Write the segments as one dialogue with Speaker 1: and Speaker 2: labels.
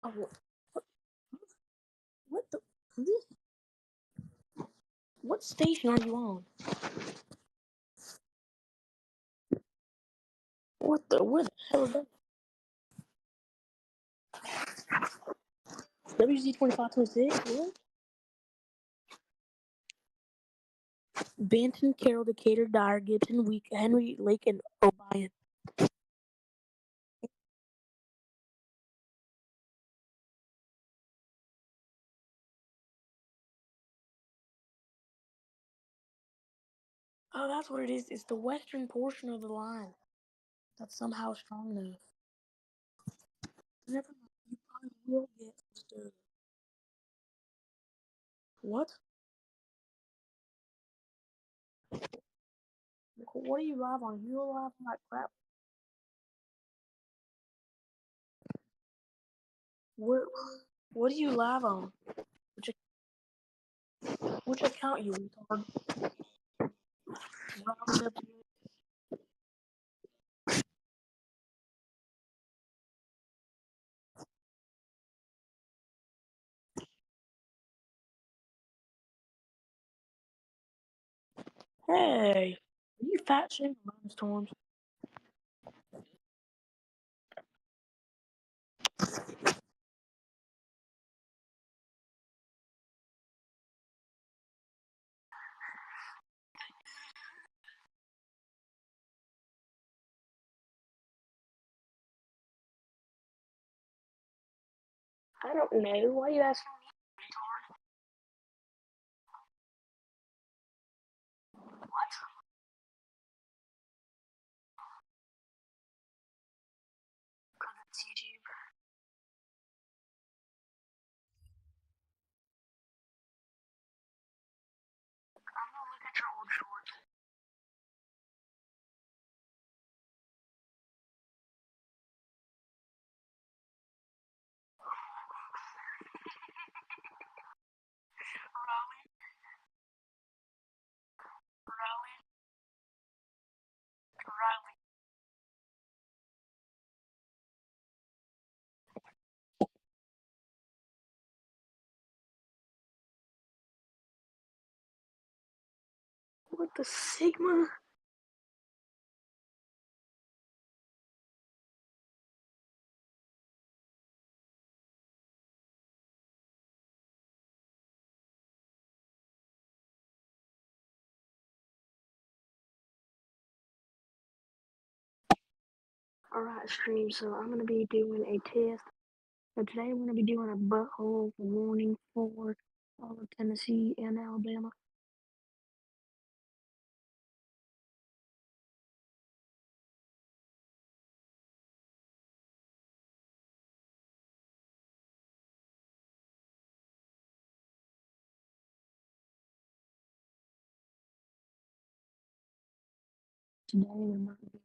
Speaker 1: Oh, what the? What station are you on? What the? Where the hell is that? WZ 2526? What? Banton, Carroll, Decatur, Dyer, Gibson, Week, Henry, Lake, and O'Brien. Oh, that's what it is. It's the western portion of the line that's somehow strong enough. Never mind. You probably will get disturbed. What? What are you live on? You live on that crap? What? What do you live on? Which which account you retard? Round Hey, are you fat shaming storms? I don't know. Why are you asking me, retard? What? Because it's YouTube. I'm gonna look at your old shorts. Rolling, rolling, rolling. What the Sigma? Alright, stream, so I'm gonna be doing a test. So today I'm gonna be doing a butthole warning for all of Tennessee and Alabama. Today there might be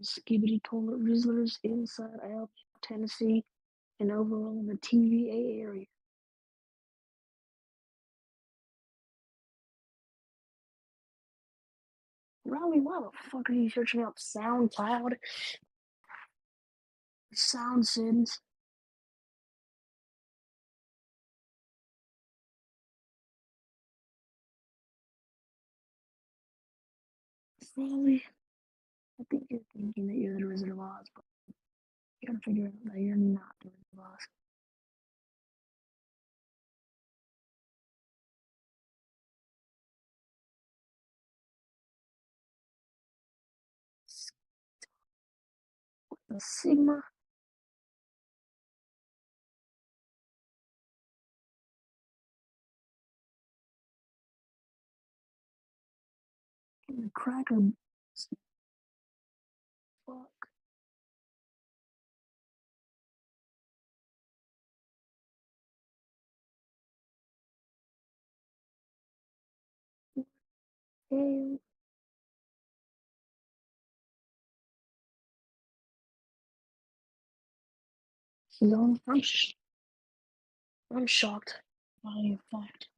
Speaker 1: skibbity toilet visitors inside Alabama, Tennessee, and overall in the TVA area. Riley, why the fuck are you searching up SoundCloud? Sound settings. Riley, I think you're thinking that you're the Wizard of Oz, but you gotta figure out that you're not the Wizard of Oz. The Sigma. And the Cracker. Fuck. Hell. No, I'm shocked by a fact.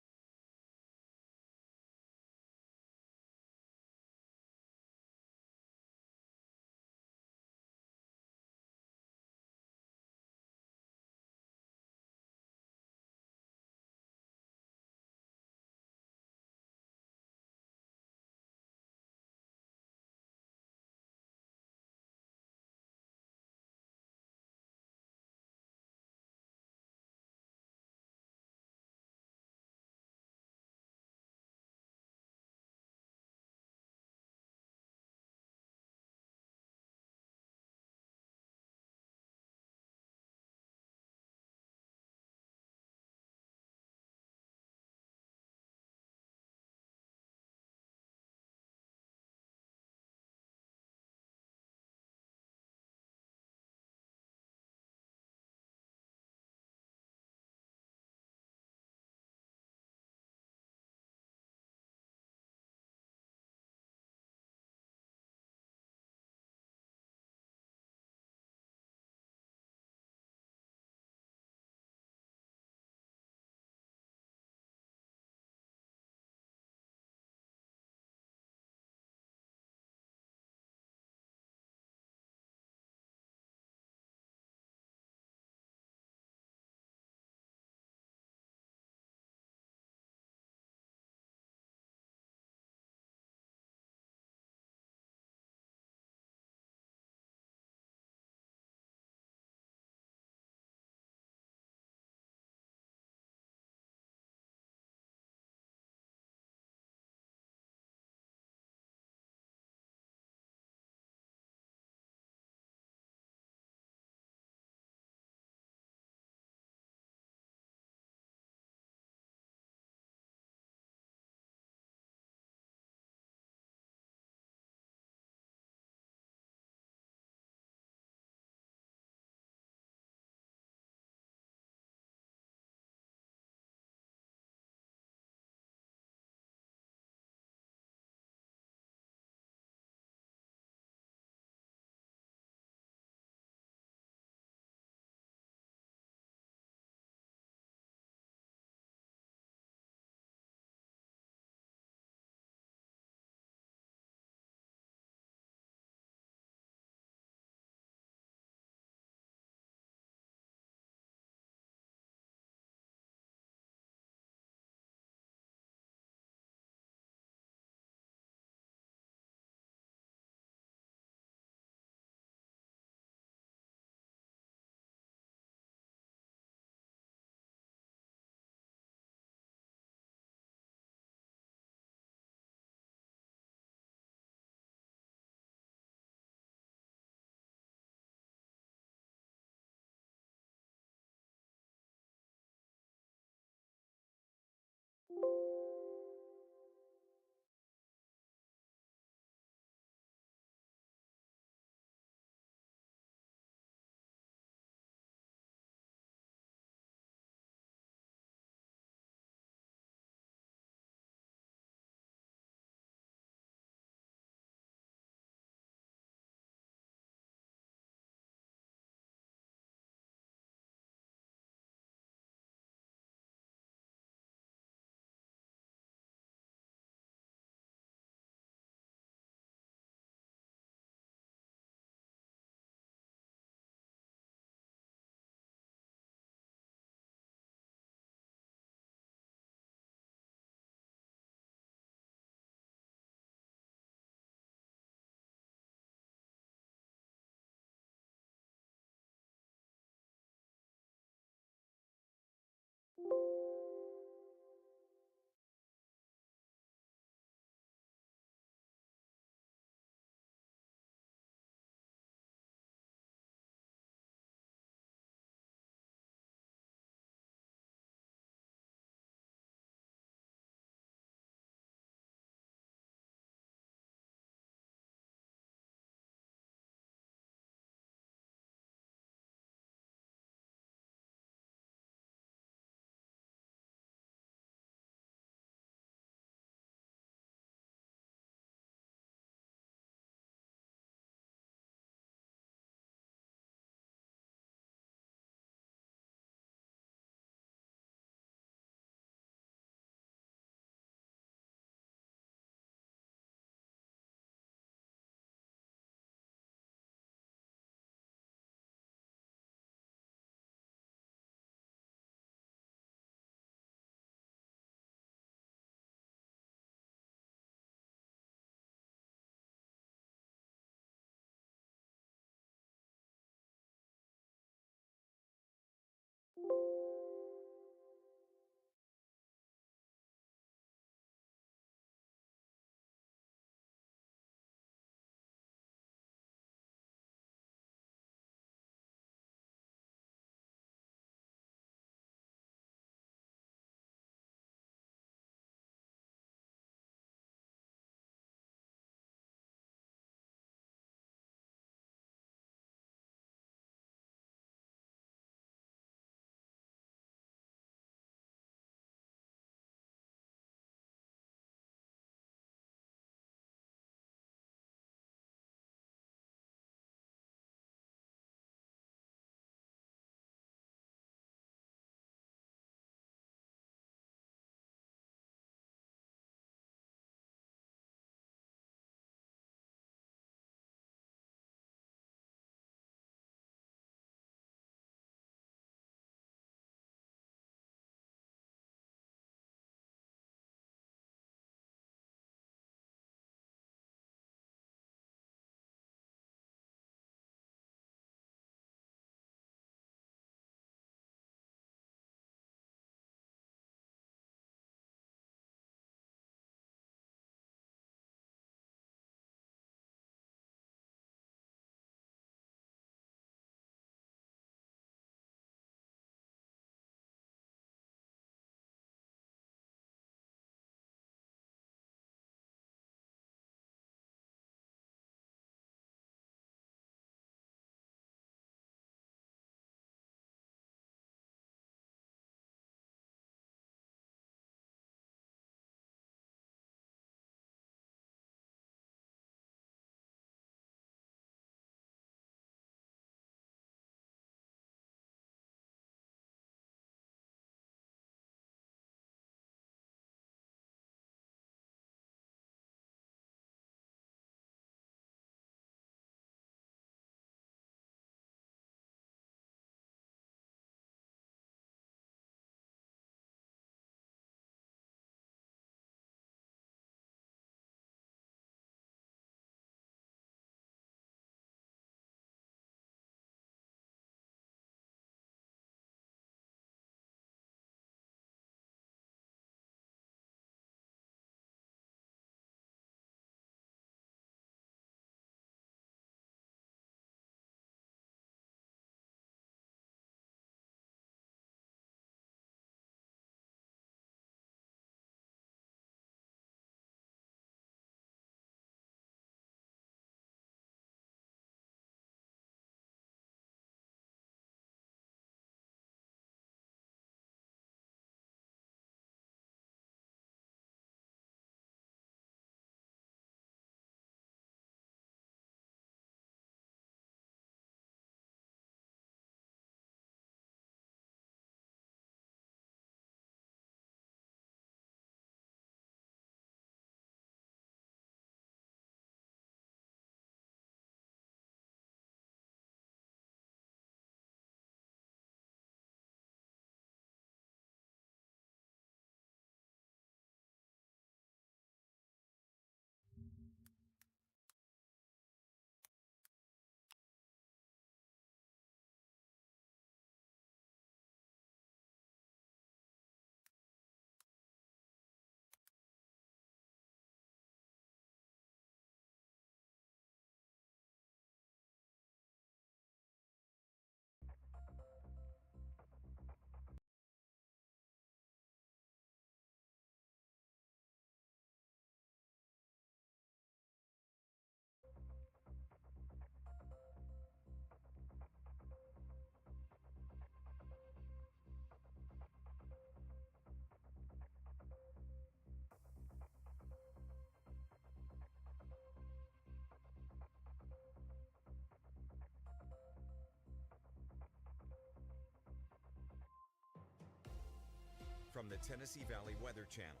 Speaker 2: From the Tennessee Valley Weather Channel,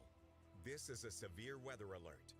Speaker 2: this is a severe weather alert.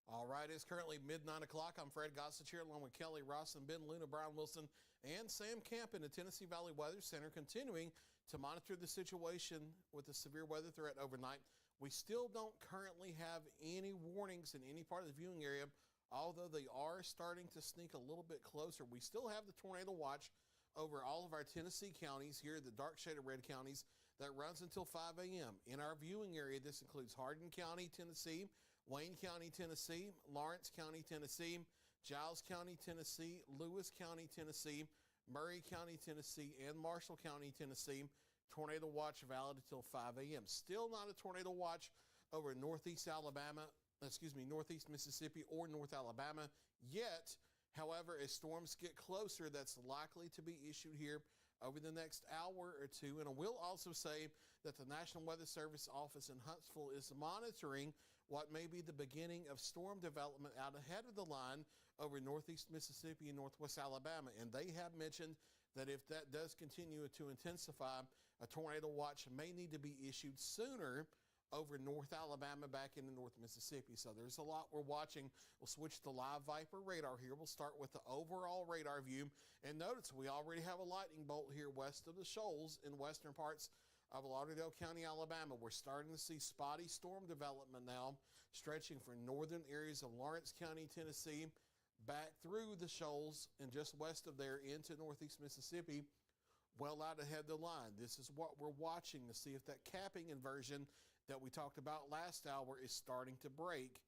Speaker 3: All right, it's currently mid-9 o'clock. I'm Fred Gossett here along with Kelly Ross and Ben Luna, Brian Wilson, and Sam Camp in the Tennessee Valley Weather Center, continuing to monitor the situation with the severe weather threat overnight. We still don't currently have any warnings in any part of the viewing area, although they are starting to sneak a little bit closer. We still have the tornado watch over all of our Tennessee counties here, the dark shaded red counties, that runs until 5 a.m. In our viewing area, this includes Hardin County, Tennessee, Wayne County, Tennessee, Lawrence County, Tennessee, Giles County, Tennessee, Lewis County, Tennessee, Murray County, Tennessee, and Marshall County, Tennessee. Tornado watch valid until 5 a.m. Still not a tornado watch over northeast Mississippi or North Alabama yet. However, as storms get closer, that's likely to be issued here over the next hour or two. And I will also say that the National Weather Service office in Huntsville is monitoring what may be the beginning of storm development out ahead of the line over northeast Mississippi and northwest Alabama. And they have mentioned that if that does continue to intensify, a tornado watch may need to be issued sooner over North Alabama back into North Mississippi. So there's a lot we're watching. We'll switch to live Viper radar here. We'll start with the overall radar view. And notice we already have a lightning bolt here west of the shoals in western parts of Lauderdale County, Alabama. We're starting to see spotty storm development now, stretching from northern areas of Lawrence County, Tennessee, back through the shoals and just west of there into northeast Mississippi, well out ahead of the line. This is what we're watching to see if that capping inversion that we talked about last hour is starting to break.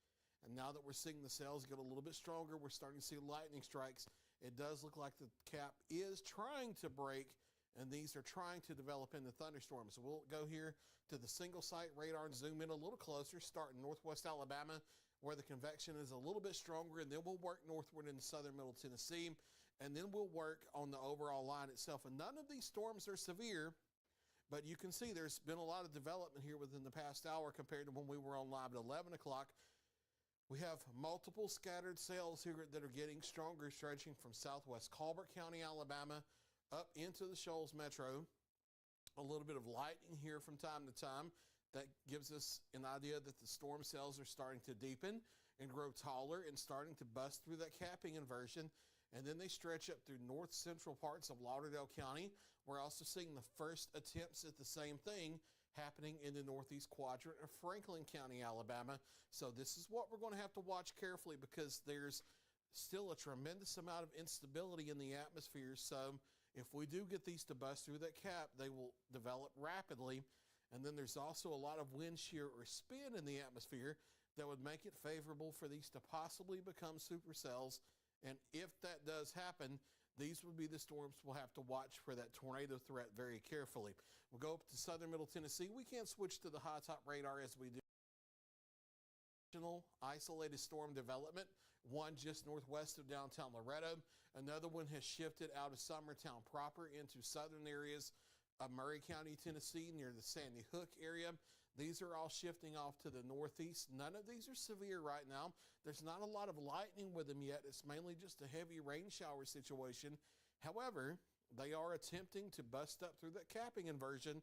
Speaker 3: And now that we're seeing the cells get a little bit stronger, we're starting to see lightning strikes. It does look like the cap is trying to break, and these are trying to develop into thunderstorms. So we'll go here to the single site radar and zoom in a little closer, starting northwest Alabama, where the convection is a little bit stronger, and then we'll work northward into southern middle Tennessee, and then we'll work on the overall line itself. And none of these storms are severe, but you can see there's been a lot of development here within the past hour compared to when we were on live at 11 o'clock. We have multiple scattered cells here that are getting stronger, stretching from southwest Colbert County, Alabama, up into the Shoals Metro. A little bit of lightning here from time to time. That gives us an idea that the storm cells are starting to deepen and grow taller and starting to bust through that capping inversion. And then they stretch up through north central parts of Lauderdale County. We're also seeing the first attempts at the same thing happening in the northeast quadrant of Franklin County, Alabama. So this is what we're going to have to watch carefully, because there's still a tremendous amount of instability in the atmosphere. So if we do get these to bust through that cap, they will develop rapidly. And then there's also a lot of wind shear or spin in the atmosphere that would make it favorable for these to possibly become supercells. And if that does happen, these would be the storms we'll have to watch for that tornado threat very carefully. We'll go up to southern middle Tennessee. We can't switch to the high top radar as we do. Isolated storm development, one just northwest of downtown Loretto. Another one has shifted out of Summertown proper into southern areas of Murray County, Tennessee, near the Sandy Hook area. These are all shifting off to the northeast. None of these are severe right now. There's not a lot of lightning with them yet. It's mainly just a heavy rain shower situation. However, they are attempting to bust up through that capping inversion.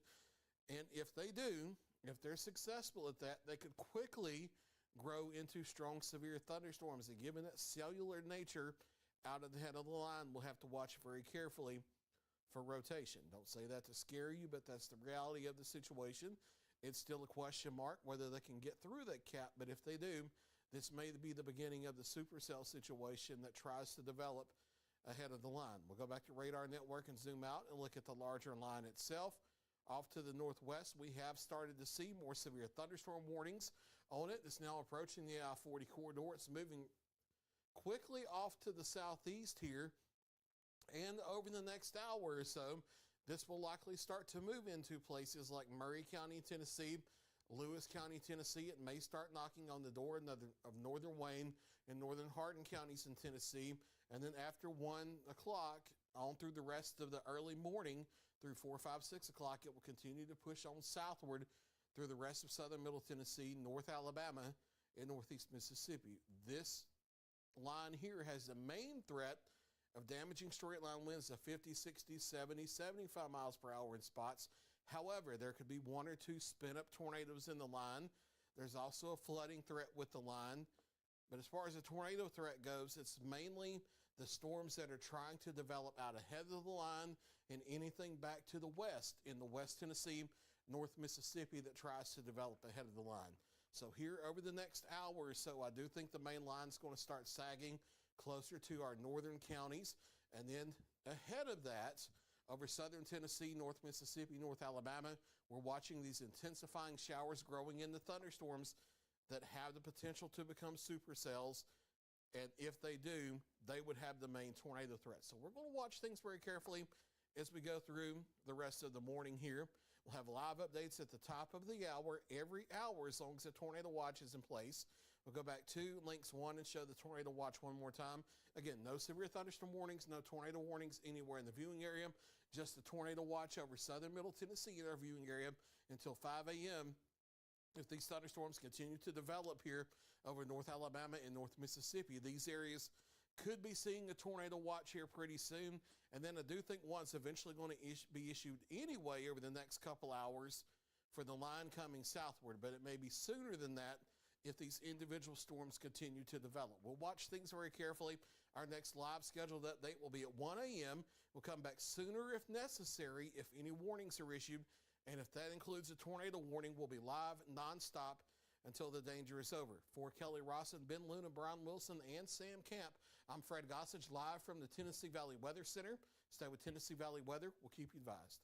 Speaker 3: And if they do, if they're successful at that, they could quickly grow into strong, severe thunderstorms. And given that cellular nature out of the head of the line, we'll have to watch very carefully for rotation. Don't say that to scare you, but that's the reality of the situation. It's still a question mark whether they can get through that cap, but if they do, this may be the beginning of the supercell situation that tries to develop ahead of the line. We'll go back to radar network and zoom out and look at the larger line itself. Off to the northwest, we have started to see more severe thunderstorm warnings on it. It's now approaching the I-40 corridor. It's moving quickly off to the southeast here. And over the next hour or so, this will likely start to move into places like Murray County, Tennessee, Lewis County, Tennessee. It may start knocking on the door of northern Wayne and northern Hardin counties in Tennessee. And then after 1 o'clock, on through the rest of the early morning, through 4, 5, 6 o'clock, it will continue to push on southward through the rest of southern middle Tennessee, North Alabama, and northeast Mississippi. This line here has the main threat of damaging straight line winds of 50, 60, 70, 75 miles per hour in spots. However, there could be one or two spin up tornadoes in the line. There's also a flooding threat with the line. But as far as the tornado threat goes, it's mainly the storms that are trying to develop out ahead of the line and anything back to the west in the West Tennessee, North Mississippi that tries to develop ahead of the line. So here over the next hour or so, I do think the main line is going to start sagging closer to our northern counties. And then ahead of that, over southern Tennessee, North Mississippi, North Alabama, we're watching these intensifying showers growing into thunderstorms that have the potential to become supercells. And if they do, they would have the main tornado threat. So we're going to watch things very carefully as we go through the rest of the morning here. We'll have live updates at the top of the hour, every hour, as long as the tornado watch is in place. We'll go back to links 1 and show the tornado watch one more time. Again, no severe thunderstorm warnings, no tornado warnings anywhere in the viewing area, just the tornado watch over southern Middle Tennessee in our viewing area until 5 a.m. If these thunderstorms continue to develop here over North Alabama and North Mississippi, these areas could be seeing a tornado watch here pretty soon. And then I do think one's eventually going to be issued anyway over the next couple hours for the line coming southward, but it may be sooner than that if these individual storms continue to develop. We'll watch things very carefully. Our next live scheduled update will be at 1 a.m. We'll come back sooner if necessary if any warnings are issued. And if that includes a tornado warning, we'll be live nonstop until the danger is over. For Kelly Rawson, Ben Luna, Brian Wilson, and Sam Camp, I'm Fred Gossage, live from the Tennessee Valley Weather Center. Stay with Tennessee Valley Weather. We'll keep you advised.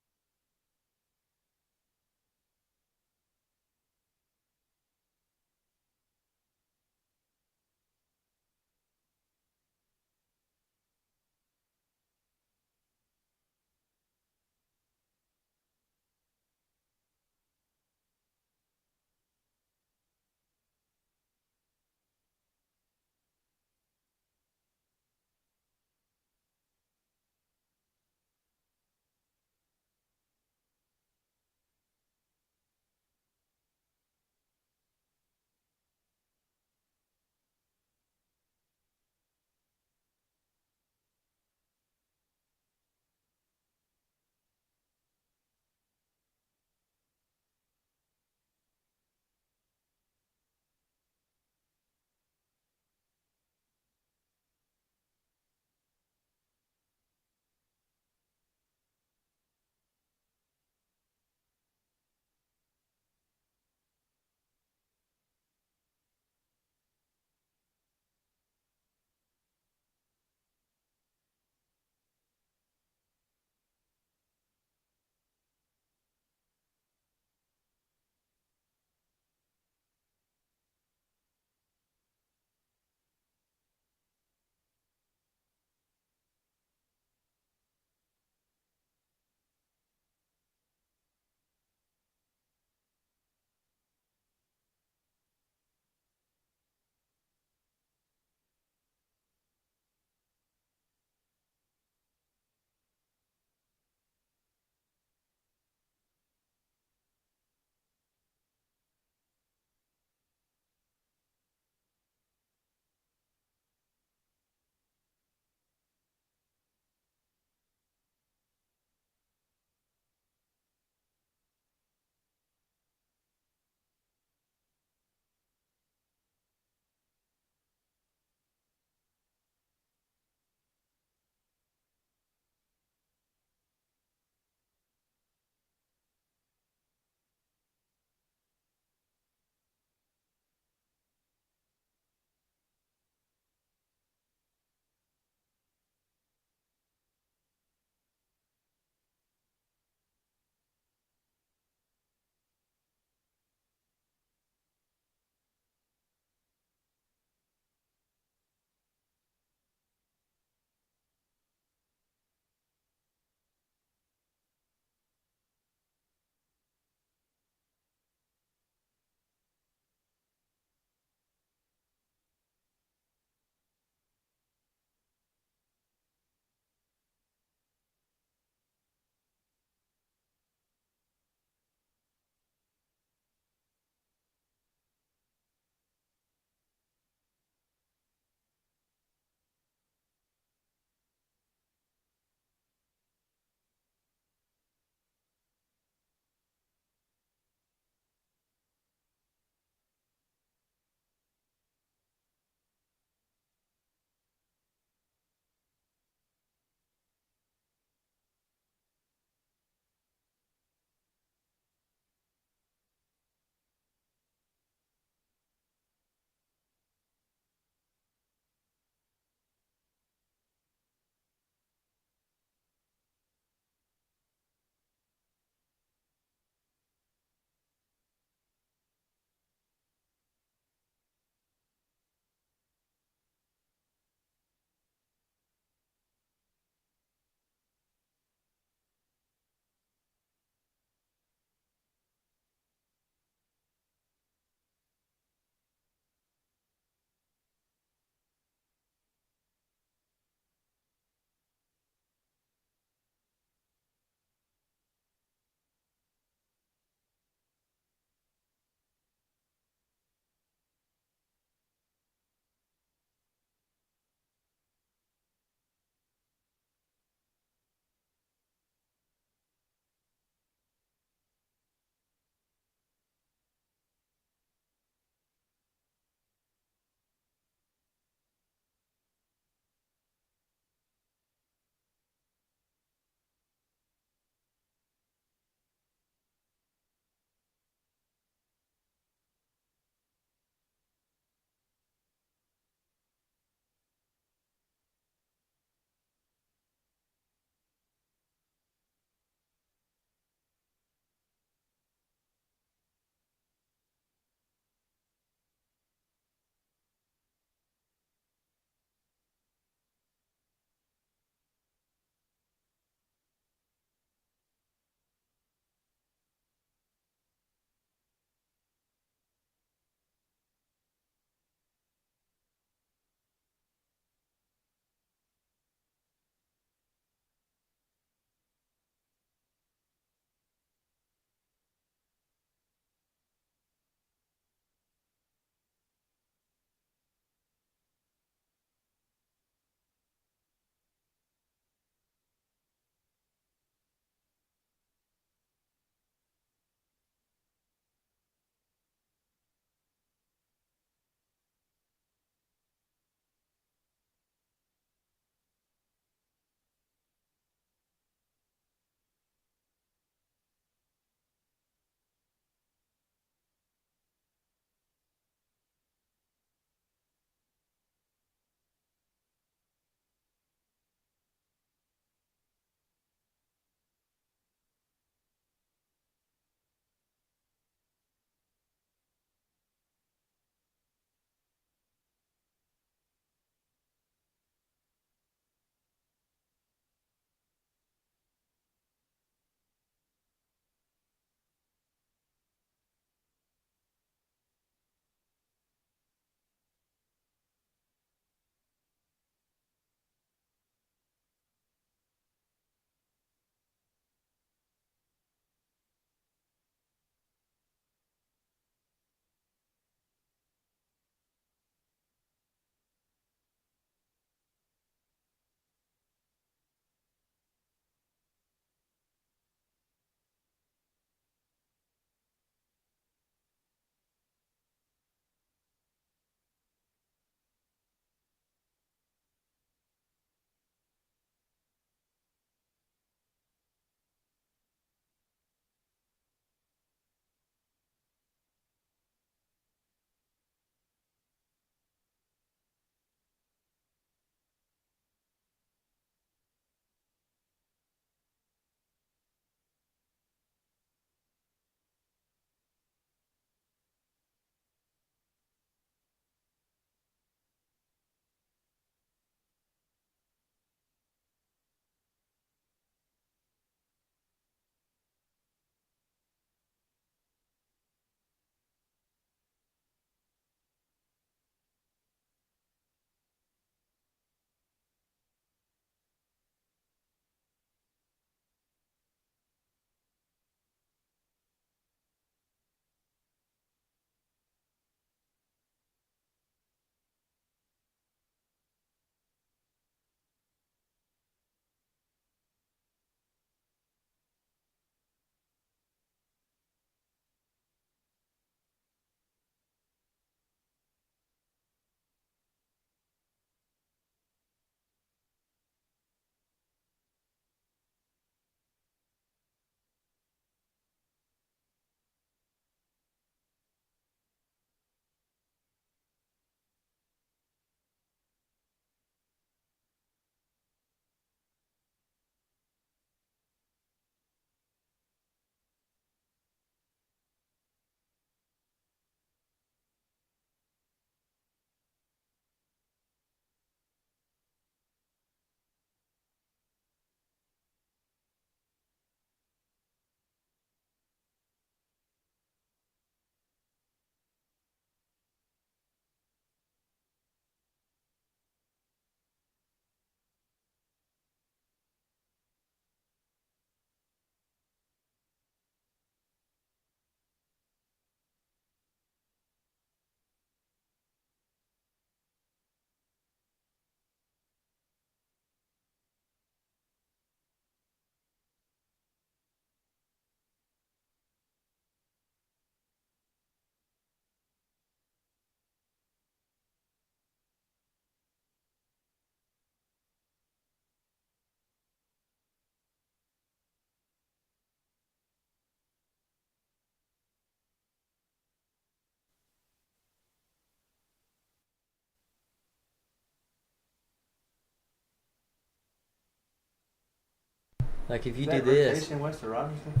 Speaker 4: Like if you
Speaker 5: that
Speaker 4: do this,
Speaker 5: rotation west of Rogerston?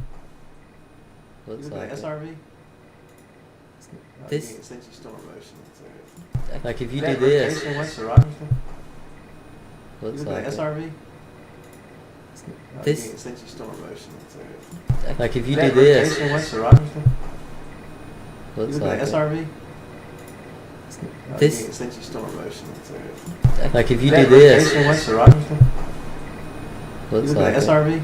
Speaker 4: looks
Speaker 5: You look
Speaker 4: like
Speaker 5: at
Speaker 4: it.
Speaker 5: SRV?
Speaker 4: This,
Speaker 5: Again, essentially storm motion.
Speaker 4: like if you do
Speaker 5: that
Speaker 4: this,
Speaker 5: rotation west of Rogerston?
Speaker 4: looks
Speaker 5: You look
Speaker 4: like
Speaker 5: at
Speaker 4: it.
Speaker 5: SRV?
Speaker 4: This,
Speaker 5: Again, essentially storm motion.
Speaker 4: like if you
Speaker 5: that
Speaker 4: do this,
Speaker 5: rotation west of Rogerston?
Speaker 4: looks
Speaker 5: You look
Speaker 4: like
Speaker 5: at
Speaker 4: it.
Speaker 5: SRV?
Speaker 4: This,
Speaker 5: Again, essentially storm motion.
Speaker 4: like if you
Speaker 5: that
Speaker 4: do this,
Speaker 5: rotation west of Rogerston?
Speaker 4: looks
Speaker 5: You look
Speaker 4: like
Speaker 5: at
Speaker 4: it.
Speaker 5: SRV?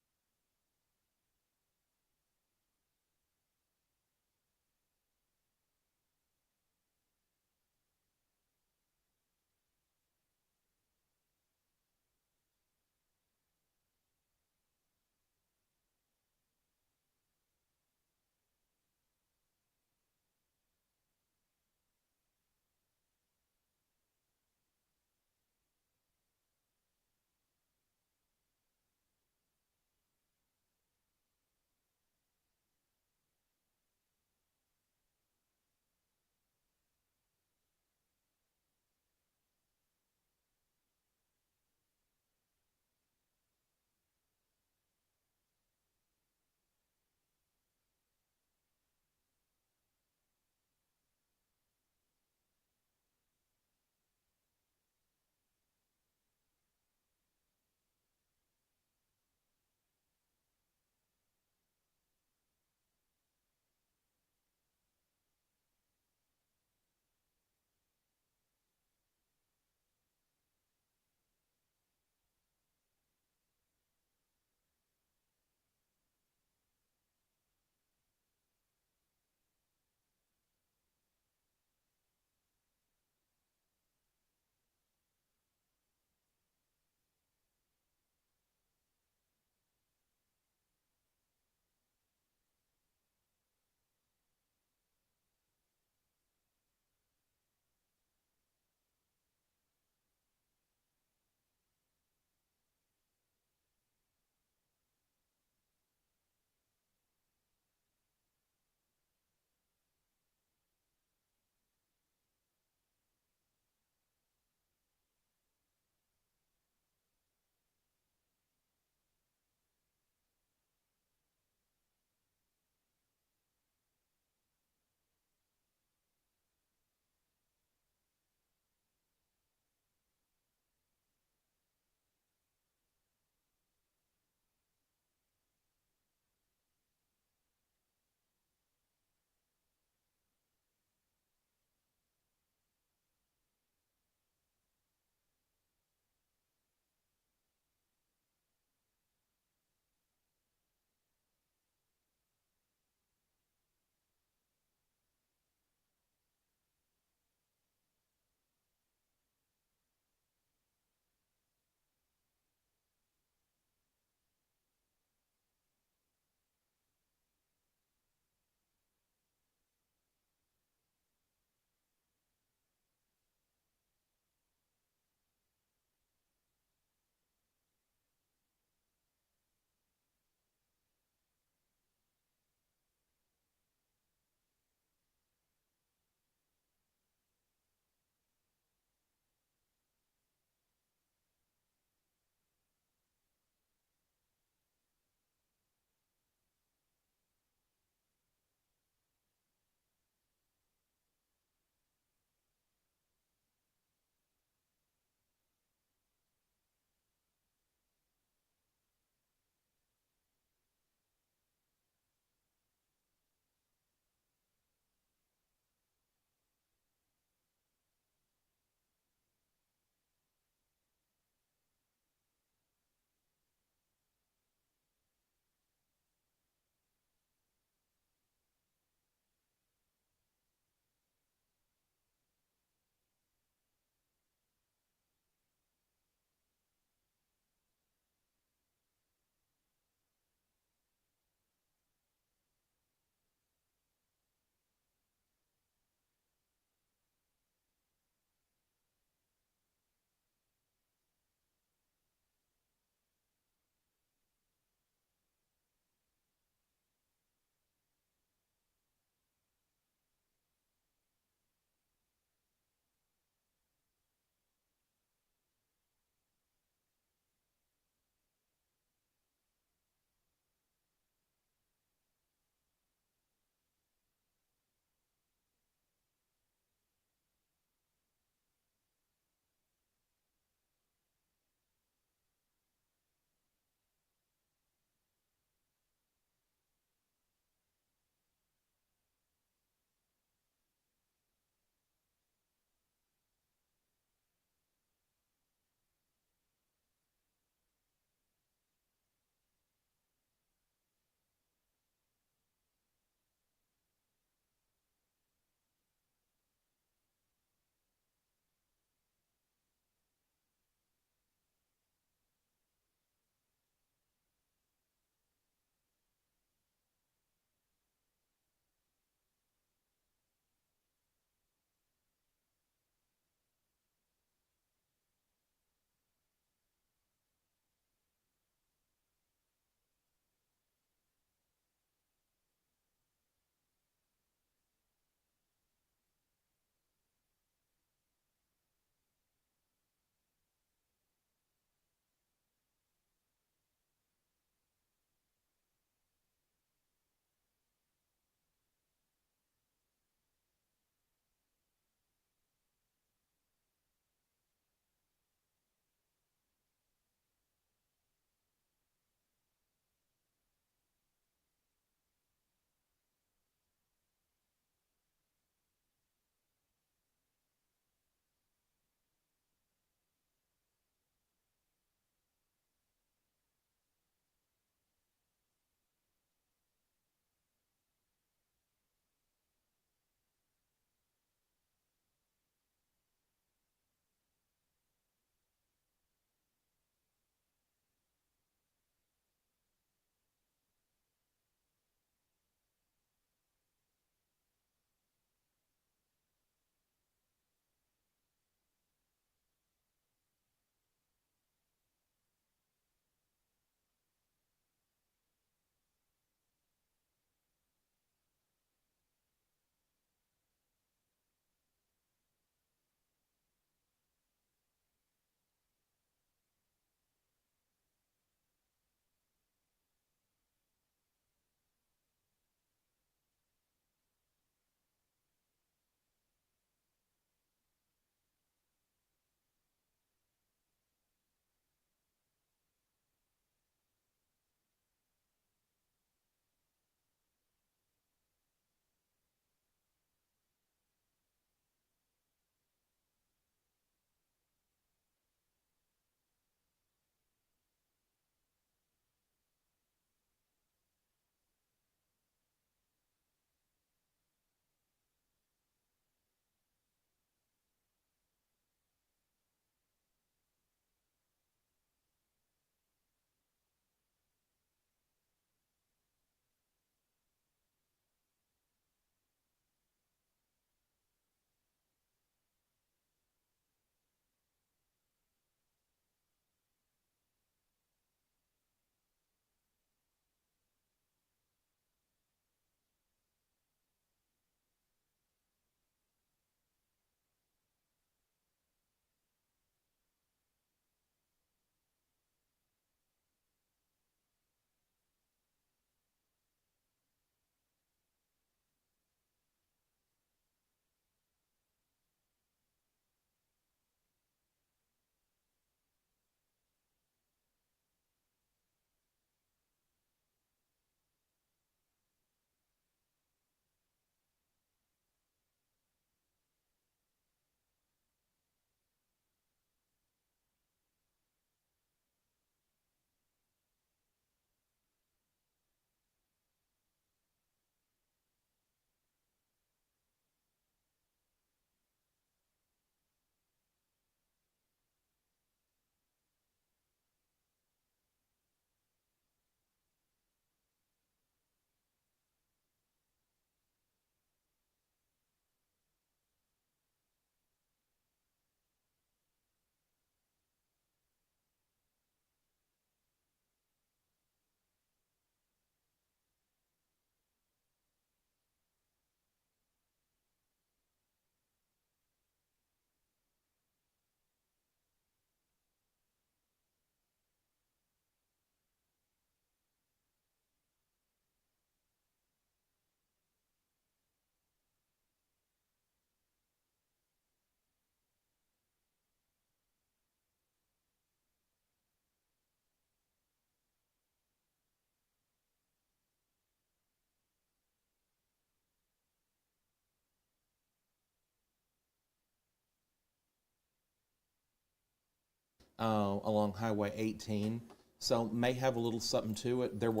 Speaker 6: along Highway 18. So may have a little something to it. There were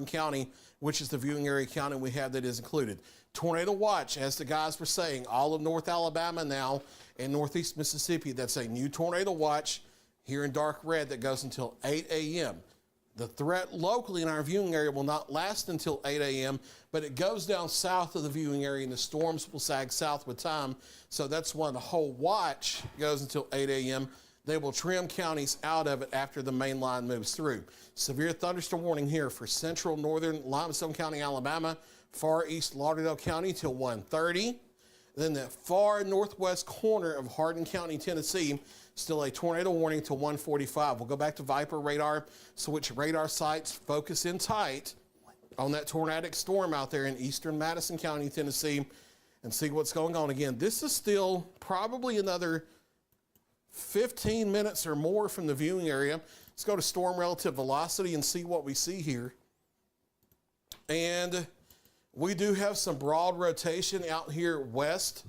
Speaker 3: County, which is the viewing area county we have that is included. Tornado watch, as the guys were saying, all of North Alabama now and Northeast Mississippi. That's a new tornado watch here in dark red that goes until 8 a.m. The threat locally in our viewing area will not last until 8 a.m., but it goes down south of the viewing area and the storms will sag south with time. So that's why the whole watch goes until 8 a.m. They will trim counties out of it after the main line moves through. Severe thunderstorm warning here for central northern Limestone County, Alabama, far east Lauderdale County till 1:30. Then the far northwest corner of Hardin County, Tennessee, still a tornado warning till 1:45. We'll go back to Viper radar, switch radar sites, focus in tight on that tornadic storm out there in eastern Madison County, Tennessee, and see what's going on. Again, this is still probably another 15 minutes or more from the viewing area. Let's go to storm relative velocity and see what we see here. And we do have some broad rotation out here west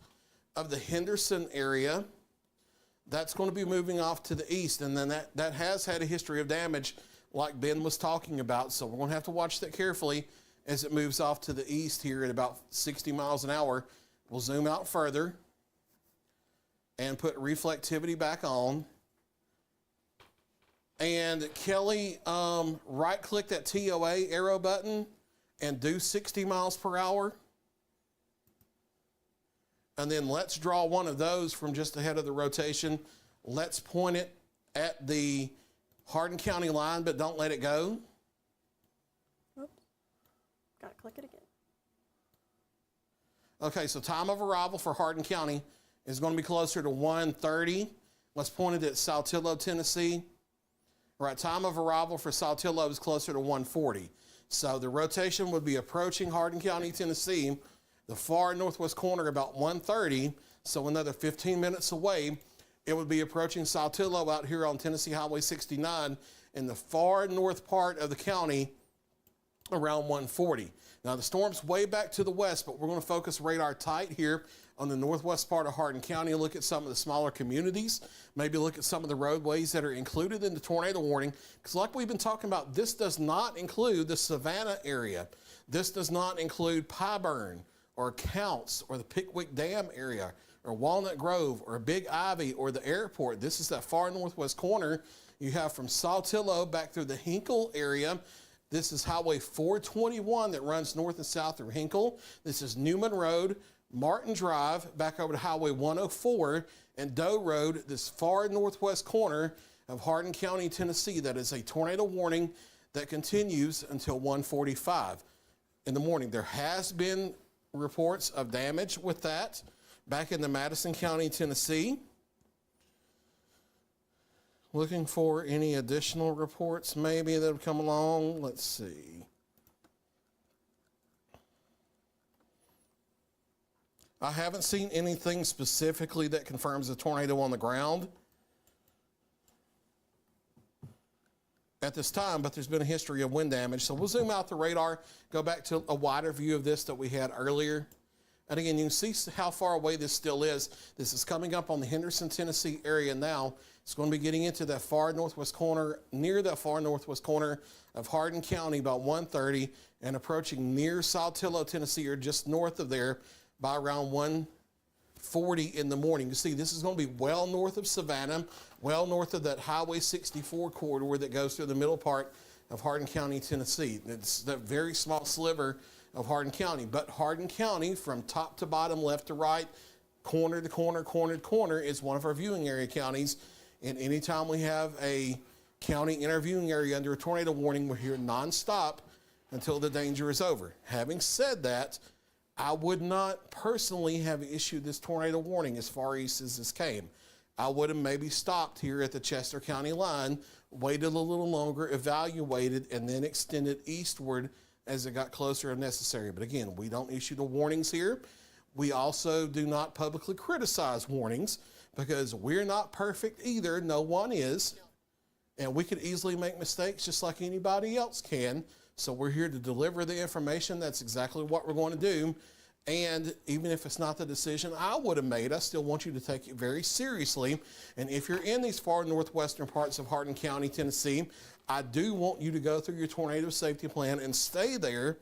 Speaker 3: of the Henderson area. That's going to be moving off to the east, and then that has had a history of damage like Ben was talking about, so we're going to have to watch that carefully as it moves off to the east here at about 60 miles an hour. We'll zoom out further and put reflectivity back on. And Kelly, right-click that TOA arrow button and do 60 miles per hour. And then let's draw one of those from just ahead of the rotation. Let's point it at the Hardin County line, but don't let it go.
Speaker 7: Oops. Gotta click it again.
Speaker 3: Okay, so time of arrival for Hardin County is going to be closer to 1:30. Let's point it at Saltillo, Tennessee. Right, time of arrival for Saltillo is closer to 1:40. So the rotation would be approaching Hardin County, Tennessee, the far northwest corner about 1:30. So another 15 minutes away, it would be approaching Saltillo out here on Tennessee Highway 69 in the far north part of the county around 1:40. Now the storm's way back to the west, but we're going to focus radar tight here on the northwest part of Hardin County, look at some of the smaller communities, maybe look at some of the roadways that are included in the tornado warning. Because like we've been talking about, this does not include the Savannah area. This does not include Pyburn or Counts or the Pickwick Dam area or Walnut Grove or Big Ivy or the airport. This is that far northwest corner you have from Saltillo back through the Hinkle area. This is Highway 421 that runs north and south through Hinkle. This is Newman Road, Martin Drive, back over to Highway 104, and Doe Road, this far northwest corner of Hardin County, Tennessee. That is a tornado warning that continues until 1:45 in the morning. There has been reports of damage with that back in the Madison County, Tennessee. Looking for any additional reports maybe that have come along. Let's see. I haven't seen anything specifically that confirms a tornado on the ground at this time, but there's been a history of wind damage. So we'll zoom out the radar, go back to a wider view of this that we had earlier. And again, you can see how far away this still is. This is coming up on the Henderson, Tennessee area now. It's going to be getting into that far northwest corner, near that far northwest corner of Hardin County about 1:30 and approaching near Saltillo, Tennessee, or just north of there by around 1:40 in the morning. You see, this is going to be well north of Savannah, well north of that Highway 64 corridor that goes through the middle part of Hardin County, Tennessee. It's that very small sliver of Hardin County. But Hardin County, from top to bottom, left to right, corner to corner, corner to corner, is one of our viewing area counties. And anytime we have a county in our viewing area under a tornado warning, we're here nonstop until the danger is over. Having said that, I would not personally have issued this tornado warning as far east as this came. I would have maybe stopped here at the Chester County line, waited a little longer, evaluated, and then extended eastward as it got closer if necessary. But again, we don't issue the warnings here. We also do not publicly criticize warnings because we're not perfect either. No one is. And we could easily make mistakes just like anybody else can. So we're here to deliver the information. That's exactly what we're going to do. And even if it's not the decision I would have made, I still want you to take it very seriously. And if you're in these far northwestern parts of Hardin County, Tennessee, I do want you to go through your tornado safety plan and stay there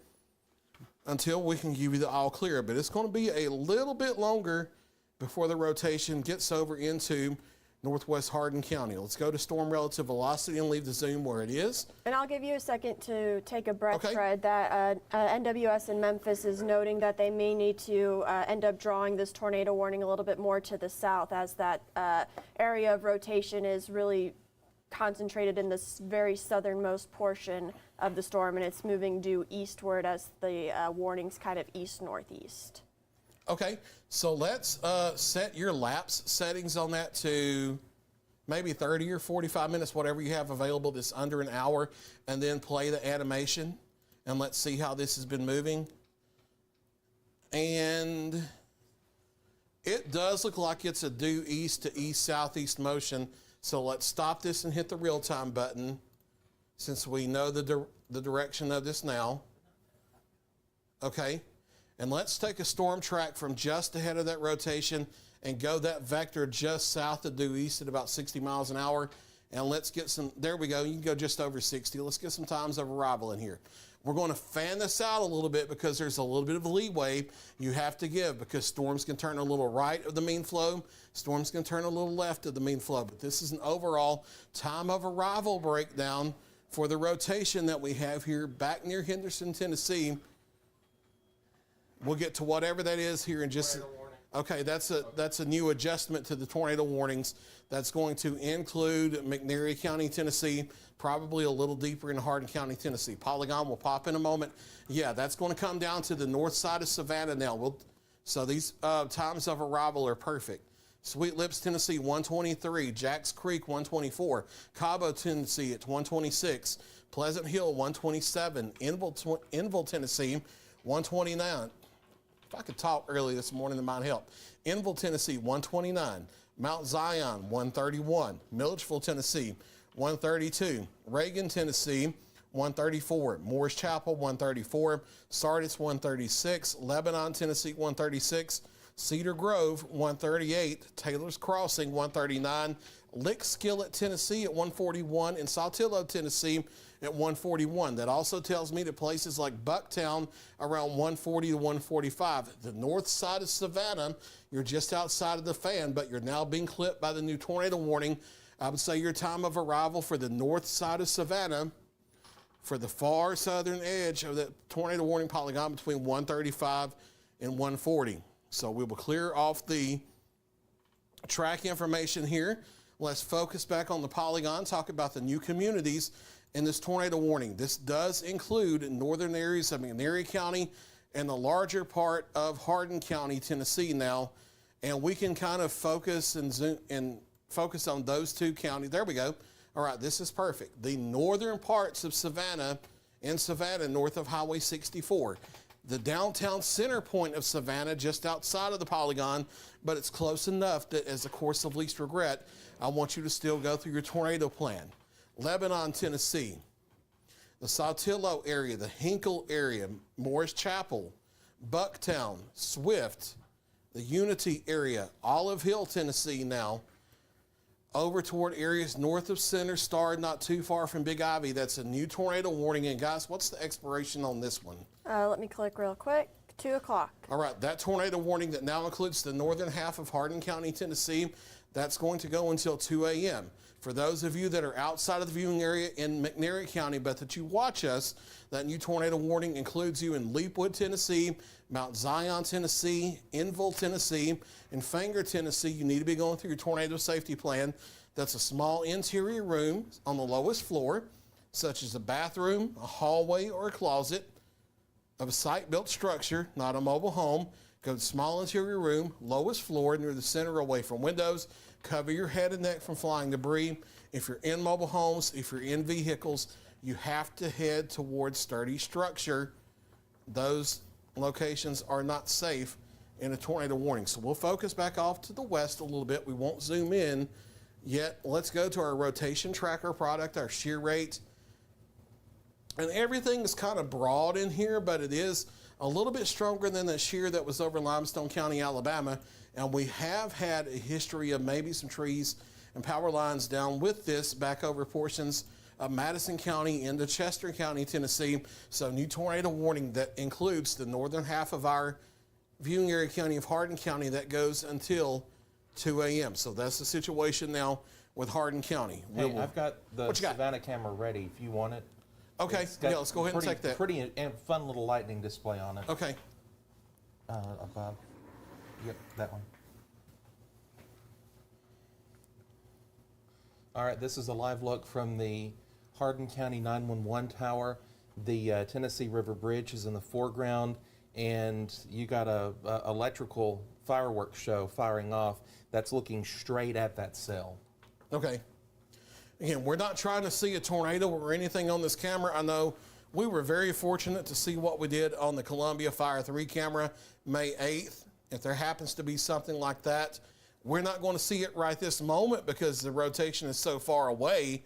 Speaker 3: until we can give you the all clear. But it's going to be a little bit longer before the rotation gets over into northwest Hardin County. Let's go to storm relative velocity and leave the zoom where it is.
Speaker 7: And I'll give you a second to take a breath,
Speaker 3: Okay.
Speaker 7: Fred. That NWS in Memphis is noting that they may need to end up drawing this tornado warning a little bit more to the south, as that area of rotation is really concentrated in this very southernmost portion of the storm, and it's moving due eastward as the warning's kind of east-northeast.
Speaker 3: Okay, so let's set your lapse settings on that to maybe 30 or 45 minutes, whatever you have available that's under an hour, and then play the animation, and let's see how this has been moving. And it does look like it's a due east to east southeast motion, so let's stop this and hit the real-time button since we know the direction of this now. Okay. And let's take a storm track from just ahead of that rotation and go that vector just south of due east at about 60 miles an hour. And let's get some, there we go, you can go just over 60. Let's get some times of arrival in here. We're going to fan this out a little bit because there's a little bit of leeway you have to give, because storms can turn a little right of the mean flow, storms can turn a little left of the mean flow. But this is an overall time of arrival breakdown for the rotation that we have here back near Henderson, Tennessee. We'll get to whatever that is here in just. Okay, that's a new adjustment to the tornado warnings. That's going to include McNairy County, Tennessee, probably a little deeper in Hardin County, Tennessee. Polygon will pop in a moment. Yeah, that's going to come down to the north side of Savannah now. So these times of arrival are perfect. Sweet Lips, Tennessee, 123. Jacks Creek, 124. Cabo, Tennessee, at 126. Pleasant Hill, 127. Enville, Tennessee, 129. If I could talk early this morning, it might help. Enville, Tennessee, 129. Mount Zion, 131. Milledgeville, Tennessee, 132. Reagan, Tennessee, 134. Morris Chapel, 134. Sardis, 136. Lebanon, Tennessee, 136. Cedar Grove, 138. Taylor's Crossing, 139. Lick Skillet, Tennessee, at 141. And Saltillo, Tennessee, at 141. That also tells me that places like Bucktown around 140 to 145. The north side of Savannah, you're just outside of the fan, but you're now being clipped by the new tornado warning. I would say your time of arrival for the north side of Savannah, for the far southern edge of the tornado warning polygon, between 135 and 140. So we will clear off the track information here. Let's focus back on the polygon, talk about the new communities in this tornado warning. This does include northern areas of McNairy County and the larger part of Hardin County, Tennessee now. And we can kind of focus and zoom and focus on those two counties. There we go. All right, this is perfect. The northern parts of Savannah, north of Highway 64. The downtown center point of Savannah, just outside of the polygon, but it's close enough that as a course of least regret, I want you to still go through your tornado plan. Lebanon, Tennessee, the Saltillo area, the Hinkle area, Morris Chapel, Bucktown, Swift, the Unity area, Olive Hill, Tennessee now, over toward areas north of Center Star, not too far from Big Ivy. That's a new tornado warning. And guys, what's the expiration on this one?
Speaker 7: Let me click real quick. 2 o'clock.
Speaker 3: All right, that tornado warning that now includes the northern half of Hardin County, Tennessee, that's going to go until 2 a.m. For those of you that are outside of the viewing area in McNairy County, but that you watch us, that new tornado warning includes you in Leapwood, Tennessee, Mount Zion, Tennessee, Enville, Tennessee, and Fanger, Tennessee. You need to be going through your tornado safety plan. That's a small interior room on the lowest floor, such as a bathroom, a hallway, or a closet of a site-built structure, not a mobile home. Go to small interior room, lowest floor, near the center, away from windows. Cover your head and neck from flying debris. If you're in mobile homes, if you're in vehicles, you have to head towards sturdy structure. Those locations are not safe in a tornado warning. So we'll focus back off to the west a little bit. We won't zoom in yet. Let's go to our rotation tracker product, our shear rate. And everything is kind of broad in here, but it is a little bit stronger than the shear that was over Limestone County, Alabama. And we have had a history of maybe some trees and power lines down with this back over portions of Madison County into Chester County, Tennessee. So new tornado warning that includes the northern half of our viewing area county of Hardin County that goes until 2 a.m. So that's the situation now with Hardin County.
Speaker 6: Hey, I've got the
Speaker 3: What you got?
Speaker 6: Savannah camera ready if you want it.
Speaker 3: Okay,
Speaker 6: It's got
Speaker 3: yeah, let's go ahead and take that.
Speaker 6: Pretty and fun little lightning display on it.
Speaker 3: Okay.
Speaker 6: Above. Yep, that one. All right, this is a live look from the Hardin County 911 tower. The Tennessee River Bridge is in the foreground, and you got a electrical fireworks show firing off that's looking straight at that cell.
Speaker 3: Okay. Again, we're not trying to see a tornado or anything on this camera. I know we were very fortunate to see what we did on the Columbia Fire 3 camera May 8th. If there happens to be something like that, we're not going to see it right this moment because the rotation is so far away.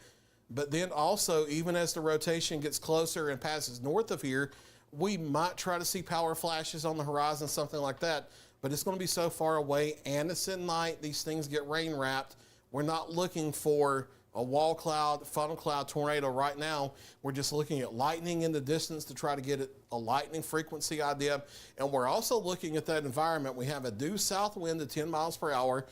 Speaker 3: But then also, even as the rotation gets closer and passes north of here, we might try to see power flashes on the horizon, something like that. But it's going to be so far away, and it's at night. These things get rain wrapped. We're not looking for a wall cloud, funnel cloud tornado right now. We're just looking at lightning in the distance to try to get a lightning frequency idea. And we're also looking at that environment. We have a due south wind at 10 miles per hour.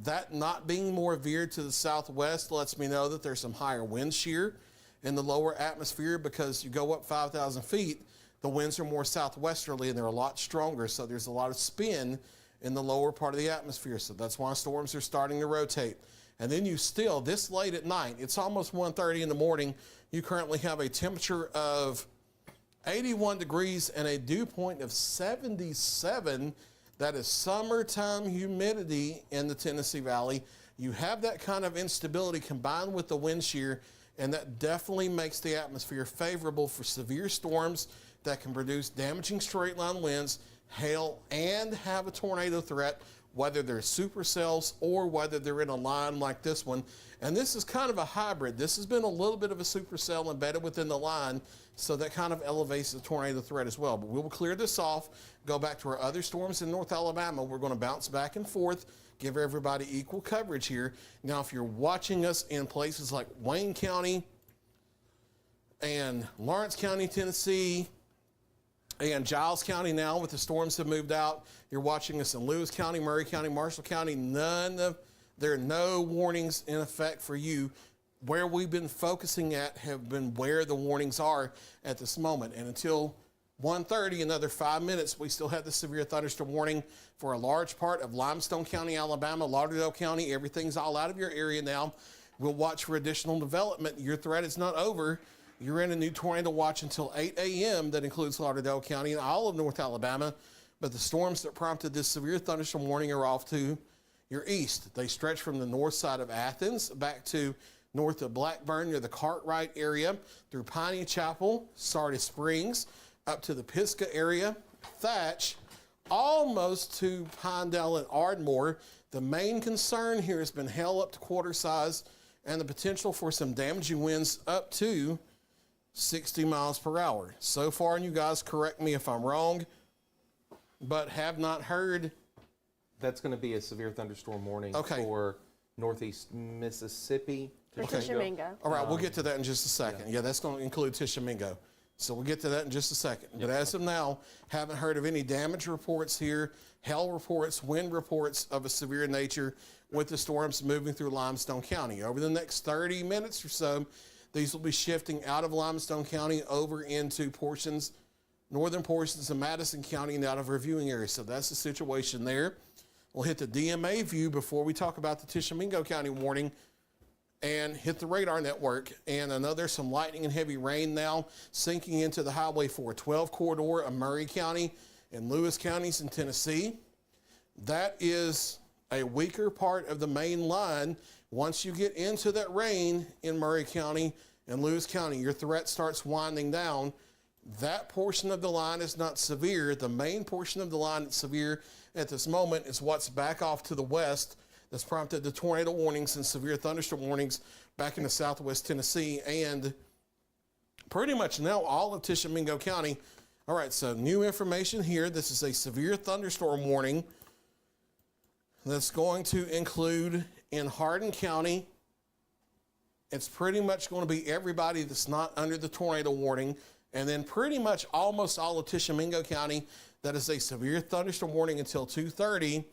Speaker 3: That not being more veered to the southwest lets me know that there's some higher wind shear in the lower atmosphere because you go up 5,000 feet, the winds are more southwesterly and they're a lot stronger. So there's a lot of spin in the lower part of the atmosphere. So that's why storms are starting to rotate. And then you still, this late at night, it's almost 1:30 in the morning, you currently have a temperature of 81 degrees and a dew point of 77. That is summertime humidity in the Tennessee Valley. You have that kind of instability combined with the wind shear, and that definitely makes the atmosphere favorable for severe storms that can produce damaging straight line winds, hail, and have a tornado threat, whether they're supercells or whether they're in a line like this one. And this is kind of a hybrid. This has been a little bit of a supercell embedded within the line, so that kind of elevates the tornado threat as well. But we will clear this off, go back to our other storms in North Alabama. We're going to bounce back and forth, give everybody equal coverage here. Now, if you're watching us in places like Wayne County and Lawrence County, Tennessee, and Giles County now with the storms have moved out. You're watching us in Lewis County, Murray County, Marshall County. There are no warnings in effect for you. Where we've been focusing at have been where the warnings are at this moment. And until 1:30, another 5 minutes, we still have the severe thunderstorm warning for a large part of Limestone County, Alabama, Lauderdale County. Everything's all out of your area now. We'll watch for additional development. Your threat is not over. You're in a new tornado watch until 8 a.m. that includes Lauderdale County and all of North Alabama. But the storms that prompted this severe thunderstorm warning are off to your east. They stretch from the north side of Athens back to north of Blackburn near the Cartwright area, through Piney Chapel, Sardis Springs, up to the Pisgah area, Thatch, almost to Pinedale and Ardmore. The main concern here has been hail up to quarter size and the potential for some damaging winds up to 60 miles per hour. So far, and you guys correct me if I'm wrong, but have not heard.
Speaker 6: That's going to be a severe thunderstorm warning
Speaker 3: Okay.
Speaker 6: for northeast Mississippi.
Speaker 7: For Tishomingo.
Speaker 3: All right, we'll get to that in just a second. Yeah, that's going to include Tishomingo. So we'll get to that in just a second. But as of now, haven't heard of any damage reports here, hail reports, wind reports of a severe nature with the storms moving through Limestone County. Over the next 30 minutes or so, these will be shifting out of Limestone County over into northern portions of Madison County and out of our viewing area. So that's the situation there. We'll hit the DMA view before we talk about the Tishomingo County warning and hit the radar network. And I know there's some lightning and heavy rain now sinking into the Highway 412 corridor of Murray County and Lewis counties in Tennessee. That is a weaker part of the main line. Once you get into that rain in Murray County and Lewis County, your threat starts winding down. That portion of the line is not severe. The main portion of the line that's severe at this moment is what's back off to the west that's prompted the tornado warnings and severe thunderstorm warnings back into southwest Tennessee and pretty much now all of Tishomingo County. All right, so new information here. This is a severe thunderstorm warning that's going to include in Hardin County. It's pretty much going to be everybody that's not under the tornado warning, and then pretty much almost all of Tishomingo County. That is a severe thunderstorm warning until 2:30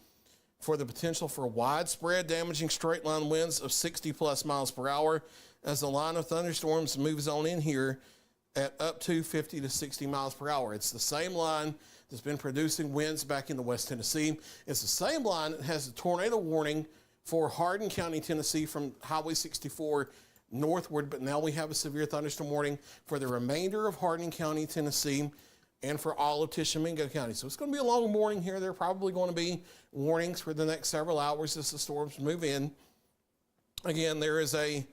Speaker 3: for the potential for widespread damaging straight line winds of 60 plus miles per hour as the line of thunderstorms moves on in here at up to 50 to 60 miles per hour. It's the same line that's been producing winds back in the West Tennessee. It's the same line that has the tornado warning for Hardin County, Tennessee from Highway 64 northward, but now we have a severe thunderstorm warning for the remainder of Hardin County, Tennessee, and for all of Tishomingo County. So it's going to be a long morning here. There are probably going to be warnings for the next several hours as the storms move in. Again, there is a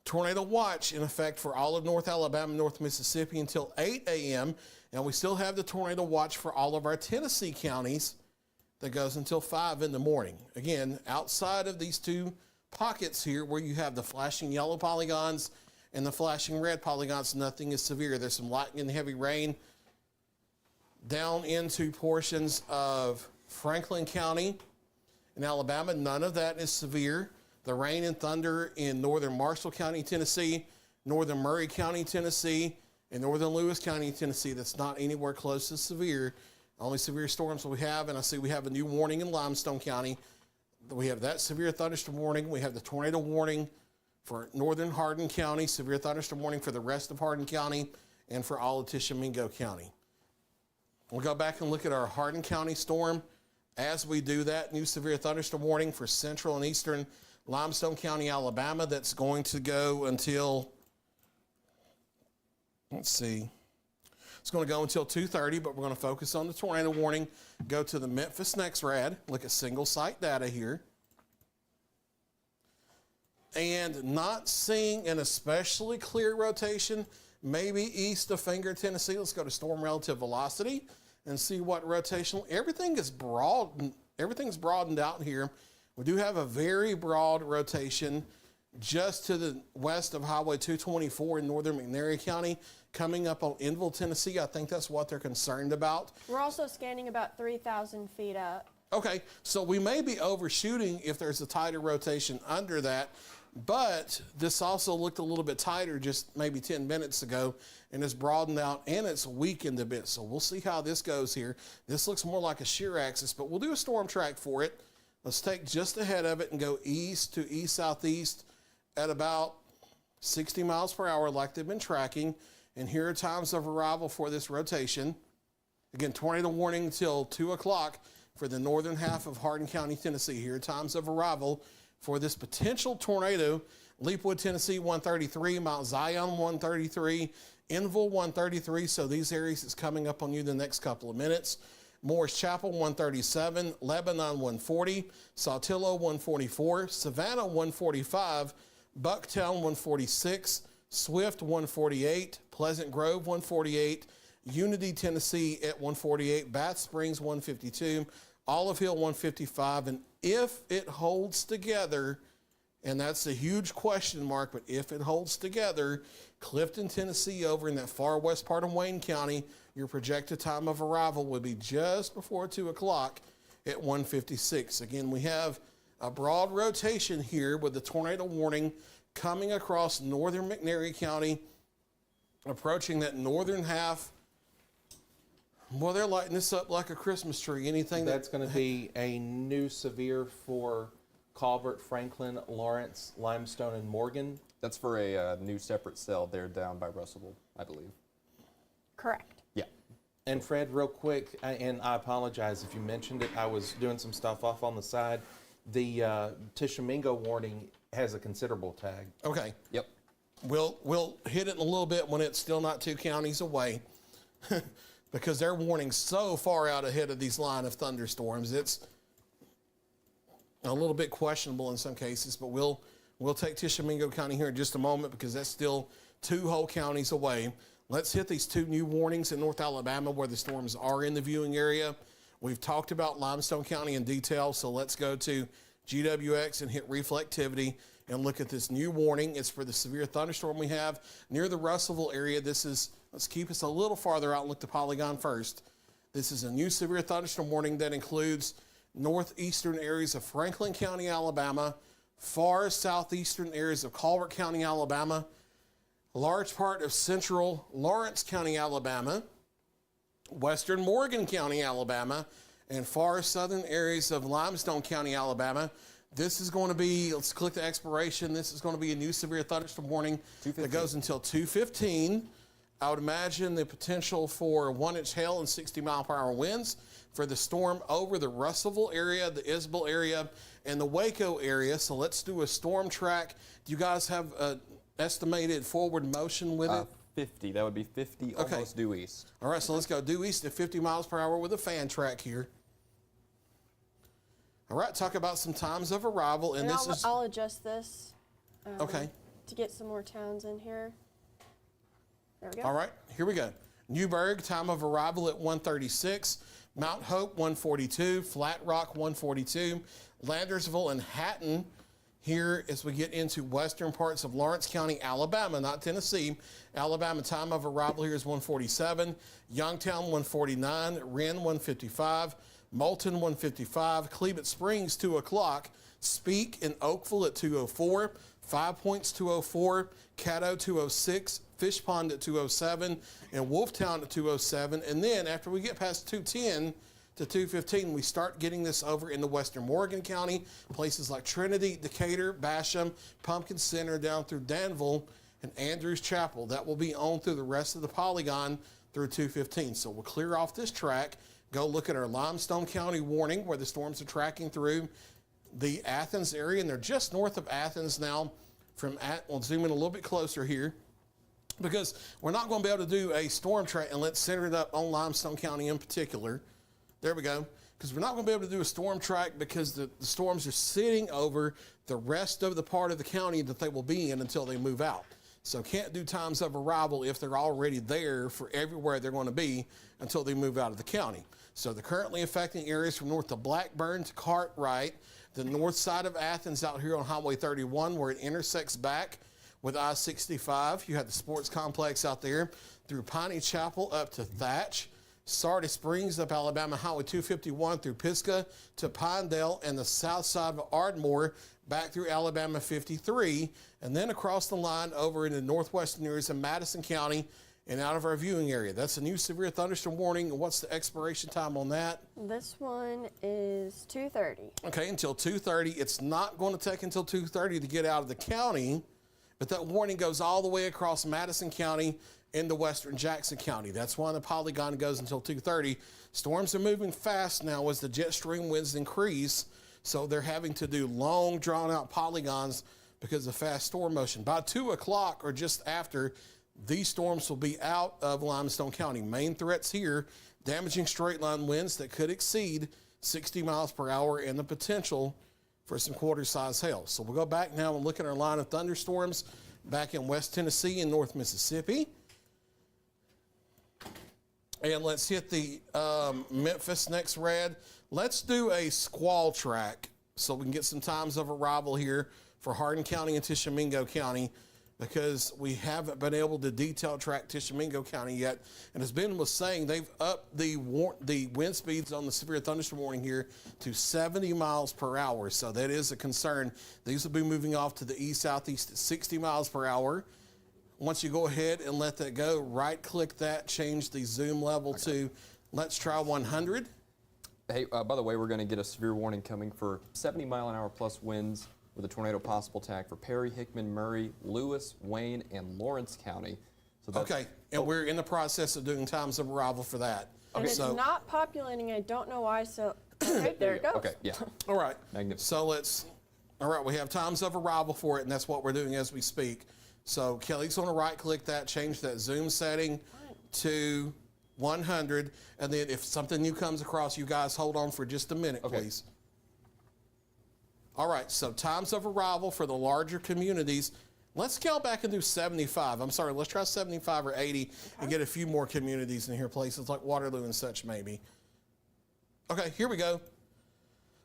Speaker 3: tornado watch in effect for all of North Alabama, North Mississippi until 8 a.m. And we still have the tornado watch for all of our Tennessee counties that goes until 5 in the morning. Again, outside of these two pockets here where you have the flashing yellow polygons and the flashing red polygons, nothing is severe. There's some light and heavy rain down into portions of Franklin County in Alabama. None of that is severe. The rain and thunder in northern Marshall County, Tennessee, northern Murray County, Tennessee, and northern Lewis County, Tennessee, that's not anywhere close to severe. Only severe storms we have, and I see we have a new warning in Limestone County. We have that severe thunderstorm warning. We have the tornado warning for northern Hardin County, severe thunderstorm warning for the rest of Hardin County, and for all of Tishomingo County. We'll go back and look at our Hardin County storm. As we do that, new severe thunderstorm warning for central and eastern Limestone County, Alabama, that's going to go until, let's see, it's going to go until 2:30, but we're going to focus on the tornado warning. Go to the Memphis NextRad, look at single site data here. And not seeing an especially clear rotation, maybe east of Finger, Tennessee. Let's go to storm relative velocity and see what rotational. Everything's broadened out here. We do have a very broad rotation just to the west of Highway 224 in northern McNairy County, coming up on Enville, Tennessee. I think that's what they're concerned about.
Speaker 7: We're also scanning about 3,000 feet up.
Speaker 3: Okay, so we may be overshooting if there's a tighter rotation under that, but this also looked a little bit tighter just maybe 10 minutes ago, and it's broadened out and it's weakened a bit. So we'll see how this goes here. This looks more like a shear axis, but we'll do a storm track for it. Let's take just ahead of it and go east to east-southeast at about 60 miles per hour like they've been tracking. And here are times of arrival for this rotation. Again, tornado warning until 2 o'clock for the northern half of Hardin County, Tennessee. Here are times of arrival for this potential tornado. Leapwood, Tennessee, 133. Mount Zion, 133. Enville, 133. So these areas is coming up on you the next couple of minutes. Morris Chapel, 137. Lebanon, 140. Saltillo, 144. Savannah, 145. Bucktown, 146. Swift, 148. Pleasant Grove, 148. Unity, Tennessee at 148. Bath Springs, 152. Olive Hill, 155. And if it holds together, and that's a huge question mark, but if it holds together, Clifton, Tennessee, over in that far west part of Wayne County, your projected time of arrival would be just before 2 o'clock at 1:56. Again, we have a broad rotation here with the tornado warning coming across northern McNairy County, approaching that northern half. Well, they're lighting this up like a Christmas tree. Anything
Speaker 6: That's going to be a new severe for Calvert, Franklin, Lawrence, Limestone, and Morgan.
Speaker 8: That's for a new separate cell there down by Russellville, I believe.
Speaker 7: Correct.
Speaker 8: Yeah.
Speaker 6: And Fred, real quick, and I apologize if you mentioned it, I was doing some stuff off on the side. The Tishomingo warning has a considerable tag.
Speaker 3: Okay.
Speaker 8: Yep.
Speaker 3: We'll hit it in a little bit when it's still not 2 counties away because they're warning so far out ahead of these line of thunderstorms. It's a little bit questionable in some cases, but we'll take Tishomingo County here in just a moment because that's still 2 whole counties away. Let's hit these 2 new warnings in North Alabama where the storms are in the viewing area. We've talked about Limestone County in detail, so let's go to GWX and hit reflectivity. and look at this new warning. It's for the severe thunderstorm we have near the Russellville area. Let's keep us a little farther out and look at the polygon first. This is a new severe thunderstorm warning that includes northeastern areas of Franklin County, Alabama, far southeastern areas of Colbert County, Alabama, a large part of central Lawrence County, Alabama, western Morgan County, Alabama, and far southern areas of Limestone County, Alabama. This is going to be, let's click the expiration. This is going to be a new severe thunderstorm warning that goes until 2:15. I would imagine the potential for 1-inch hail and 60-mile-per-hour winds for the storm over the Russellville area, the Isabel area, and the Waco area. So let's do a storm track. Do you guys have an estimated forward motion with it?
Speaker 8: 50. That would be 50, almost due east.
Speaker 3: All right, so let's go due east at 50 miles per hour with a fan track here. All right, talk about some times of arrival. And
Speaker 7: I'll adjust this
Speaker 3: okay.
Speaker 7: to get some more towns in here. There we go.
Speaker 3: All right, here we go. Newburgh, time of arrival at 1:36. Mount Hope, 1:42. Flat Rock, 1:42. Landersville and Hatton here as we get into western parts of Lawrence County, Alabama, not Tennessee. Alabama, time of arrival here is 1:47. Youngtown, 1:49. Wren, 1:55. Moulton, 1:55. Cleveland Springs, 2 o'clock. Speak and Oakville at 2:04. 5 Points, 2:04. Caddo, 2:06. Fish Pond at 2:07. And Wolftown at 2:07. And then after we get past 2:10 to 2:15, we start getting this over into western Morgan County, places like Trinity, Decatur, Basham, Pumpkin Center, down through Danville and Andrews Chapel. That will be on through the rest of the polygon through 2:15. So we'll clear off this track, go look at our Limestone County warning where the storms are tracking through the Athens area, and they're just north of Athens now. We'll zoom in a little bit closer here, because we're not going to be able to do a storm track and let's center it up on Limestone County in particular. There we go. Because we're not going to be able to do a storm track because the storms are sitting over the rest of the part of the county that they will be in until they move out. So can't do times of arrival if they're already there for everywhere they're going to be until they move out of the county. So they're currently affecting areas from north of Blackburn to Cartwright, the north side of Athens out here on Highway 31 where it intersects back with I-65. You have the sports complex out there through Piney Chapel up to Thatch. Sardis Springs up Alabama Highway 251 through Pisgah to Pinedale, and the south side of Ardmore back through Alabama 53, and then across the line over into northwestern areas of Madison County and out of our viewing area. That's a new severe thunderstorm warning. What's the expiration time on that?
Speaker 7: This one is 2:30.
Speaker 3: Okay, until 2:30. It's not going to take until 2:30 to get out of the county, but that warning goes all the way across Madison County into western Jackson County. That's why the polygon goes until 2:30. Storms are moving fast now as the jet stream winds increase, so they're having to do long, drawn-out polygons because of fast storm motion. By 2 o'clock or just after, these storms will be out of Limestone County. Main threats here, damaging straight-line winds that could exceed 60 miles per hour and the potential for some quarter-size hail. So we'll go back now and look at our line of thunderstorms back in West Tennessee and North Mississippi. And let's hit the Memphis next, Red. Let's do a squall track so we can get some times of arrival here for Hardin County and Tishomingo County, because we haven't been able to detail track Tishomingo County yet. And as Ben was saying, they've upped the wind speeds on the severe thunderstorm warning here to 70 miles per hour. So that is a concern. These will be moving off to the east-southeast at 60 miles per hour. Once you go ahead and let that go, right-click that, change the zoom level to, let's try 100.
Speaker 8: Hey, by the way, we're going to get a severe warning coming for 70-mile-an-hour plus winds with a tornado possible tag for Perry, Hickman, Murray, Lewis, Wayne, and Lawrence County. So that's,
Speaker 3: okay, and we're in the process of doing times of arrival for that.
Speaker 7: And it's not populating. I don't know why, so okay, there it goes.
Speaker 8: Okay, yeah.
Speaker 3: All right.
Speaker 8: Magnificent.
Speaker 3: So all right, we have times of arrival for it, and that's what we're doing as we speak. So Kelly's going to right-click that, change that zoom setting to 100, and then if something new comes across, you guys hold on for just a minute, please. All right, so times of arrival for the larger communities. Let's scale back and do 75. I'm sorry, let's try 75 or 80 and get a few more communities in here, places like Waterloo and such maybe. Okay, here we go.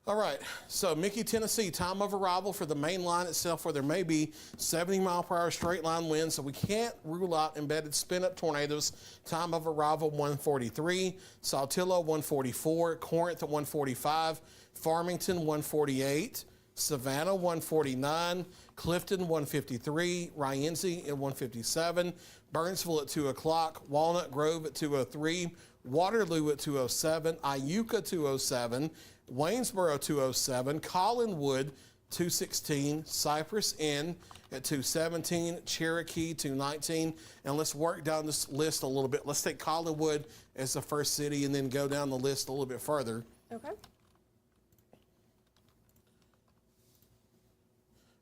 Speaker 3: All right, so Mickey, Tennessee, time of arrival for the main line itself where there may be 70-mile-per-hour straight line winds, so we can't rule out embedded spin-up tornadoes. Time of arrival 143, Saltillo 144, Corinth at 145, Farmington 148, Savannah 149, Clifton 153, Rienzi at 157, Burnsville at 2 o'clock, Walnut Grove at 203, Waterloo at 207, Iuka 207, Waynesboro 207, Collinwood 216, Cypress Inn at 217, Cherokee 219, and let's work down this list a little bit. Let's take Collinwood as the first city and then go down the list a little bit further.
Speaker 7: Okay.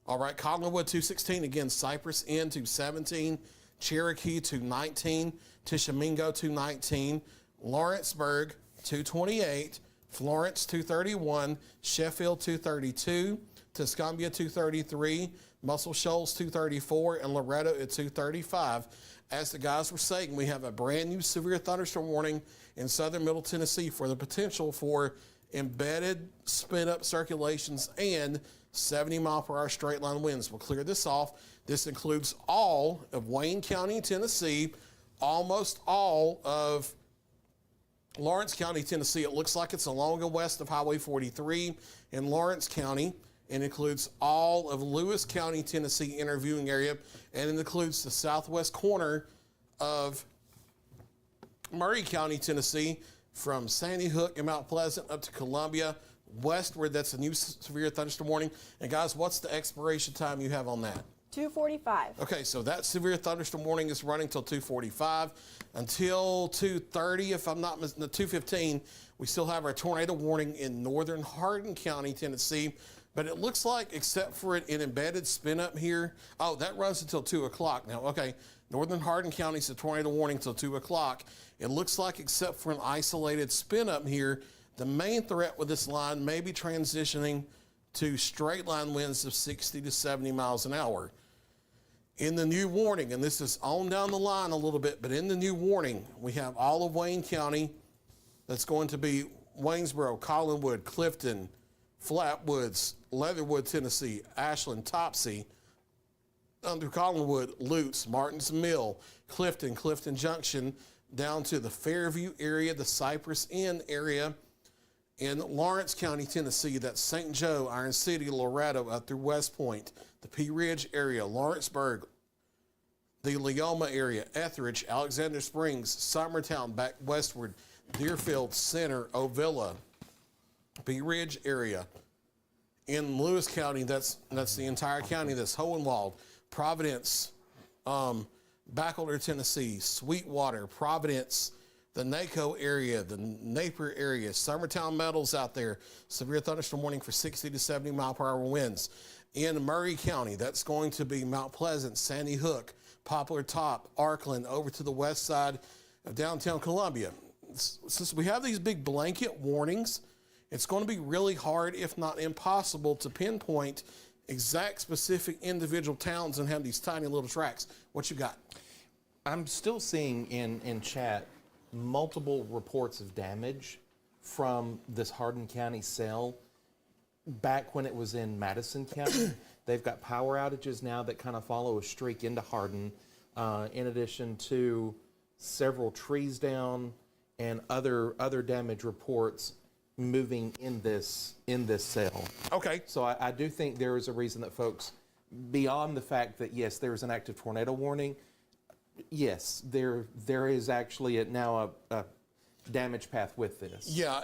Speaker 3: All right, Collinwood 216, again, Cypress Inn 217, Cherokee 219, Tishomingo 219, Lawrenceburg 228, Florence 231, Sheffield 232, Tuscumbia 233, Muscle Shoals 234, and Loretto at 235. As the guys were saying, we have a brand new severe thunderstorm warning in southern Middle Tennessee for the potential for embedded spin-up circulations and 70-mile-per-hour straight line winds. We'll clear this off. This includes all of Wayne County, Tennessee, almost all of Lawrence County, Tennessee. It looks like it's along and west of Highway 43 in Lawrence County, and includes all of Lewis County, Tennessee interviewing area, and it includes the southwest corner of Murray County, Tennessee, from Sandy Hook and Mount Pleasant up to Columbia, westward. That's a new severe thunderstorm warning. And guys, what's the expiration time you have on that?
Speaker 7: 2:45.
Speaker 3: Okay, so that severe thunderstorm warning is running till 2:45 until 2:30. If I'm not mistaken, 2:15, we still have our tornado warning in northern Hardin County, Tennessee. But it looks like, except for an embedded spin up here, oh, that runs until 2 o'clock now. Okay, northern Hardin County's a tornado warning till 2 o'clock. It looks like, except for an isolated spin up here, the main threat with this line may be transitioning to straight line winds of 60 to 70 miles an hour. In the new warning, and this is on down the line a little bit, but in the new warning, we have all of Wayne County. That's going to be Waynesboro, Collinwood, Clifton, Flatwoods, Leatherwood, Tennessee, Ashland, Topsy, under Collinwood, Lutz, Martins Mill, Clifton, Clifton Junction, down to the Fairview area, the Cypress Inn area. In Lawrence County, Tennessee, that's St. Joe, Iron City, Loretto, up through West Point, the Pea Ridge area, Lawrenceburg, the Leoma area, Etheridge, Alexander Springs, Summertown, back westward, Deerfield, Center, Ovilla, Pea Ridge area. In Lewis County, that's the entire county. That's Hohenwald, Providence, Backholder, Tennessee, Sweetwater, Providence, the NACO area, the Napier area, Summertown Metals out there. Severe thunderstorm warning for 60 to 70 mile per hour winds. In Murray County, that's going to be Mount Pleasant, Sandy Hook, Poplar Top, Arkland, over to the west side of downtown Columbia. Since we have these big blanket warnings, it's going to be really hard, if not impossible, to pinpoint exact specific individual towns and have these tiny little tracks. What you got?
Speaker 6: I'm still seeing in chat multiple reports of damage from this Hardin County cell back when it was in Madison County. They've got power outages now that kind of follow a streak into Hardin, in addition to several trees down and other damage reports moving in this cell.
Speaker 3: Okay.
Speaker 6: So I do think there is a reason that folks, beyond the fact that yes, there is an active tornado warning, yes, there is actually now a damage path with this.
Speaker 3: Yeah,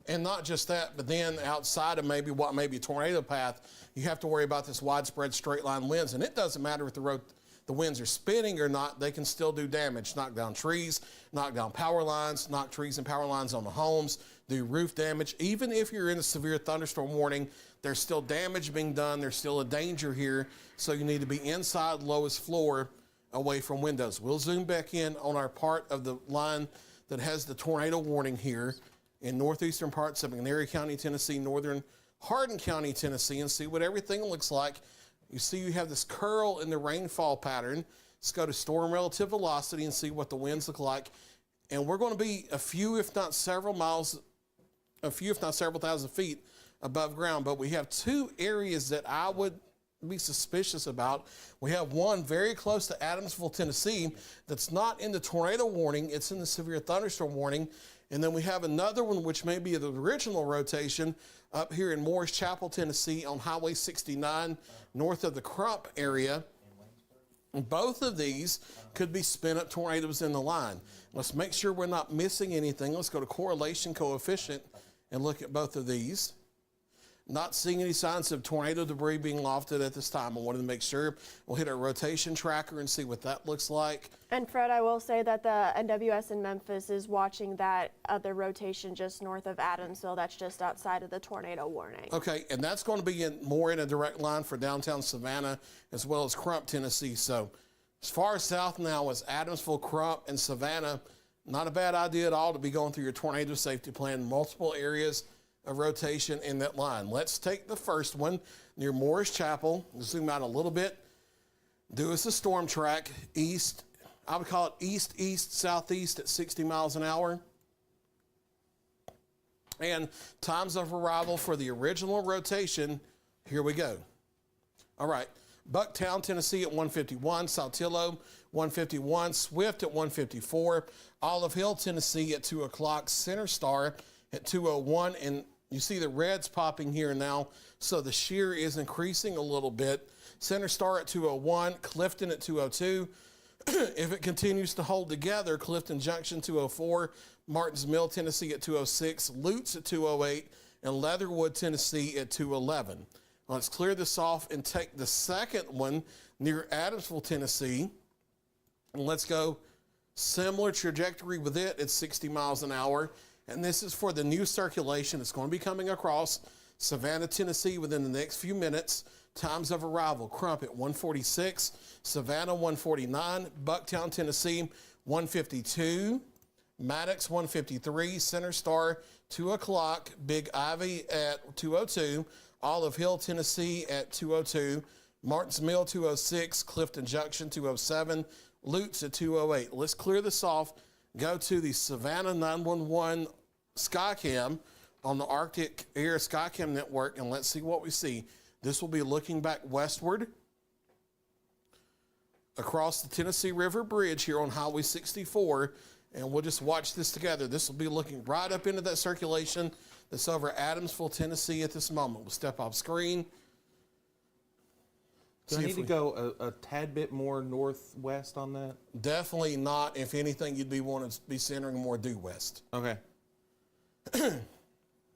Speaker 3: and not just that, but then outside of maybe what may be a tornado path, you have to worry about this widespread straight line winds. And it doesn't matter if the winds are spinning or not, they can still do damage. Knock down trees, knock down power lines, knock trees and power lines on the homes, do roof damage. Even if you're in a severe thunderstorm warning, there's still damage being done. There's still a danger here. So you need to be inside lowest floor, away from windows. We'll zoom back in on our part of the line that has the tornado warning here in northeastern parts of McNairy County, Tennessee, northern Hardin County, Tennessee, and see what everything looks like. You see you have this curl in the rainfall pattern. Let's go to storm relative velocity and see what the winds look like. And we're going to be a few, if not several thousand feet above ground. But we have two areas that I would be suspicious about. We have one very close to Adamsville, Tennessee, that's not in the tornado warning. It's in the severe thunderstorm warning. And then we have another one, which may be the original rotation, up here in Morris Chapel, Tennessee, on Highway 69, north of the Crump area. Both of these could be spin up tornadoes in the line. Let's make sure we're not missing anything. Let's go to correlation coefficient and look at both of these. Not seeing any signs of tornado debris being lofted at this time. I wanted to make sure. We'll hit our rotation tracker and see what that looks like.
Speaker 7: And Fred, I will say that the NWS in Memphis is watching that other rotation just north of Adamsville. That's just outside of the tornado warning.
Speaker 3: Okay, and that's going to be more in a direct line for downtown Savannah as well as Crump, Tennessee. So as far south now as Adamsville, Crump, and Savannah, not a bad idea at all to be going through your tornado safety plan. Multiple areas of rotation in that line. Let's take the first one near Morris Chapel. Zoom out a little bit. Do us a storm track east. I would call it east, southeast at 60 miles an hour. And times of arrival for the original rotation, here we go. All right, Bucktown, Tennessee at 151, Saltillo 151, Swift at 154, Olive Hill, Tennessee at 2 o'clock, Center Star at 201, and you see the reds popping here now, so the shear is increasing a little bit. Center Star at 201, Clifton at 202. If it continues to hold together, Clifton Junction 204, Martins Mill, Tennessee at 206, Lutz at 208, and Leatherwood, Tennessee at 211. Let's clear this off and take the second one near Adamsville, Tennessee. And let's go similar trajectory with it at 60 miles an hour. And this is for the new circulation. It's going to be coming across Savannah, Tennessee within the next few minutes. Times of arrival, Crump at 146, Savannah 149, Bucktown, Tennessee 152, Maddox 153, Center Star 2 o'clock, Big Ivy at 202, Olive Hill, Tennessee at 202, Martins Mill 206, Clifton Junction 207, Lutz at 208. Let's clear this off. Go to the Savannah 911 Skycam on the Arctic Air Skycam network, and let's see what we see. This will be looking back westward across the Tennessee River Bridge here on Highway 64, and we'll just watch this together. This will be looking right up into that circulation that's over Adamsville, Tennessee at this moment. We'll step off screen.
Speaker 6: Do I need to go a tad bit more northwest on that?
Speaker 3: Definitely not. If anything, you'd be wanting to be centering more due west.
Speaker 6: Okay.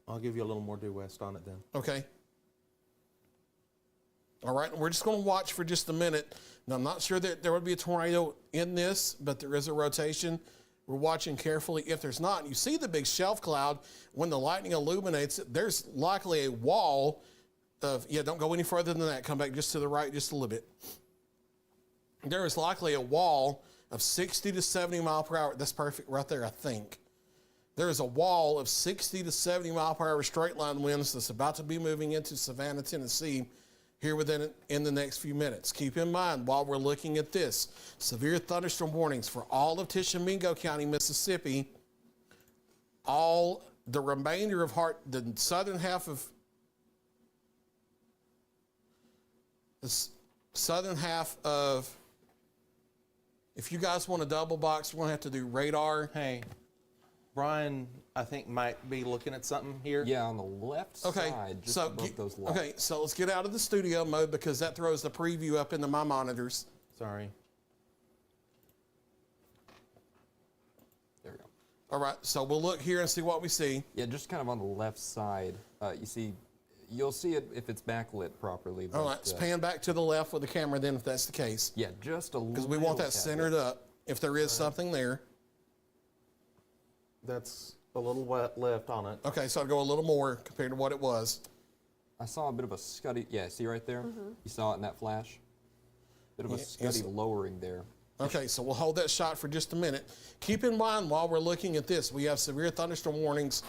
Speaker 6: I'll give you a little more due west on it then.
Speaker 3: Okay. All right, we're just going to watch for just a minute. Now, I'm not sure that there would be a tornado in this, but there is a rotation. We're watching carefully. If there's not, you see the big shelf cloud. When the lightning illuminates it, there's likely a wall of, don't go any further than that. Come back just to the right just a little bit. There is likely a wall of 60 to 70 mile per hour. That's perfect right there, I think. There is a wall of 60 to 70 mile per hour straight line winds that's about to be moving into Savannah, Tennessee here in the next few minutes. Keep in mind, while we're looking at this, severe thunderstorm warnings for all of Tishomingo County, Mississippi, all the remainder of the southern half of if you guys want a double box, we're going to have to do radar.
Speaker 6: Hey, Brian, I think might be looking at something here.
Speaker 8: Yeah, on the left side, just above those lights.
Speaker 3: Okay, so let's get out of the studio mode because that throws the preview up into my monitors.
Speaker 6: Sorry.
Speaker 8: There we go.
Speaker 3: All right, so we'll look here and see what we see.
Speaker 8: Yeah, just kind of on the left side. You'll see it if it's backlit properly.
Speaker 3: All right, let's pan back to the left with the camera then if that's the case.
Speaker 8: Yeah, just a little.
Speaker 3: Because we want that centered up if there is something there.
Speaker 6: That's a little wet left on it.
Speaker 3: Okay, so I'll go a little more compared to what it was.
Speaker 8: I saw a bit of a scuddy. Yeah, see right there?
Speaker 7: Mm-hmm.
Speaker 8: You saw it in that flash? Bit of a scuddy lowering there.
Speaker 3: Okay, so we'll hold that shot for just a minute. Keep in mind while we're looking at this, we have severe thunderstorm warnings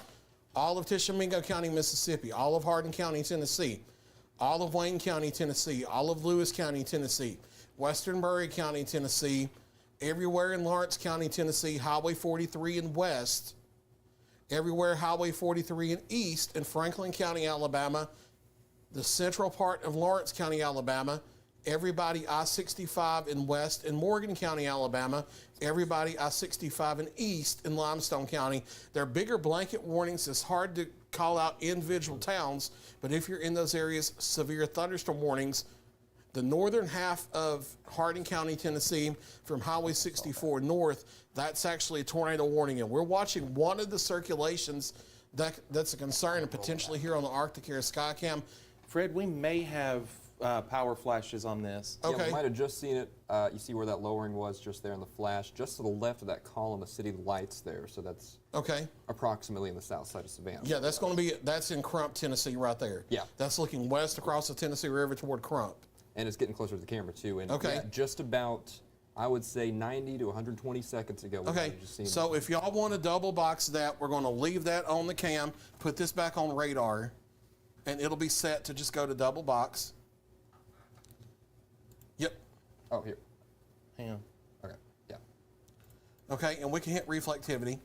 Speaker 3: all of Tishomingo County, Mississippi, all of Hardin County, Tennessee, all of Wayne County, Tennessee, all of Lewis County, Tennessee, Western Murray County, Tennessee, everywhere in Lawrence County, Tennessee, Highway 43 and west, everywhere Highway 43 and east in Franklin County, Alabama, the central part of Lawrence County, Alabama, everybody I-65 and west in Morgan County, Alabama, everybody I-65 and east in Limestone County. They're bigger blanket warnings. It's hard to call out individual towns, but if you're in those areas, severe thunderstorm warnings. The northern half of Hardin County, Tennessee, from Highway 64 north, that's actually a tornado warning. And we're watching one of the circulations that's a concern, and potentially here on the Arctic Air Skycam.
Speaker 6: Fred, we may have power flashes on this.
Speaker 3: Okay.
Speaker 8: Yeah, we might have just seen it. You see where that lowering was just there in the flash, just to the left of that column, the city lights there. So that's
Speaker 3: Okay.
Speaker 8: approximately in the south side of Savannah.
Speaker 3: Yeah, that's in Crump, Tennessee, right there.
Speaker 8: Yeah.
Speaker 3: That's looking west across the Tennessee River toward Crump.
Speaker 8: And it's getting closer to the camera too. And
Speaker 3: Okay.
Speaker 8: yeah, just about, I would say 90 to 120 seconds ago. we might
Speaker 3: Okay,
Speaker 8: have just seen
Speaker 3: so if y'all want to double box that, we're going to leave that on the cam, put this back on radar, and it'll be set to just go to double box. Yep.
Speaker 8: Oh, here.
Speaker 6: Hang on.
Speaker 8: Okay. Yeah.
Speaker 3: Okay, and we can hit reflectivity.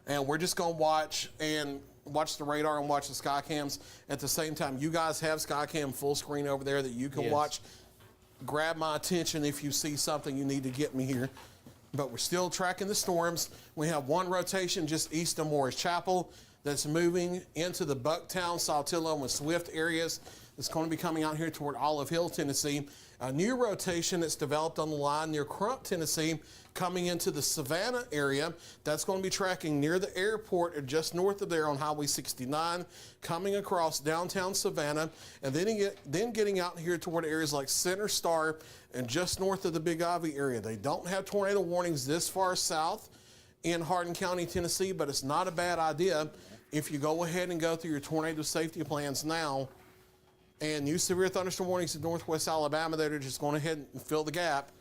Speaker 3: And we're just going to watch the radar and watch the sky cams at the same time. You guys have Skycam full screen over there that you can
Speaker 6: Yes.
Speaker 3: watch. Grab my attention if you see something you need to get me here. But we're still tracking the storms. We have one rotation just east of Morris Chapel that's moving into the Bucktown, Saltillo, and Swift areas. It's going to be coming out here toward Olive Hill, Tennessee. A new rotation that's developed on the line near Crump, Tennessee, coming into the Savannah area. That's going to be tracking near the airport or just north of there on Highway 69, coming across downtown Savannah, and then getting out here toward areas like Center Star and just north of the Big Ivy area. They don't have tornado warnings this far south in Hardin County, Tennessee, but it's not a bad idea if you go ahead and go through your tornado safety plans now and use severe thunderstorm warnings in northwest Alabama that are just going ahead and fill the gap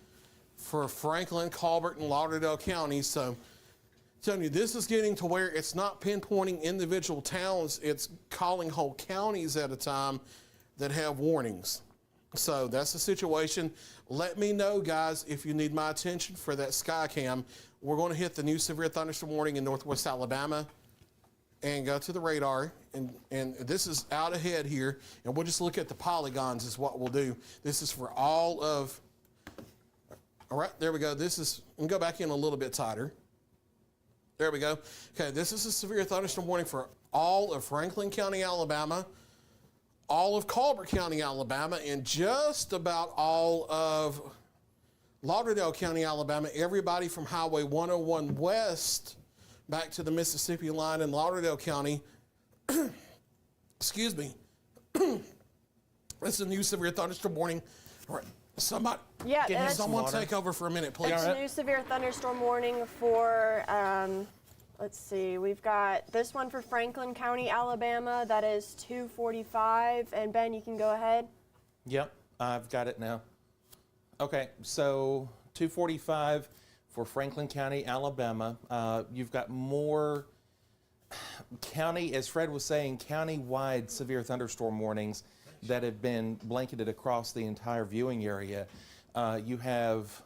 Speaker 3: for Franklin, Colbert, and Lauderdale counties. So I'm telling you, this is getting to where it's not pinpointing individual towns, it's calling whole counties at a time that have warnings. So that's the situation. Let me know, guys, if you need my attention for that Skycam. We're going to hit the new severe thunderstorm warning in northwest Alabama and go to the radar. And this is out ahead here, and we'll just look at the polygons is what we'll do. This is for all of, all right, there we go. This is, and go back in a little bit tighter. There we go. Okay, this is a severe thunderstorm warning for all of Franklin County, Alabama, all of Colbert County, Alabama, and just about all of Lauderdale County, Alabama. Everybody from Highway 101 west back to the Mississippi line in Lauderdale County. Excuse me. That's a new severe thunderstorm warning. All right, somebody,
Speaker 7: Yeah,
Speaker 3: can
Speaker 7: that's-
Speaker 3: someone take over for a minute, please?
Speaker 7: It's a new severe thunderstorm warning for, let's see, we've got this one for Franklin County, Alabama. That is 2:45. And Ben, you can go ahead.
Speaker 6: Yep, I've got it now. Okay, so 2:45 for Franklin County, Alabama. You've got more county, as Fred was saying, county-wide severe thunderstorm warnings that have been blanketed across the entire viewing area. You have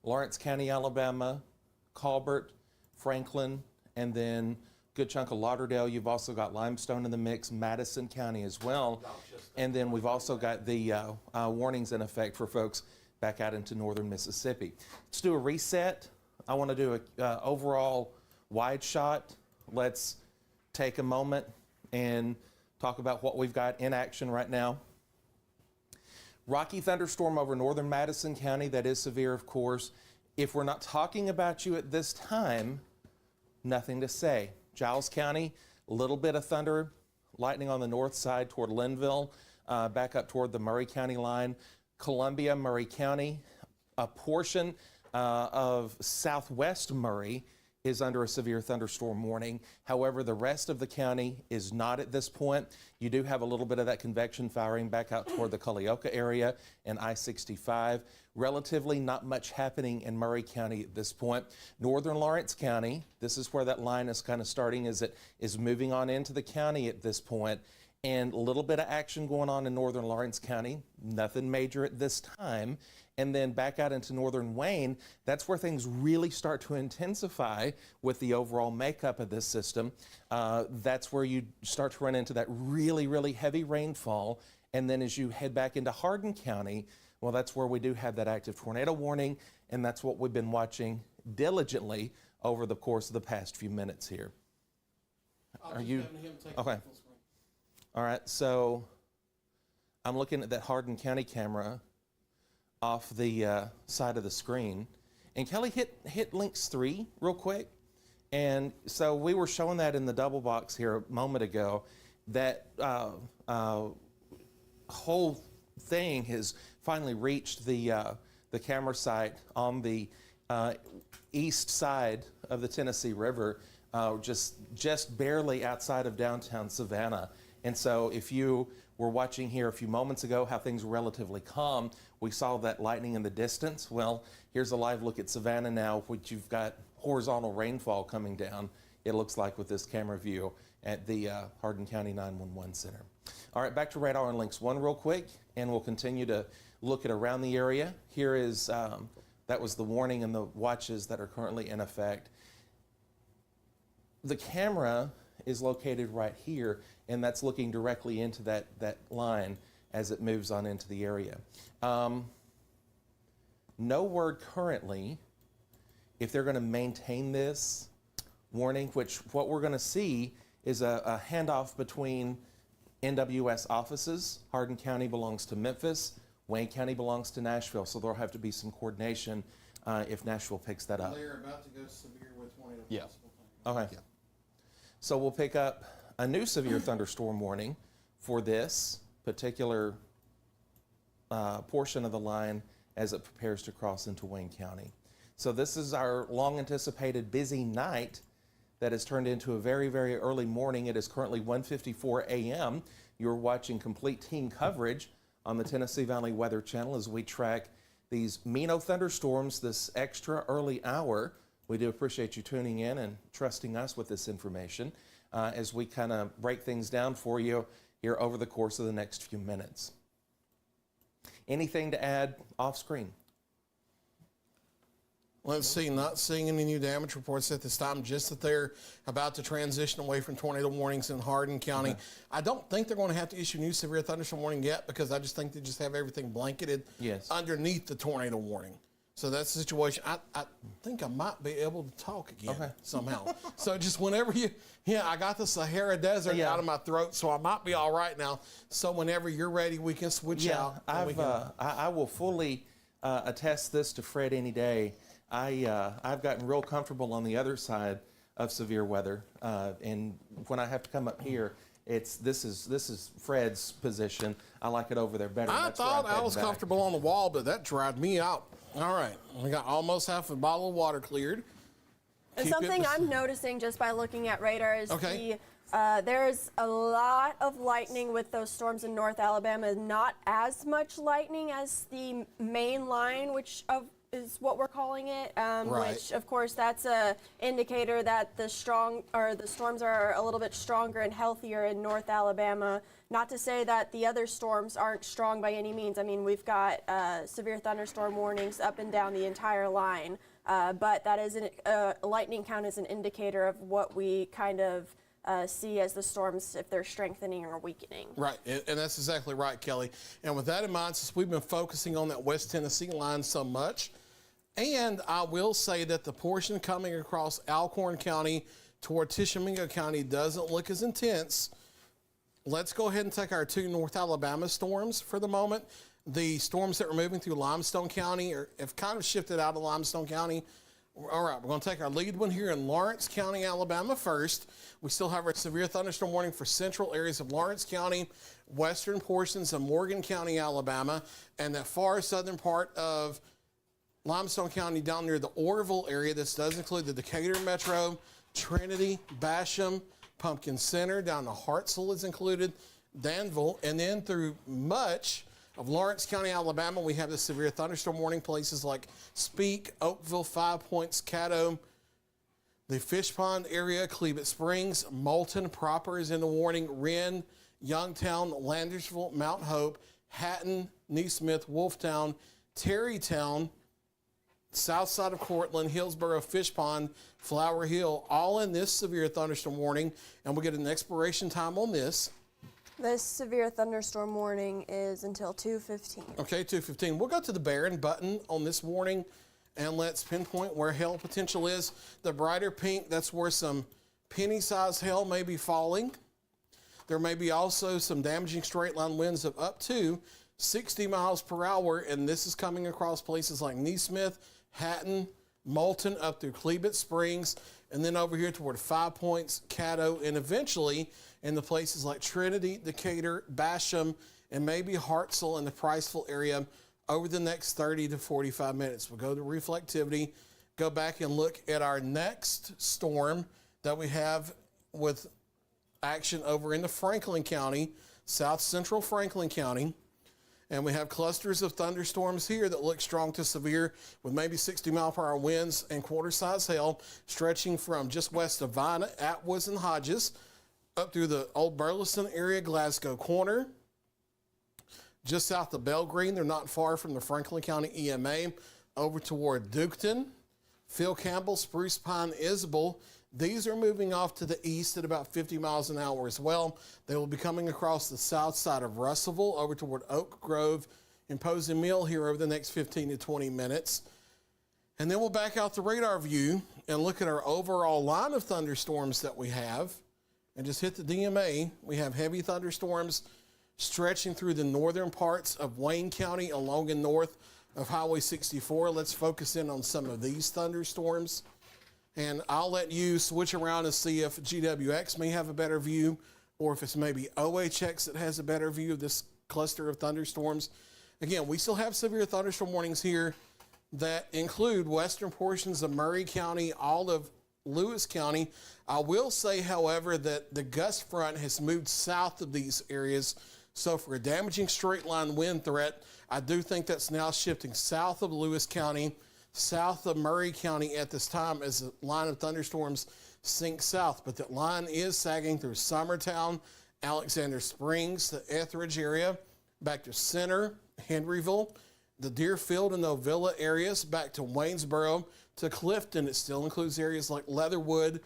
Speaker 6: Lawrence County, Alabama, Colbert, Franklin, and then good chunk of Lauderdale. You've also got Limestone in the mix, Madison County as well. And then we've also got the warnings in effect for folks back out into northern Mississippi. Let's do a reset. I want to do a overall wide shot. Let's take a moment and talk about what we've got in action right now. Rocky thunderstorm over northern Madison County. That is severe, of course. If we're not talking about you at this time, nothing to say. Giles County, a little bit of thunder, lightning on the north side toward Linville, back up toward the Murray County line. Columbia, Murray County, a portion of southwest Murray is under a severe thunderstorm warning. However, the rest of the county is not at this point. You do have a little bit of that convection firing back out toward the Culleoka area and I-65. Relatively not much happening in Murray County at this point. Northern Lawrence County, this is where that line is kind of starting as it is moving on into the county at this point. and a little bit of action going on in northern Lawrence County, nothing major at this time. And then back out into northern Wayne, that's where things really start to intensify with the overall makeup of this system. That's where you start to run into that really, really heavy rainfall. And then as you head back into Hardin County, well, that's where we do have that active tornado warning, and that's what we've been watching diligently over the course of the past few minutes here. Are you okay? All right, so I'm looking at that Hardin County camera off the side of the screen. And Kelly, hit links 3 real quick. And so we were showing that in the double box here a moment ago, that whole thing has finally reached the camera site on the east side of the Tennessee River, just barely outside of downtown Savannah. And so if you were watching here a few moments ago how things were relatively calm, we saw that lightning in the distance. Well, here's a live look at Savannah now, which you've got horizontal rainfall coming down, it looks like, with this camera view at the Hardin County 911 Center. All right, back to radar and links 1 real quick, and we'll continue to look at around the area. Here is, that was the warning and the watches that are currently in effect. The camera is located right here, and that's looking directly into that line as it moves on into the area. No word currently if they're going to maintain this warning, which what we're going to see is a handoff between NWS offices. Hardin County belongs to Memphis, Wayne County belongs to Nashville, so there'll have to be some coordination if Nashville picks that up.
Speaker 3: They're about to go severe with tornado.
Speaker 8: Yeah.
Speaker 6: Okay. Yeah. So we'll pick up a new severe thunderstorm warning for this particular portion of the line as it prepares to cross into Wayne County. So this is our long anticipated busy night that has turned into a very, very early morning. It is currently 1:54 a.m. You're watching complete team coverage on the Tennessee Valley Weather Channel as we track these Mino thunderstorms this extra early hour. We do appreciate you tuning in and trusting us with this information as we kind of break things down for you here over the course of the next few minutes. Anything to add off screen?
Speaker 3: Let's see, not seeing any new damage reports at this time, just that they're about to transition away from tornado warnings in Hardin County. Okay. I don't think they're going to have to issue new severe thunderstorm warning yet, because I just think they just have everything blanketed underneath the tornado warning. So that's the situation. I think I might be able to talk again somehow. So just whenever I got the Sahara Desert out of my throat, so I might be all right now. So whenever you're ready, we can switch out.
Speaker 6: I will fully attest this to Fred any day. I've gotten real comfortable on the other side of severe weather, and when I have to come up here, this is Fred's position. I like it over there better.
Speaker 3: I thought I was comfortable on the wall, but that dried me out. All right, we got almost half a bottle of water cleared.
Speaker 7: And something I'm noticing just by looking at radar is there's a lot of lightning with those storms in North Alabama. Not as much lightning as the main line, which is what we're calling it, which of course that's a indicator that the storms are a little bit stronger and healthier in North Alabama. Not to say that the other storms aren't strong by any means. I mean, we've got severe thunderstorm warnings up and down the entire line, but that is a lightning count is an indicator of what we kind of see as the storms, if they're strengthening or weakening. Right,
Speaker 3: and that's exactly right, Kelly. And with that in mind, since we've been focusing on that West Tennessee line so much, and I will say that the portion coming across Alcorn County toward Tishomingo County doesn't look as intense. Let's go ahead and take our 2 North Alabama storms for the moment. The storms that were moving through Limestone County have kind of shifted out of Limestone County. All right, we're going to take our lead one here in Lawrence County, Alabama first. We still have our severe thunderstorm warning for central areas of Lawrence County, western portions of Morgan County, Alabama, and that far southern part of Limestone County down near the Orville area. This does include the Decatur Metro, Trinity, Basham, Pumpkin Center, down to Hartselle is included, Danville, and then through much of Lawrence County, Alabama, we have the severe thunderstorm warning places like Speake, Oakville, 5 Points, Caddo, the Fish Pond area, Cleveland Springs, Moulton proper is in the warning, Wren Youngtown, Landersville, Mount Hope, Hatton, Neesmith, Wolftown, Terrytown, south side of Cortland, Hillsborough, Fish Pond, Flower Hill, all in this severe thunderstorm warning, and we'll get an expiration time on this.
Speaker 7: This severe thunderstorm warning is until 2:15.
Speaker 3: Okay, 2:15. We'll go to the Barron button on this warning, and let's pinpoint where hail potential is. The brighter pink, that's where some penny-sized hail may be falling. There may be also some damaging straight-line winds of up to 60 miles per hour, and this is coming across places like Neesmith, Hatton, Moulton, up through Cleveland Springs, and then over here toward 5 Points, Caddo, and eventually in the places like Trinity, Decatur, Basham, and maybe Hartselle and the Priceville area over the next 30 to 45 minutes. We'll go to reflectivity, go back and look at our next storm that we have with action over into Franklin County, south central Franklin County. And we have clusters of thunderstorms here that look strong to severe with maybe 60 mile per hour winds and quarter-size hail stretching from just west of Vina, Atwoods, and Hodges up through the Old Burleson area, Glasgow Corner, just south of Belgreen. They're not far from the Franklin County EMA, over toward Duketon, Phil Campbell, Spruce Pine, Isabel. These are moving off to the east at about 50 miles an hour as well. They will be coming across the south side of Russellville over toward Oak Grove and Posey Mill here over the next 15 to 20 minutes. And then we'll back out the radar view and look at our overall line of thunderstorms that we have and just hit the DMA. We have heavy thunderstorms stretching through the northern parts of Wayne County along and north of Highway 64. Let's focus in on some of these thunderstorms. And I'll let you switch around and see if GWX may have a better view or if it's maybe OHX that has a better view of this cluster of thunderstorms. Again, we still have severe thunderstorm warnings here that include western portions of Murray County, all of Lewis County. I will say, however, that the gust front has moved south of these areas. So for a damaging straight line wind threat, I do think that's now shifting south of Lewis County, south of Murray County at this time as the line of thunderstorms sinks south. But that line is sagging through Summertown, Alexander Springs, the Etheridge area, back to Center, Henryville, the Deerfield and Ovilla areas, back to Waynesboro, to Clifton. It still includes areas like Leatherwood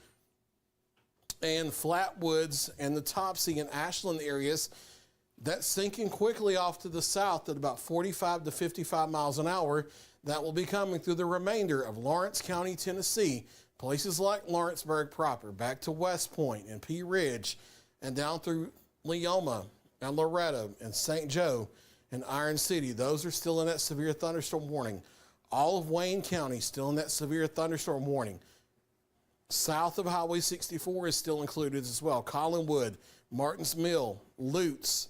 Speaker 3: and Flatwoods and the Topsy and Ashland areas. That's sinking quickly off to the south at about 45 to 55 miles an hour. That will be coming through the remainder of Lawrence County, Tennessee, places like Lawrenceburg proper, back to West Point and Pea Ridge, and down through Leoma and Loretto and St. Joe and Iron City. Those are still in that severe thunderstorm warning. All of Wayne County still in that severe thunderstorm warning. South of Highway 64 is still included as well. Collinwood, Martins Mill, Lutz,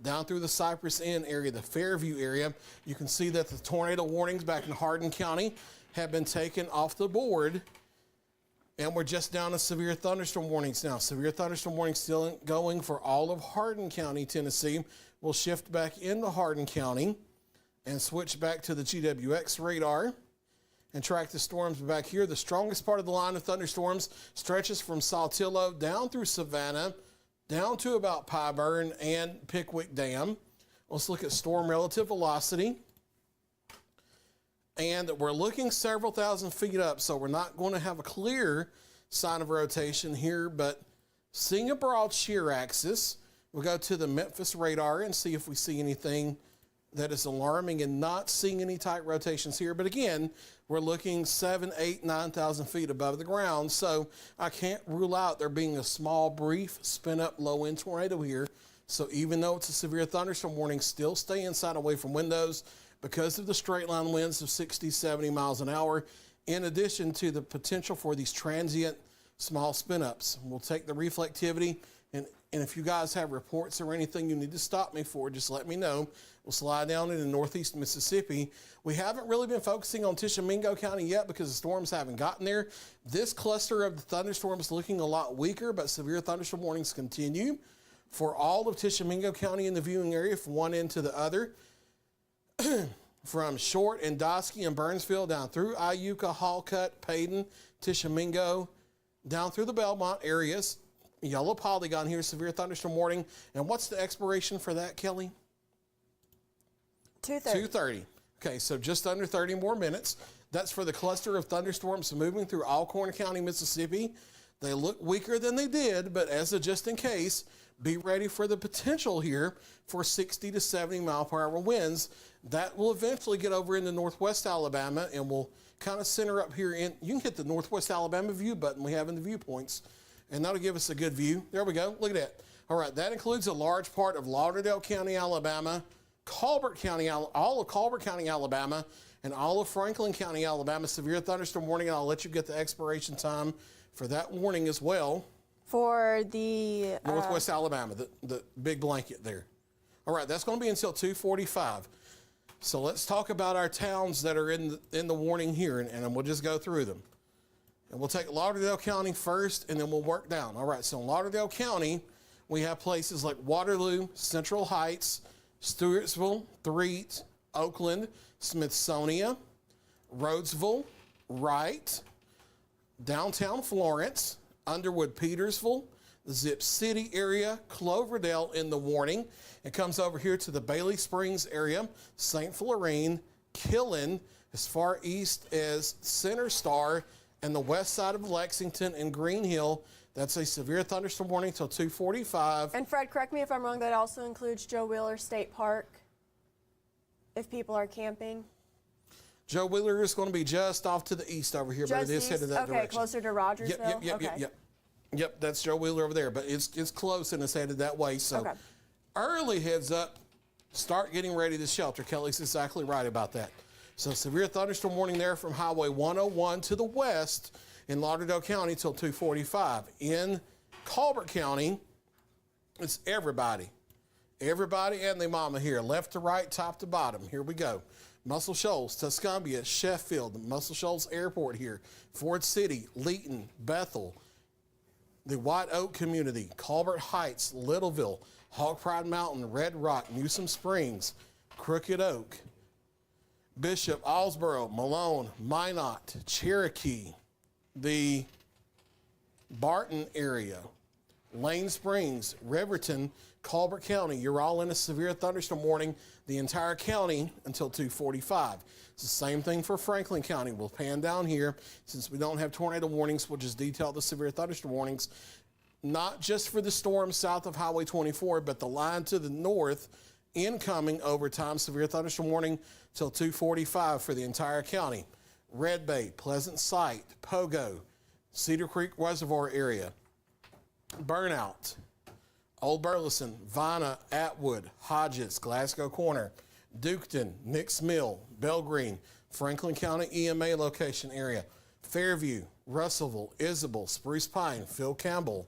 Speaker 3: down through the Cypress Inn area, the Fairview area. You can see that the tornado warnings back in Hardin County have been taken off the board, and we're just down to severe thunderstorm warnings now. Severe thunderstorm warnings still going for all of Hardin County, Tennessee. We'll shift back into Hardin County and switch back to the GWX radar and track the storms back here. The strongest part of the line of thunderstorms stretches from Saltillo down through Savannah, down to about Pyburn and Pickwick Dam. Let's look at storm relative velocity. And we're looking several thousand feet up, so we're not going to have a clear sign of rotation here, but seeing a broad shear axis, we'll go to the Memphis radar and see if we see anything that is alarming, and not seeing any tight rotations here. But again, we're looking 7, 8, 9,000 feet above the ground. So I can't rule out there being a small, brief spin up low end tornado here. So even though it's a severe thunderstorm warning, still stay inside away from windows because of the straight line winds of 60, 70 miles an hour, in addition to the potential for these transient small spin ups. We'll take the reflectivity, and if you guys have reports or anything you need to stop me for, just let me know. We'll slide down into northeast Mississippi. We haven't really been focusing on Tishomingo County yet because the storms haven't gotten there. This cluster of the thunderstorms is looking a lot weaker, but severe thunderstorm warnings continue for all of Tishomingo County in the viewing area from one end to the other. From Short and Dosky and Burnsville down through Iuka, Hallcut, Payton, Tishomingo, down through the Belmont areas, yellow polygon here, severe thunderstorm warning. And what's the expiration for that, Kelly?
Speaker 7: 2:30.
Speaker 3: 2:30. Okay, so just under 30 more minutes. That's for the cluster of thunderstorms moving through Alcorn County, Mississippi. They look weaker than they did, but as a just in case, be ready for the potential here for 60 to 70 mile per hour winds. That will eventually get over into northwest Alabama and will kind of center up here in, you can hit the northwest Alabama view button we have in the viewpoints, and that'll give us a good view. There we go, look at that. All right, that includes a large part of Lauderdale County, Alabama, Colbert County, all of Colbert County, Alabama, and all of Franklin County, Alabama. Severe thunderstorm warning, and I'll let you get the expiration time for that warning as well.
Speaker 7: For the
Speaker 3: Northwest Alabama, the big blanket there. All right, that's going to be until 2:45. So let's talk about our towns that are in the warning here, and we'll just go through them. And we'll take Lauderdale County first, and then we'll work down. All right, so in Lauderdale County, we have places like Waterloo, Central Heights, Stewartsville, Threet, Oakland, Smithsonian, Rhodesville, Wright, downtown Florence, Underwood, Petersville, the Zip City area, Cloverdale in the warning. It comes over here to the Bailey Springs area, St. Florine, Killen, as far east as Center Star, and the west side of Lexington and Green Hill. That's a severe thunderstorm warning till 2:45.
Speaker 7: And Fred, correct me if I'm wrong, that also includes Joe Wheeler State Park, if people are camping.
Speaker 3: Joe Wheeler is going to be just off to the east over here, but it is headed that
Speaker 7: okay,
Speaker 3: direction.
Speaker 7: closer to Rogersville?
Speaker 3: Yep, that's Joe Wheeler over there, but it's close and it's headed that way. So
Speaker 7: Okay.
Speaker 3: early heads up, start getting ready to shelter. Kelly's exactly right about that. So severe thunderstorm warning there from Highway 101 to the west in Lauderdale County till 2:45. In Colbert County, it's everybody. Everybody and their mama here, left to right, top to bottom. Here we go. Muscle Shoals, Tuscumbia, Sheffield, Muscle Shoals Airport here, Ford City, Leeton, Bethel, the White Oak community, Colbert Heights, Littleville, Hog Pride Mountain, Red Rock, Newsom Springs, Crooked Oak, Bishop, Allsboro, Malone, Minot, Cherokee, the Barton area, Lane Springs, Riverton, Colbert County. You're all in a severe thunderstorm warning, the entire county until 2:45. It's the same thing for Franklin County. We'll pan down here. Since we don't have tornado warnings, we'll just detail the severe thunderstorm warnings, not just for the storm south of Highway 24, but the line to the north, incoming overtime severe thunderstorm warning till 2:45 for the entire county. Red Bay, Pleasant Sight, Pogo, Cedar Creek Reservoir area, Burnout, Old Burleson, Vina, Atwood, Hodges, Glasgow Corner, Duketon, Nicks Mill, Belgreen, Franklin County EMA location area, Fairview, Russellville, Isabel, Spruce Pine, Phil Campbell,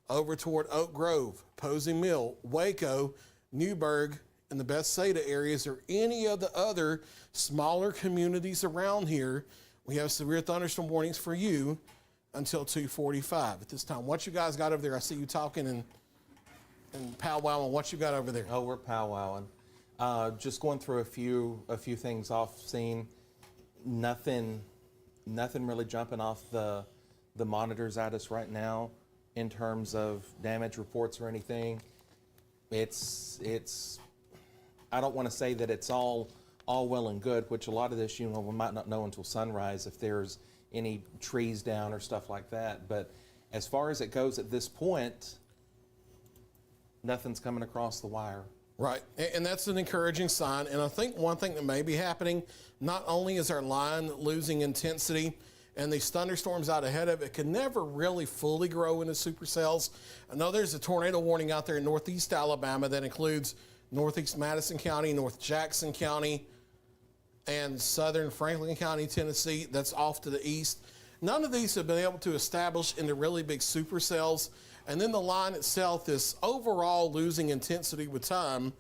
Speaker 3: over toward Oak Grove, Posey Mill, Waco, Newburgh, and the Bethsaida areas, or any of the other smaller communities around here. We have severe thunderstorm warnings for you until 2:45 at this time. What you guys got over there? I see you talking and powwowing. What you got over there?
Speaker 6: Oh, we're powwowing. Just going through a few things off scene. Nothing really jumping off the monitors at us right now in terms of damage reports or anything. It's I don't want to say that it's all well and good, which a lot of this, we might not know until sunrise if there's any trees down or stuff like that. But as far as it goes at this point, nothing's coming across the wire.
Speaker 3: Right, and that's an encouraging sign. And I think one thing that may be happening, not only is our line losing intensity, and these thunderstorms out ahead of it can never really fully grow into supercells. I know there's a tornado warning out there in northeast Alabama that includes northeast Madison County, North Jackson County, and southern Franklin County, Tennessee. That's off to the east. None of these have been able to establish into really big supercells. And then the line itself is overall losing intensity with time.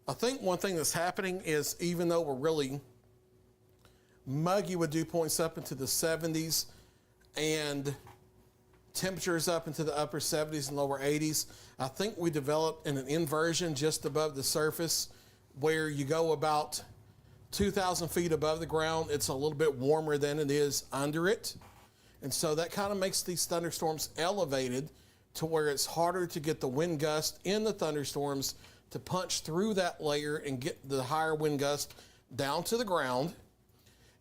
Speaker 3: I think one thing that's happening is, even though we're really muggy with dew points up into the 70s and temperatures up into the upper 70s and lower 80s, I think we developed an inversion just above the surface where you go about 2,000 feet above the ground. It's a little bit warmer than it is under it. And so that kind of makes these thunderstorms elevated to where it's harder to get the wind gust in the thunderstorms to punch through that layer and get the higher wind gust down to the ground.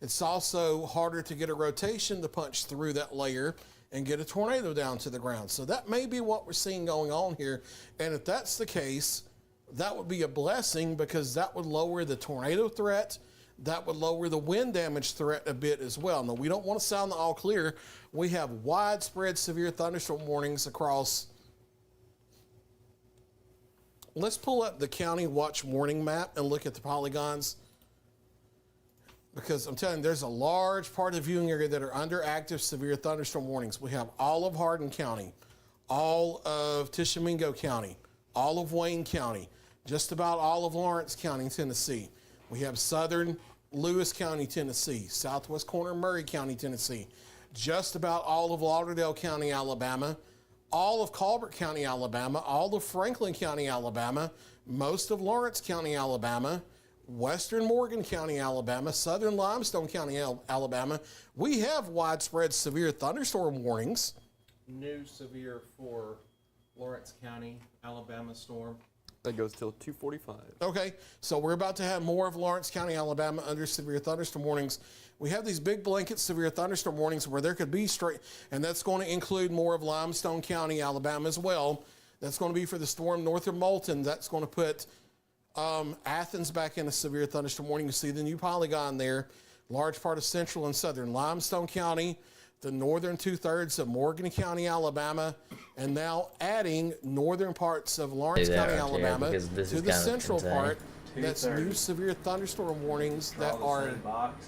Speaker 3: It's also harder to get a rotation to punch through that layer and get a tornado down to the ground. So that may be what we're seeing going on here. And if that's the case, that would be a blessing because that would lower the tornado threat. That would lower the wind damage threat a bit as well. Now, we don't want to sound the all clear. We have widespread severe thunderstorm warnings across. Let's pull up the county watch warning map and look at the polygons. Because I'm telling you, there's a large part of the viewing area that are under active severe thunderstorm warnings. We have all of Hardin County, all of Tishomingo County, all of Wayne County, just about all of Lawrence County, Tennessee. We have southern Lewis County, Tennessee, southwest corner Murray County, Tennessee, just about all of Lauderdale County, Alabama, all of Colbert County, Alabama, all of Franklin County, Alabama, most of Lawrence County, Alabama, western Morgan County, Alabama, southern Limestone County, Alabama. We have widespread severe thunderstorm warnings.
Speaker 6: New severe for Lawrence County, Alabama storm.
Speaker 8: That goes till 2:45.
Speaker 3: Okay, so we're about to have more of Lawrence County, Alabama under severe thunderstorm warnings. We have these big blanket severe thunderstorm warnings where there could be straight, and that's going to include more of Limestone County, Alabama as well. That's going to be for the storm north of Moulton. That's going to put Athens back in a severe thunderstorm warning. You see the new polygon there. Large part of central and southern Limestone County, the northern 2/3 of Morgan County, Alabama, and now adding northern parts of Lawrence County, Alabama to the central part. That's new severe thunderstorm warnings that are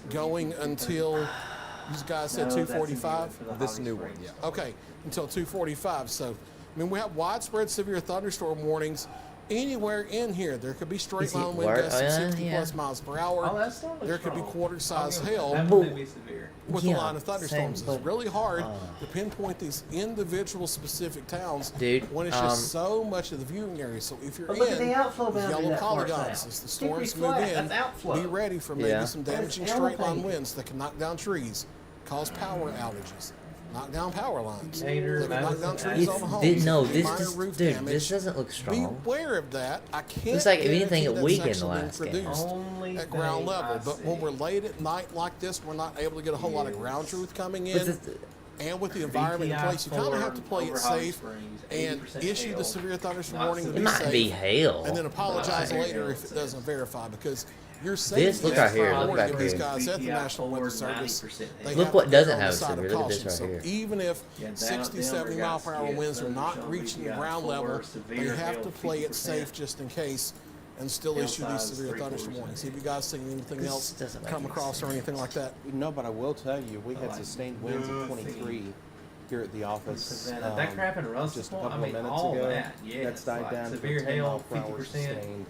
Speaker 3: going until, you guys said 2:45?
Speaker 8: This new one, yeah.
Speaker 3: Okay, until 2:45. So, I mean, we have widespread severe thunderstorm warnings anywhere in here. There could be straight line wind gusts of 60 plus miles per hour. There could be quarter-size hail with a line of thunderstorms. It's really hard to pinpoint these individual specific towns when it's just so much of the viewing area. So if you're in yellow polygons, as the storms move in, be ready for maybe some damaging straight line winds that can knock down trees, cause power outages. Knock down power lines. They can knock down trees on the homes.
Speaker 4: No,
Speaker 3: Roof damage.
Speaker 4: this doesn't look strong.
Speaker 3: Beware of that. I can't.
Speaker 4: Looks like if anything,
Speaker 3: guarantee
Speaker 4: it
Speaker 3: that's
Speaker 4: weakened
Speaker 3: actually
Speaker 4: last
Speaker 3: been
Speaker 4: game.
Speaker 3: produced at ground level. But when we're late at night like this, we're not able to get a whole lot of ground truth coming in. And with the environment in place, you kind of have to play it safe and issue the severe thunderstorm warning to be safe.
Speaker 4: It might be hail.
Speaker 3: And then apologize later if it doesn't verify, because your
Speaker 4: This,
Speaker 3: safety
Speaker 4: look right here, look
Speaker 3: priority
Speaker 4: right
Speaker 3: of these
Speaker 4: here.
Speaker 3: guys at the National Weather Service. They
Speaker 4: Look
Speaker 3: have
Speaker 4: what
Speaker 3: to
Speaker 4: doesn't
Speaker 3: err on the
Speaker 4: have
Speaker 3: side of
Speaker 4: severe. Look at
Speaker 3: caution.
Speaker 4: this
Speaker 3: So
Speaker 4: right here.
Speaker 3: even if 60, 70 mile per hour winds are not reaching the ground level, they have to play it safe just in case and still issue these severe thunderstorm warnings. Have you guys seen anything else come across or anything like that?
Speaker 6: No, but I will tell you, we had sustained winds of 23 here at the office
Speaker 9: that crap in Russell,
Speaker 6: just a couple
Speaker 9: I mean,
Speaker 6: of minutes
Speaker 9: all
Speaker 6: ago.
Speaker 9: that, yeah,
Speaker 6: That's died down to
Speaker 9: severe
Speaker 6: 10
Speaker 9: hail,
Speaker 6: mile per hour
Speaker 9: 50%.
Speaker 6: sustained.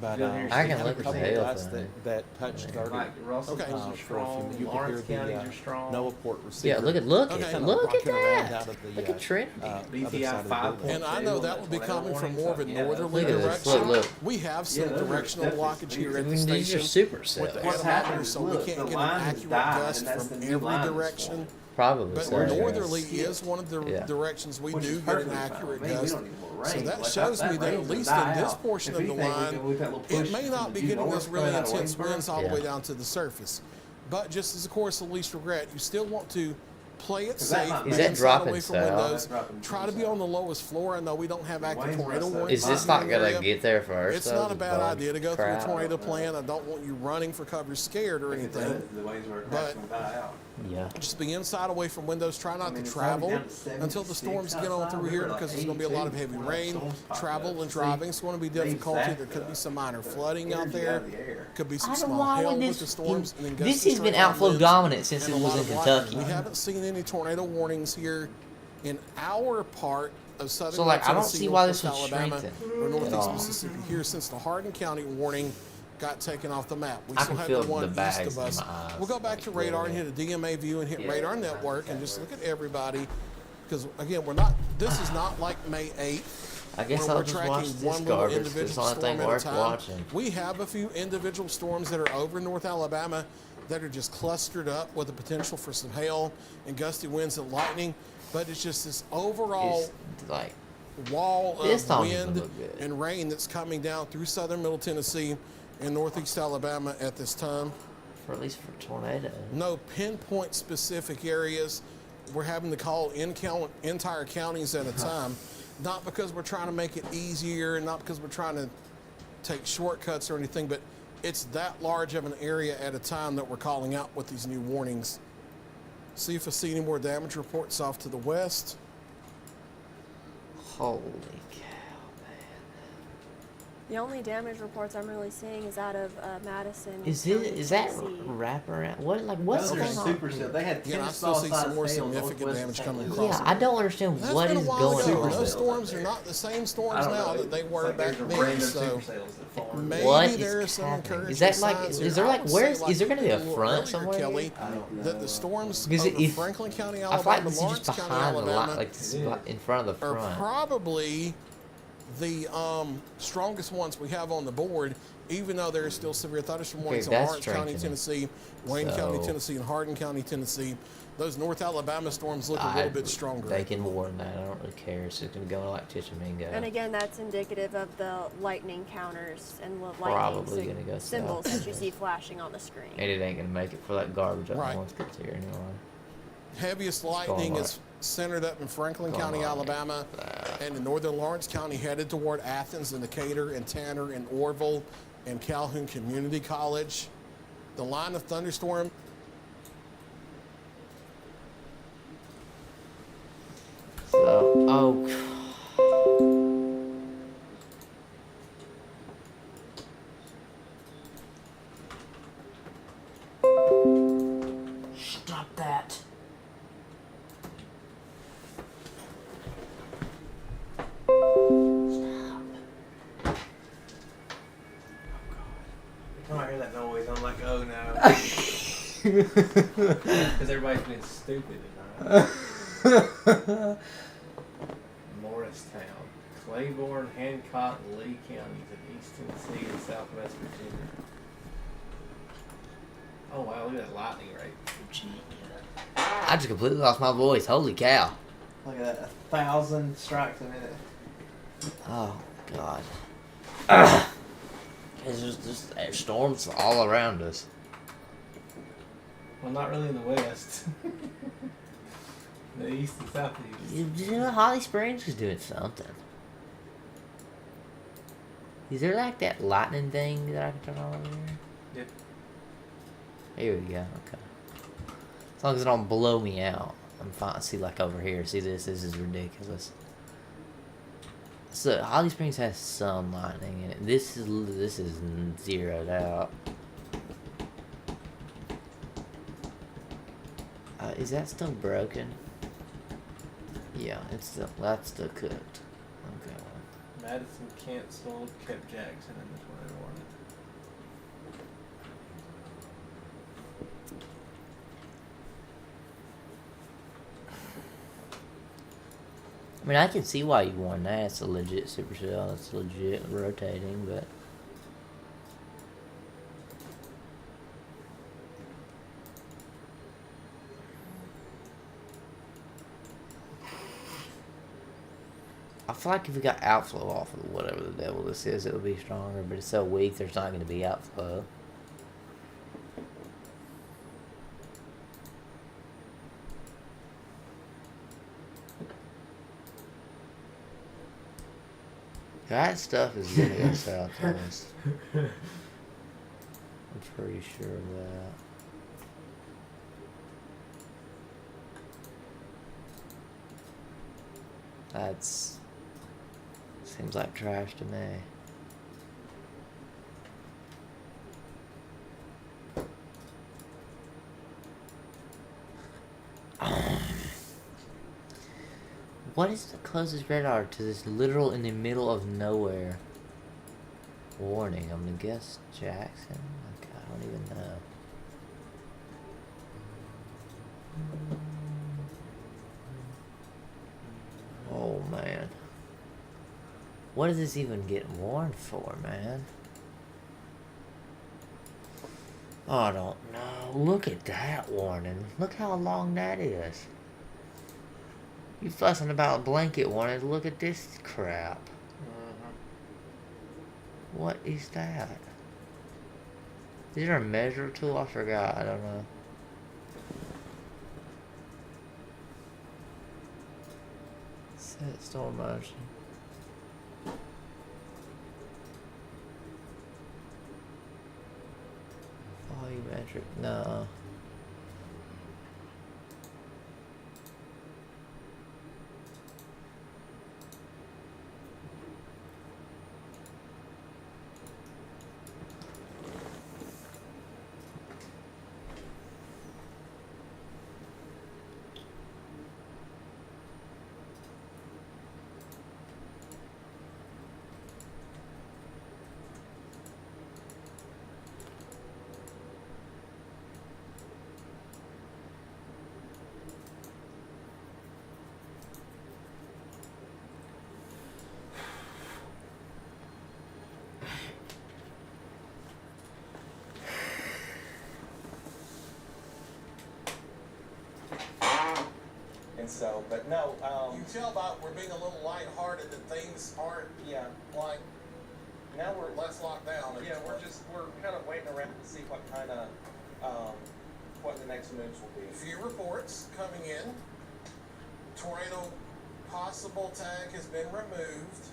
Speaker 6: But
Speaker 4: I can look at the hail
Speaker 6: gusts
Speaker 4: thing.
Speaker 6: that touched 30.
Speaker 9: Like Russell's
Speaker 3: Okay.
Speaker 9: are
Speaker 6: For a few
Speaker 9: strong,
Speaker 6: minutes. You could
Speaker 9: Lawrence
Speaker 6: hear
Speaker 9: counties
Speaker 6: the
Speaker 9: are strong.
Speaker 6: NOAA port receiver.
Speaker 4: Yeah, look at
Speaker 3: Okay.
Speaker 4: look at
Speaker 6: rocking around
Speaker 4: that.
Speaker 6: out of the,
Speaker 4: Look at Trinity.
Speaker 6: other
Speaker 9: BPI
Speaker 6: side of the
Speaker 9: 5.
Speaker 6: building.
Speaker 3: And I know that would be coming from more of a northerly
Speaker 4: Look at this.
Speaker 3: direction.
Speaker 4: Look.
Speaker 3: We have some directional blockage here
Speaker 4: I
Speaker 3: at the
Speaker 4: mean, these are
Speaker 3: station
Speaker 4: supercells.
Speaker 3: with the
Speaker 9: What's
Speaker 3: anemometer,
Speaker 9: happened
Speaker 3: so we
Speaker 9: look,
Speaker 3: can't
Speaker 9: the
Speaker 3: get an
Speaker 9: line has
Speaker 3: accurate
Speaker 9: died,
Speaker 3: gust
Speaker 9: and that's
Speaker 3: from
Speaker 9: the new
Speaker 3: every
Speaker 9: line that's
Speaker 3: direction.
Speaker 9: formed.
Speaker 4: Probably.
Speaker 3: But
Speaker 4: so,
Speaker 3: northerly is one of the
Speaker 4: Yeah.
Speaker 3: directions we
Speaker 9: Which
Speaker 3: do
Speaker 9: is
Speaker 3: get an
Speaker 9: perfectly fine.
Speaker 3: accurate
Speaker 9: Man, we
Speaker 3: gust.
Speaker 9: don't need more
Speaker 3: So
Speaker 9: rain.
Speaker 3: that
Speaker 9: Like,
Speaker 3: shows me that at
Speaker 9: rain's
Speaker 3: least
Speaker 9: gonna
Speaker 3: in
Speaker 9: die
Speaker 3: this
Speaker 9: out.
Speaker 3: portion
Speaker 9: If
Speaker 3: of the
Speaker 9: anything,
Speaker 3: line,
Speaker 9: we've got a little
Speaker 3: it
Speaker 9: push
Speaker 3: may
Speaker 9: from
Speaker 3: not
Speaker 9: the
Speaker 3: be getting
Speaker 9: north
Speaker 3: us really
Speaker 9: coming out of
Speaker 3: intense
Speaker 9: Waynesboro.
Speaker 3: winds all the
Speaker 4: Yeah.
Speaker 3: way down to the surface. But just as a course of least regret, you still want to play it
Speaker 9: Is that
Speaker 3: safe,
Speaker 9: not-
Speaker 3: be
Speaker 9: Is
Speaker 4: that
Speaker 3: inside
Speaker 4: dropping
Speaker 3: away from
Speaker 4: south?
Speaker 3: windows,
Speaker 9: That's dropping
Speaker 3: try to be
Speaker 9: south.
Speaker 3: on the lowest floor. I know we don't have active
Speaker 9: Waynesboro
Speaker 3: tornado
Speaker 9: south.
Speaker 3: warnings.
Speaker 4: Is this
Speaker 3: in
Speaker 4: not
Speaker 3: the
Speaker 4: gonna
Speaker 3: area.
Speaker 4: get there first?
Speaker 3: It's
Speaker 4: though,
Speaker 3: not a
Speaker 4: the
Speaker 3: bad
Speaker 4: bug
Speaker 3: idea to go through a
Speaker 4: crap?
Speaker 3: tornado plan. I don't want you running for cover scared or anything.
Speaker 9: The Waynesboro
Speaker 3: But-
Speaker 9: crap's gonna die out.
Speaker 4: Yeah.
Speaker 3: Just be inside away from windows. Try not to
Speaker 9: it's
Speaker 3: travel
Speaker 9: already down to 76
Speaker 3: until the storms get on
Speaker 9: outside.
Speaker 3: through
Speaker 9: We
Speaker 3: here
Speaker 9: were like
Speaker 3: because there's going to be a lot of
Speaker 9: 82
Speaker 3: heavy
Speaker 9: when the
Speaker 3: rain.
Speaker 9: storms popped
Speaker 3: Travel
Speaker 9: up.
Speaker 3: and driving is going to be difficult.
Speaker 9: exact,
Speaker 3: There could be some minor
Speaker 9: the
Speaker 3: flooding out
Speaker 9: energy
Speaker 3: there.
Speaker 9: out of the air.
Speaker 3: Could be some
Speaker 4: I don't
Speaker 3: small
Speaker 4: know
Speaker 3: hail
Speaker 4: why
Speaker 3: with the storms. And then
Speaker 4: this
Speaker 3: gusty
Speaker 4: has been
Speaker 3: straight line
Speaker 4: outflow
Speaker 3: winds
Speaker 4: dominant since
Speaker 3: and
Speaker 4: it
Speaker 3: a
Speaker 4: was
Speaker 3: lot
Speaker 4: in
Speaker 3: of
Speaker 4: Kentucky.
Speaker 3: lightning. We haven't seen any tornado warnings here in our part of southern
Speaker 4: So, like, I don't
Speaker 3: Tennessee,
Speaker 4: see why this
Speaker 3: northwest
Speaker 4: would
Speaker 3: Alabama,
Speaker 4: strengthen
Speaker 3: or
Speaker 4: at
Speaker 3: northeast
Speaker 4: all.
Speaker 3: Mississippi here since the Hardin County warning got taken off the map. We
Speaker 4: I
Speaker 3: still
Speaker 4: can
Speaker 3: have
Speaker 4: feel
Speaker 3: the one
Speaker 4: the
Speaker 3: east
Speaker 4: bags
Speaker 3: of us.
Speaker 4: in my eyes.
Speaker 3: We'll go back to radar and hit a DMA view and hit
Speaker 4: Yeah.
Speaker 3: radar network and just look at everybody. Because again, we're not. This is not like May 8th.
Speaker 4: I guess
Speaker 3: where
Speaker 4: I'll
Speaker 3: we're
Speaker 4: just
Speaker 3: tracking
Speaker 4: watch this
Speaker 3: one little
Speaker 4: garbage. It's the
Speaker 3: individual
Speaker 4: only
Speaker 3: storm
Speaker 4: thing
Speaker 3: at a
Speaker 4: worth
Speaker 3: time.
Speaker 4: watching.
Speaker 3: We have a few individual storms that are over North Alabama that are just clustered up with the potential for some hail and gusty winds and lightning. but it's just this overall
Speaker 4: It's like
Speaker 3: wall
Speaker 4: this
Speaker 3: of
Speaker 4: don't even
Speaker 3: wind
Speaker 4: look good.
Speaker 3: and rain that's coming down through southern Middle Tennessee and northeast Alabama at this time.
Speaker 4: for at least for tornado.
Speaker 3: No pinpoint specific areas. We're having to call entire counties at a time, not because we're trying to make it easier, not because we're trying to take shortcuts or anything, but it's that large of an area at a time that we're calling out with these new warnings. See if I see any more damage reports off to the west.
Speaker 4: Holy cow,
Speaker 7: The only damage reports I'm really seeing is out of Madison.
Speaker 4: man! Is that wraparound? What's
Speaker 5: Those are
Speaker 4: going on?
Speaker 5: super cell. They had 10
Speaker 3: Yeah, I still see some more
Speaker 5: small-sized hail
Speaker 3: significant
Speaker 5: northwest
Speaker 3: damage
Speaker 5: of
Speaker 3: coming
Speaker 5: St.
Speaker 3: across.
Speaker 4: Yeah, I don't understand
Speaker 3: That's
Speaker 4: what
Speaker 3: been a
Speaker 4: is
Speaker 3: while
Speaker 4: going
Speaker 3: ago.
Speaker 4: on.
Speaker 3: Those storms are not the same storms now that they were back then. So maybe
Speaker 4: What is
Speaker 3: there are some
Speaker 4: happening?
Speaker 3: encouraging
Speaker 4: Is that like?
Speaker 3: signs
Speaker 4: Is
Speaker 3: here.
Speaker 4: there
Speaker 3: I
Speaker 4: like
Speaker 3: would
Speaker 4: where's?
Speaker 3: say,
Speaker 4: Is there going to be a
Speaker 3: little
Speaker 4: front
Speaker 3: earlier,
Speaker 4: somewhere?
Speaker 3: Kelly,
Speaker 5: I don't know.
Speaker 3: that the storms
Speaker 4: Because
Speaker 3: over Franklin County,
Speaker 4: I feel like
Speaker 3: Alabama,
Speaker 4: this is
Speaker 3: Lawrence
Speaker 4: just
Speaker 3: County,
Speaker 4: behind the lot,
Speaker 3: Alabama,
Speaker 4: like this is in front of the
Speaker 3: are
Speaker 4: front.
Speaker 3: probably the strongest ones we have on the board, even though there are still severe thunderstorm warnings in
Speaker 4: that's
Speaker 3: Lawrence County,
Speaker 4: strengthening.
Speaker 3: Tennessee, Wayne County,
Speaker 4: So-
Speaker 3: Tennessee, and Hardin County, Tennessee. Those North Alabama storms look a little bit stronger.
Speaker 4: They can warn that. I don't really care. It's just going to go like Chichimingo.
Speaker 7: And again, that's indicative of the lightning counters and the
Speaker 4: Probably
Speaker 7: lightning
Speaker 4: gonna go
Speaker 7: symbols
Speaker 4: south.
Speaker 7: that you see flashing on the screen.
Speaker 4: And it ain't going to make it for that garbage that
Speaker 3: Right.
Speaker 4: once gets here anyway.
Speaker 3: Heaviest
Speaker 4: going
Speaker 3: lightning
Speaker 4: on?
Speaker 3: is centered up in Franklin
Speaker 4: Going
Speaker 3: County,
Speaker 4: on
Speaker 3: Alabama, and in northern Lawrence County, headed toward Athens and Decatur and Tanner and Orville and Calhoun Community College. The line of thunderstorm.
Speaker 4: So, oh. Stop that.
Speaker 5: When I hear that noise, I'm like, oh no. Because everybody's been stupid tonight. Morristown, Claiborne, Hancock, and Lee counties in East Tennessee and Southwest Virginia. Oh wow, look at that lightning rate.
Speaker 4: I just completely lost my voice. Holy cow.
Speaker 5: Look at that, 1,000 strikes a minute.
Speaker 4: Oh, God. It's just storms all around us.
Speaker 5: Well, not really in the west. The east and southeast.
Speaker 4: You know, Holly Springs is doing something. Is there like that lightning thing that I can turn on over here?
Speaker 5: Yep.
Speaker 4: Here we go. Okay. As long as it don't blow me out, I'm fine. See, like over here. See this? This is ridiculous. So Holly Springs has some lightning in it. This is zeroed out. Is that still broken? Yeah, it's still that's still cooked. Okay.
Speaker 5: Madison canceled, kept Jackson in the tornado warning.
Speaker 4: I mean, I can see why you won that. It's a legit supercell. It's legit rotating, but. I feel like if we got outflow off of whatever the devil this is, it would be stronger, but it's so weak there's not going to be outflow. That stuff is going to go south on us. I'm pretty sure of that. That's seems like trash to me. What is the closest radar to this literal in the middle of nowhere warning? I'm gonna guess Jackson. Like, I don't even know. Oh man. What does this even get warned for, man? Oh, I don't know. Look at that warning. Look how long that is. You fussing about a blanket wanted. Look at this crap. What is that? Is there a measure tool? I forgot. I don't know. Set storm motion. Volumetric. No.
Speaker 6: And so, but no,
Speaker 3: You can tell by we're being a little lighthearted that things aren't
Speaker 6: yeah.
Speaker 3: like
Speaker 6: Now we're
Speaker 3: less locked down.
Speaker 6: yeah, we're kind of waiting around to see what kind of what the next moves will be.
Speaker 3: Few reports coming in. Tornado possible tag has been removed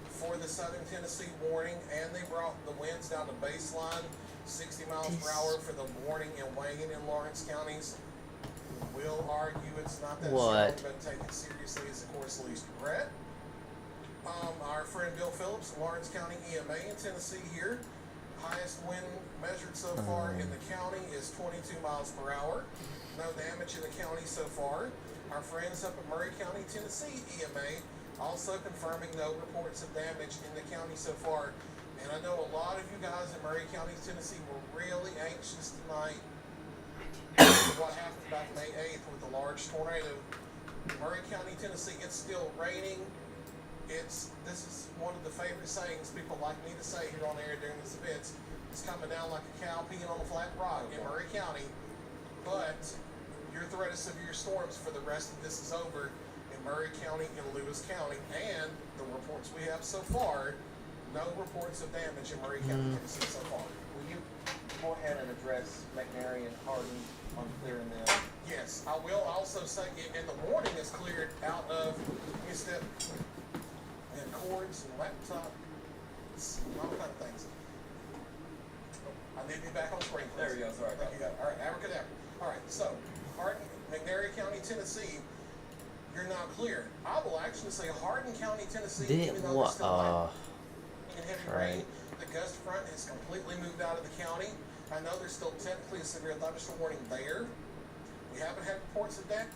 Speaker 3: for the Southern Tennessee warning, and they brought the winds down to baseline, 60 miles per hour for the warning in Wayne and Lawrence counties. We'll argue it's not that
Speaker 4: What?
Speaker 3: strong, but take it seriously is of course least regret. Our friend Bill Phillips, Lawrence County EMA in Tennessee here. Highest wind measured so far in the county is 22 miles per hour. No damage in the county so far. Our friends up in Murray County, Tennessee EMA also confirming no reports of damage in the county so far. And I know a lot of you guys in Murray County, Tennessee were really anxious tonight what happened back May 8th with the large tornado. Murray County, Tennessee, it's still raining. This is one of the favorite sayings people like me to say here on air during these events. It's coming down like a cow peeing on a flat rock in Murray County. But your threat of severe storms for the rest of this is over in Murray County and Lewis County. And the reports we have so far, no reports of damage in Murray County, Tennessee so far.
Speaker 6: Will you go ahead and address McNary and Hardin on clearing them?
Speaker 3: Yes, I will also say, and the warning is cleared out of step and cords and laptops, all kind of things. I need to be back on screen, please.
Speaker 6: There you go, sorry about that.
Speaker 3: All right, abracadabra. All right, so Hardin, McNary County, Tennessee, you're now clear. I will actually say Hardin County, Tennessee, even though there's still light and heavy rain, the gust front has completely moved out of the county. I know there's still technically a severe thunderstorm warning there. We haven't had reports of that.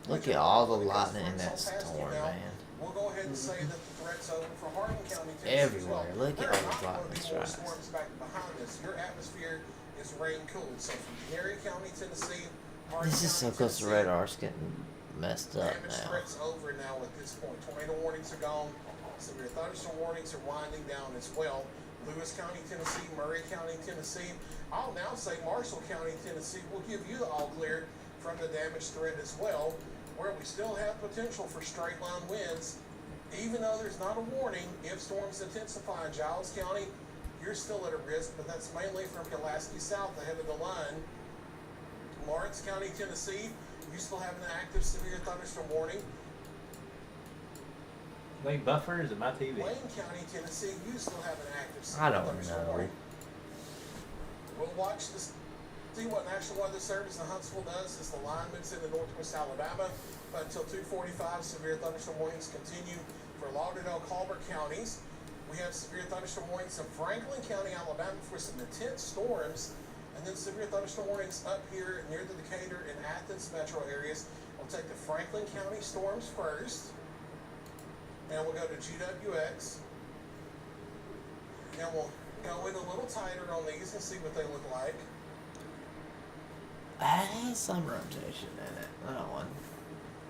Speaker 4: Look at all the lightning in that storm, man.
Speaker 3: We'll go ahead and say that the threat's over for Hardin County, Tennessee.
Speaker 4: Everywhere.
Speaker 3: As well.
Speaker 4: Look at
Speaker 3: There
Speaker 4: all
Speaker 3: are
Speaker 4: the
Speaker 3: not
Speaker 4: lightning
Speaker 3: going to be more
Speaker 4: strikes.
Speaker 3: storms back behind us. Your atmosphere is rain cooled. So from Erie County, Tennessee, Hardin
Speaker 4: This is so
Speaker 3: County,
Speaker 4: close to
Speaker 3: Tennessee,
Speaker 4: radar's getting messed up
Speaker 3: damage
Speaker 4: now.
Speaker 3: threat's over now at this point. Tornado warnings are gone. Severe thunderstorm warnings are winding down as well. Lewis County, Tennessee, Murray County, Tennessee. I'll now say Marshall County, Tennessee will give you the all clear from the damage threat as well, where we still have potential for straight line winds. Even though there's not a warning, if storms intensify in Giles County, you're still at a risk, but that's mainly from Pulaski south ahead of the line. Lawrence County, Tennessee, you still have an active severe thunderstorm warning.
Speaker 5: They buffer? Is it my TV?
Speaker 3: Wayne County, Tennessee, you still have an active
Speaker 4: I
Speaker 3: severe
Speaker 4: don't
Speaker 3: thunderstorm
Speaker 4: know.
Speaker 3: warning. We'll watch this, see what National Weather Service in Huntsville does as the lineman's in the northwest Alabama. But until 2:45, severe thunderstorm warnings continue for Lauderdale, Colbert counties. We have severe thunderstorm warnings in Franklin County, Alabama for some intense storms. And then severe thunderstorm warnings up here near the Decatur and Athens metro areas. We'll take the Franklin County storms first. And we'll go to GWX. And we'll go in a little tighter on these and see what they look like.
Speaker 4: Has some rotation in it. That one.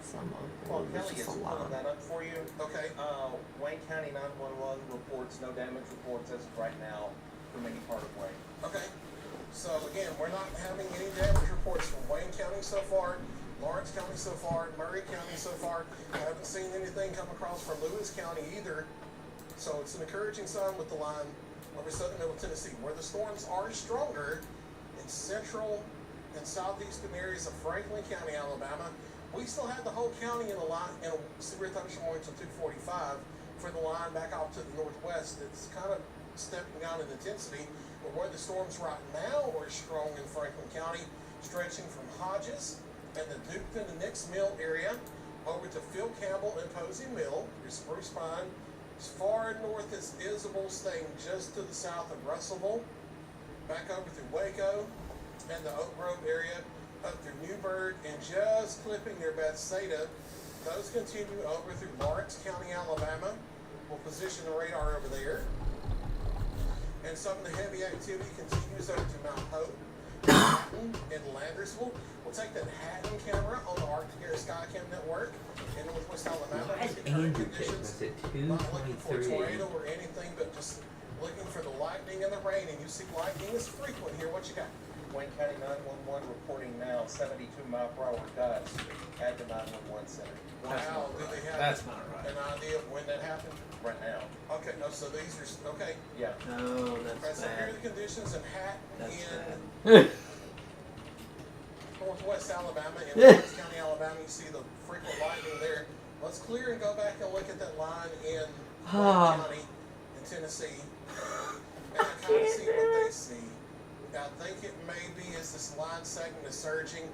Speaker 4: Some of
Speaker 6: Well,
Speaker 4: it was
Speaker 6: Kelly
Speaker 4: just
Speaker 6: gets
Speaker 4: a lot.
Speaker 6: that up for you.
Speaker 3: Okay.
Speaker 6: Wayne County 911 reports no damage reports as of right now from any part of Wayne.
Speaker 3: Okay. So again, we're not having any damage reports from Wayne County so far. Lawrence County so far, Murray County so far. I haven't seen anything come across from Lewis County either. So it's an encouraging sign with the line over southern middle Tennessee. Where the storms are stronger in central and southeastern areas of Franklin County, Alabama, we still have the whole county in a line in a severe thunderstorm warning until 245 for the line back off to the northwest. It's kind of stepping down in intensity. But where the storms right now are strong in Franklin County, stretching from Hodges and the Duketon and Nix Mill area over to Phil Campbell and Posey Mill, your Spruce Pine, as far north as Isabel, staying just to the south of Russellville, back over through Waco and the Oak Grove area, up through Newburgh, and just clipping near Bethsaida. Those continue over through Lawrence County, Alabama. We'll position the radar over there. And some of the heavy activity continues over to Mount Hope, Hatton, and Landersville. We'll take that Hatton camera on the Arctic Air Skycam network in Northwest Alabama.
Speaker 4: Why is
Speaker 3: Look at current
Speaker 4: Andrew
Speaker 3: conditions.
Speaker 4: picking us at
Speaker 3: Not looking for a
Speaker 4: 2:23
Speaker 3: tornado or anything, but just looking for the lightning and the rain. And you see lightning is frequent here. What you got?
Speaker 9: Wayne County 911 reporting now 72-mile-per-hour gusts at the 911 center
Speaker 3: Wow, do they have
Speaker 5: That's not right.
Speaker 3: an idea of when that happened?
Speaker 9: right now.
Speaker 3: Okay, no, so these are, okay.
Speaker 9: Yeah.
Speaker 5: No,
Speaker 3: Right,
Speaker 5: that's
Speaker 3: so here are
Speaker 5: bad.
Speaker 3: the conditions in Hatton
Speaker 5: That's
Speaker 3: in
Speaker 5: bad.
Speaker 3: northwest Alabama, in Lawrence County, Alabama. You see the frequent lightning there. Let's clear and go back and look at that line in Wayne County in Tennessee. And I kind of see what they see. I think it may be as this line segment is surging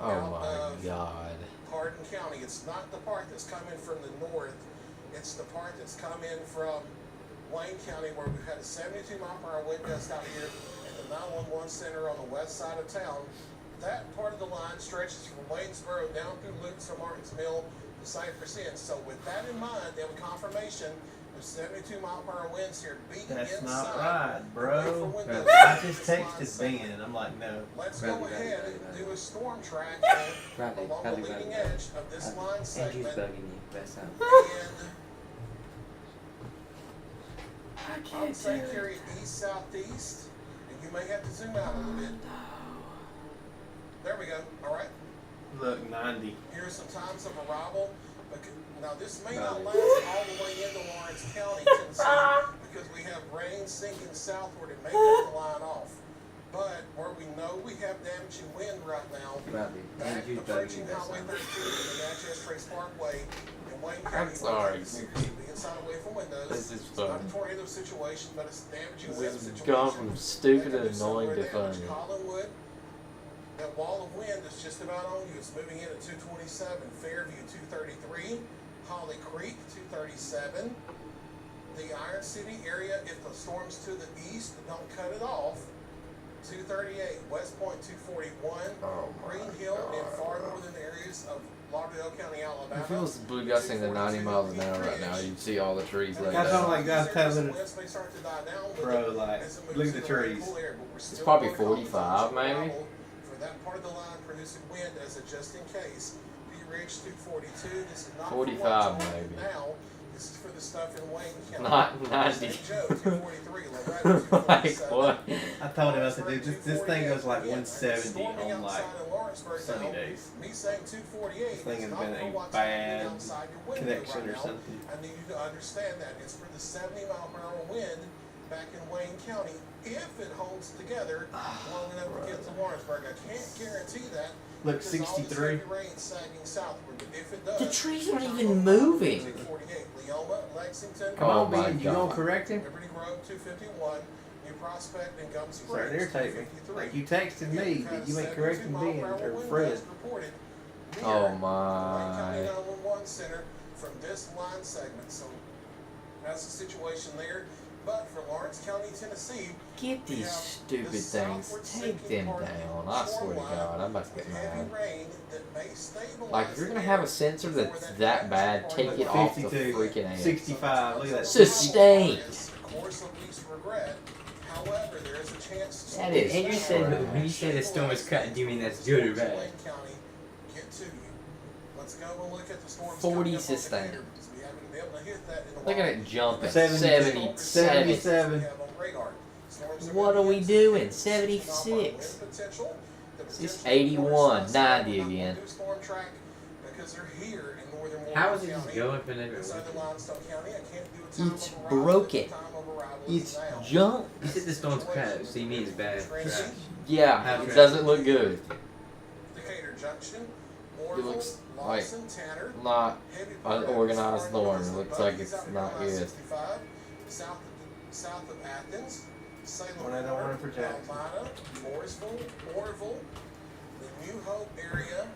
Speaker 4: Oh
Speaker 3: out
Speaker 4: my
Speaker 3: of
Speaker 4: god.
Speaker 3: Hardin County. It's not the part that's coming from the north. It's the part that's come in from Wayne County, where we've had a 72-mile-per-hour wind gust out here at the 911 center on the west side of town. That part of the line stretches from Waynesboro down through Lutz or Martins Mill to Cypress Inn. So with that in mind, they have a confirmation of 72-mile-per-hour winds here beating
Speaker 5: That's
Speaker 3: inside.
Speaker 5: not right,
Speaker 3: away from
Speaker 5: bro.
Speaker 3: windows.
Speaker 5: I just
Speaker 3: This line
Speaker 5: texted
Speaker 3: segment.
Speaker 5: Ben and I'm like, no.
Speaker 3: Let's
Speaker 8: Bradley,
Speaker 3: go
Speaker 8: Bradley,
Speaker 3: ahead
Speaker 8: Bradley,
Speaker 3: and do a storm track
Speaker 8: Bradley,
Speaker 3: along
Speaker 8: Bradley,
Speaker 3: the leading
Speaker 8: Bradley.
Speaker 3: edge of this line
Speaker 8: Andrew's
Speaker 3: segment.
Speaker 8: bugging you. Best out.
Speaker 3: And I would say carry it east-southeast, and you may have to zoom out a little bit. There we go. All right.
Speaker 5: Look, 90.
Speaker 3: Here are some times of arrival. Now, this may not
Speaker 8: Valley.
Speaker 3: last all the way into Lawrence County, Tennessee, because we have rain sinking southward. It may cut the line off. But where we know we have damaging wind right now,
Speaker 8: Bradley,
Speaker 3: back
Speaker 8: Andrew's bugging
Speaker 3: approaching
Speaker 8: you. Best
Speaker 3: Highway
Speaker 8: out.
Speaker 3: 13 and the Natchez Trace Parkway in Wayne County.
Speaker 4: sorry.
Speaker 3: Be inside away from windows.
Speaker 4: This is
Speaker 3: It's not a
Speaker 4: fun.
Speaker 3: tornado situation, but it's a damaging
Speaker 4: This
Speaker 3: wind
Speaker 4: has
Speaker 3: situation.
Speaker 4: gone from stupid
Speaker 3: They
Speaker 4: and
Speaker 3: could do
Speaker 4: annoying to
Speaker 3: somewhere damage
Speaker 4: funny.
Speaker 3: Collinwood. That wall of wind is just about on you. It's moving in at 227. Fairview 233. Holly Creek 237. The Iron City area, if the storm's to the east, don't cut it off. 238. West Point 241.
Speaker 4: Oh my
Speaker 3: Green Hill and far
Speaker 4: god.
Speaker 3: northern areas of Lauderdale County, Alabama.
Speaker 4: If it was blue gusting to 90 miles an hour right now, you'd see all the trees laid
Speaker 5: That's all
Speaker 4: out.
Speaker 5: like guys telling
Speaker 3: Winds may start to die down with
Speaker 5: bro,
Speaker 3: it
Speaker 5: like,
Speaker 3: as it moves
Speaker 5: look at
Speaker 3: through
Speaker 5: the
Speaker 3: very
Speaker 5: trees.
Speaker 3: cool air, but we're still
Speaker 4: probably
Speaker 3: going to
Speaker 4: 45 maybe.
Speaker 3: For that part of the line producing wind as a just in case. P Ridge 242. This is not
Speaker 4: 45
Speaker 3: for what's on
Speaker 4: maybe.
Speaker 3: now. This is for the stuff in Wayne County.
Speaker 4: Not 90.
Speaker 3: St. Joe 243. Loretta
Speaker 4: Like
Speaker 3: 247.
Speaker 4: what?
Speaker 5: I told him, I said, dude, this thing goes like 170
Speaker 3: Storming
Speaker 5: on like
Speaker 3: outside in Lawrenceburg
Speaker 5: sunny
Speaker 3: now.
Speaker 5: days.
Speaker 3: Me saying 248
Speaker 5: This thing
Speaker 3: is
Speaker 5: has
Speaker 3: not
Speaker 5: been
Speaker 3: for
Speaker 5: a
Speaker 3: what's
Speaker 5: bad
Speaker 3: happening outside your window
Speaker 5: connection
Speaker 3: right
Speaker 5: or
Speaker 3: now.
Speaker 5: something.
Speaker 3: I need you to understand that. It's for the 70-mile-per-hour wind back in Wayne County if it holds together long enough to get to Lawrenceburg. I can't guarantee that.
Speaker 5: Look,
Speaker 3: because all this
Speaker 5: 63.
Speaker 3: heavy rain sagging southward. But if it does,
Speaker 4: The trees aren't
Speaker 3: it's
Speaker 4: even
Speaker 3: not gonna
Speaker 4: moving.
Speaker 3: 248. Leoma, Lexington,
Speaker 5: Come
Speaker 4: Oh
Speaker 5: on,
Speaker 4: my
Speaker 5: Ben, you gonna
Speaker 4: God.
Speaker 5: correct him?
Speaker 3: Liberty Grove 251, New Prospect, and Gum
Speaker 5: Starting
Speaker 3: Springs
Speaker 5: to irritate me.
Speaker 3: 253.
Speaker 5: Like, you texted me, but you ain't correcting Ben or Fred.
Speaker 4: Oh
Speaker 3: Wayne County
Speaker 4: my.
Speaker 3: 911 Center from this line segment. So that's the situation there. But for Lawrence County, Tennessee,
Speaker 4: Get
Speaker 3: we
Speaker 4: these
Speaker 3: have
Speaker 4: stupid
Speaker 3: the
Speaker 4: things.
Speaker 3: southward
Speaker 4: Take
Speaker 3: sinking
Speaker 4: them
Speaker 3: part of the
Speaker 4: down. I swear to
Speaker 3: storm line
Speaker 4: God, I'm about to
Speaker 3: with
Speaker 4: get
Speaker 3: heavy
Speaker 4: mad.
Speaker 3: rain that may stabilize
Speaker 4: Like, if you're gonna
Speaker 3: the
Speaker 4: have
Speaker 3: air
Speaker 4: a sensor
Speaker 3: before
Speaker 4: that's
Speaker 3: that
Speaker 4: that bad,
Speaker 3: damaging
Speaker 4: take
Speaker 3: part
Speaker 4: it
Speaker 3: of
Speaker 4: off the
Speaker 5: 52,
Speaker 4: freaking air.
Speaker 5: 65, look at that.
Speaker 4: Sustained.
Speaker 3: Course of least regret. However, there is a chance.
Speaker 4: That is
Speaker 10: Andrew said, when you say the storm is cutting, do you mean that's good or bad?
Speaker 3: Wayne County, get to you. Let's go and look at the storms
Speaker 4: 40
Speaker 3: coming up on the
Speaker 4: sustained.
Speaker 3: computer, because we haven't been able to hit that in a
Speaker 4: Look
Speaker 3: while.
Speaker 4: at it jumping.
Speaker 5: 77.
Speaker 4: 77.
Speaker 3: We have on radar. Storms
Speaker 4: What are we
Speaker 3: gonna be
Speaker 4: doing?
Speaker 3: intense, 60 mile per hour
Speaker 4: 76.
Speaker 3: wind potential
Speaker 4: It's 81, 90 again.
Speaker 3: New storm track because they're here in northern
Speaker 10: How
Speaker 3: Morgan
Speaker 10: is it just
Speaker 3: County.
Speaker 10: going for never?
Speaker 3: In southern Limestone County, I can't do a time
Speaker 4: It's
Speaker 3: of arrival.
Speaker 4: broken.
Speaker 3: Time of arrival is
Speaker 4: It's
Speaker 3: now.
Speaker 4: junk.
Speaker 10: You said the storm's crap. See me as bad. Trash.
Speaker 4: Yeah, it doesn't look good.
Speaker 3: Decatur Junction,
Speaker 4: It looks
Speaker 3: Orville,
Speaker 4: like
Speaker 3: Lawson, Tanner,
Speaker 4: not
Speaker 3: heavy
Speaker 4: an
Speaker 3: progress
Speaker 4: organized
Speaker 3: as far
Speaker 4: storm.
Speaker 3: north
Speaker 4: It
Speaker 3: as
Speaker 4: looks
Speaker 3: the
Speaker 4: like
Speaker 3: Bucky's
Speaker 4: it's
Speaker 3: out
Speaker 4: not
Speaker 3: near
Speaker 4: good.
Speaker 3: I-65, south of Athens, Salem,
Speaker 5: Tornado warning for Jackson.
Speaker 3: Elmira, Morrisville, Orville, the New Hope area,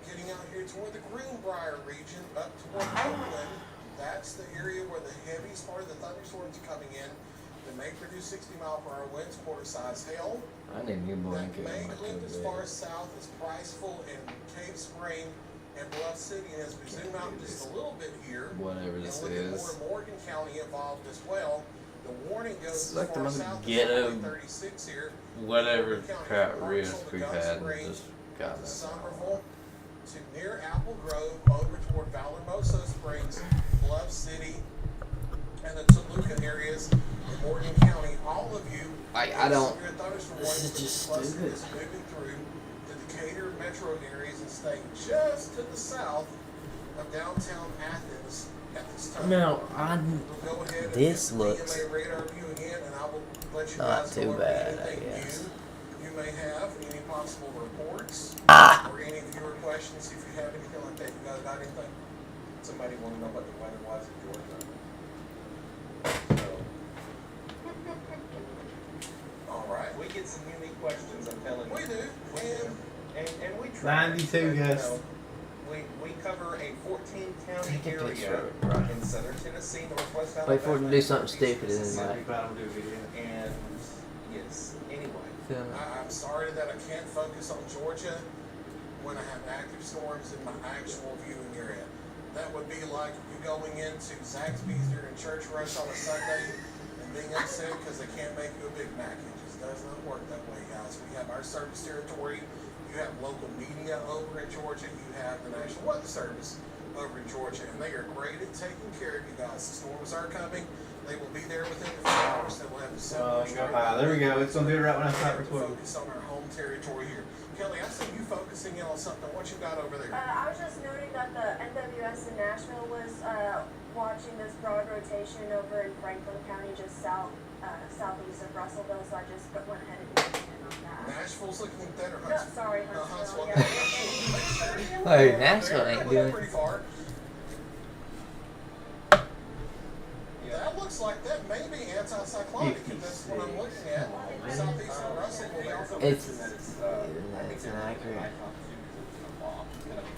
Speaker 3: getting out here toward the Greenbrier region, up toward Oakland. That's the area where the heaviest part of the thunderstorms are coming in. They may produce 60-mile-per-hour winds, quarter-size hail.
Speaker 4: I need a new
Speaker 3: That
Speaker 4: blanket.
Speaker 3: may
Speaker 4: in my
Speaker 3: include as
Speaker 4: bed.
Speaker 3: far south as Priceville and Cave Spring and Bluff City. And as we zoom out just a little bit here,
Speaker 4: Whatever
Speaker 3: and
Speaker 4: this
Speaker 3: look at
Speaker 4: is.
Speaker 3: more Morgan County involved as well. The warning goes
Speaker 4: It's
Speaker 3: as
Speaker 4: like the
Speaker 3: far
Speaker 4: most
Speaker 3: south
Speaker 4: ghetto
Speaker 3: as 36 here.
Speaker 4: Whatever
Speaker 3: Morgan County,
Speaker 4: crap
Speaker 3: from
Speaker 4: risk
Speaker 3: Marshall to
Speaker 4: we've
Speaker 3: Gum
Speaker 4: had.
Speaker 3: Springs,
Speaker 4: Just got
Speaker 3: to
Speaker 4: that.
Speaker 3: Somerville, to near Apple Grove, over toward Valormoso Springs, Bluff City, and the Toluca areas in Morgan County. All of you,
Speaker 4: I don't.
Speaker 3: severe thunderstorm
Speaker 4: This is
Speaker 3: warning for
Speaker 4: just
Speaker 3: cluster
Speaker 4: stupid.
Speaker 3: is moving through the Decatur metro areas and staying just to the south of downtown Athens at this time.
Speaker 4: No,
Speaker 3: We'll go ahead and
Speaker 4: this
Speaker 3: hit the
Speaker 4: looks
Speaker 3: DMA radar view again, and I will let you
Speaker 4: not
Speaker 3: guys
Speaker 4: too
Speaker 3: go over
Speaker 4: bad, I
Speaker 3: anything
Speaker 4: guess.
Speaker 3: you may have, any possible reports, or any viewer questions. If you have anything like that, you guys got anything? Somebody want to know what the weather was in Georgia? So, all right.
Speaker 9: We get some unique questions, I'm telling you.
Speaker 3: We do,
Speaker 9: And we try.
Speaker 5: 92
Speaker 9: but,
Speaker 5: gusts.
Speaker 9: We cover a 14-county
Speaker 4: Take a picture
Speaker 9: area
Speaker 4: of it, right.
Speaker 9: in southern Tennessee, northwest Alabama.
Speaker 4: Wait for it to do something stupid and then
Speaker 9: Mississippi,
Speaker 4: like.
Speaker 9: And yes, anyway.
Speaker 4: Film it.
Speaker 3: I'm sorry that I can't focus on Georgia when I have active storms in my actual viewing area. That would be like you going into Zaxby's during church rush on a Sunday and being upset because they can't make you a Big Mac. It just does not work that way, guys. We have our service territory. You have local media over in Georgia. You have the National Weather Service over in Georgia, and they are great at taking care of you guys. The storms are coming. They will be there within a few hours. They will have the
Speaker 5: You go high. There we go. It's gonna do it right when I start recording.
Speaker 3: Focus on our home territory here. Kelly, I see you focusing in on something. What you got over there?
Speaker 7: I was just noting that the NWS in Nashville was watching this broad rotation over in Franklin County, just southeast of Russellville, so I just went ahead and did on that.
Speaker 3: Nashville's looking better,
Speaker 7: No,
Speaker 3: Huntsville.
Speaker 7: sorry,
Speaker 3: No,
Speaker 7: Huntsville.
Speaker 3: Huntsville.
Speaker 7: Yeah.
Speaker 4: Hey, Nashville ain't
Speaker 3: We're
Speaker 4: doing.
Speaker 3: pretty far. That looks like that may be anticyclonic, if that's what I'm looking at. Southeast of Russellville there.
Speaker 4: It's inaccurate.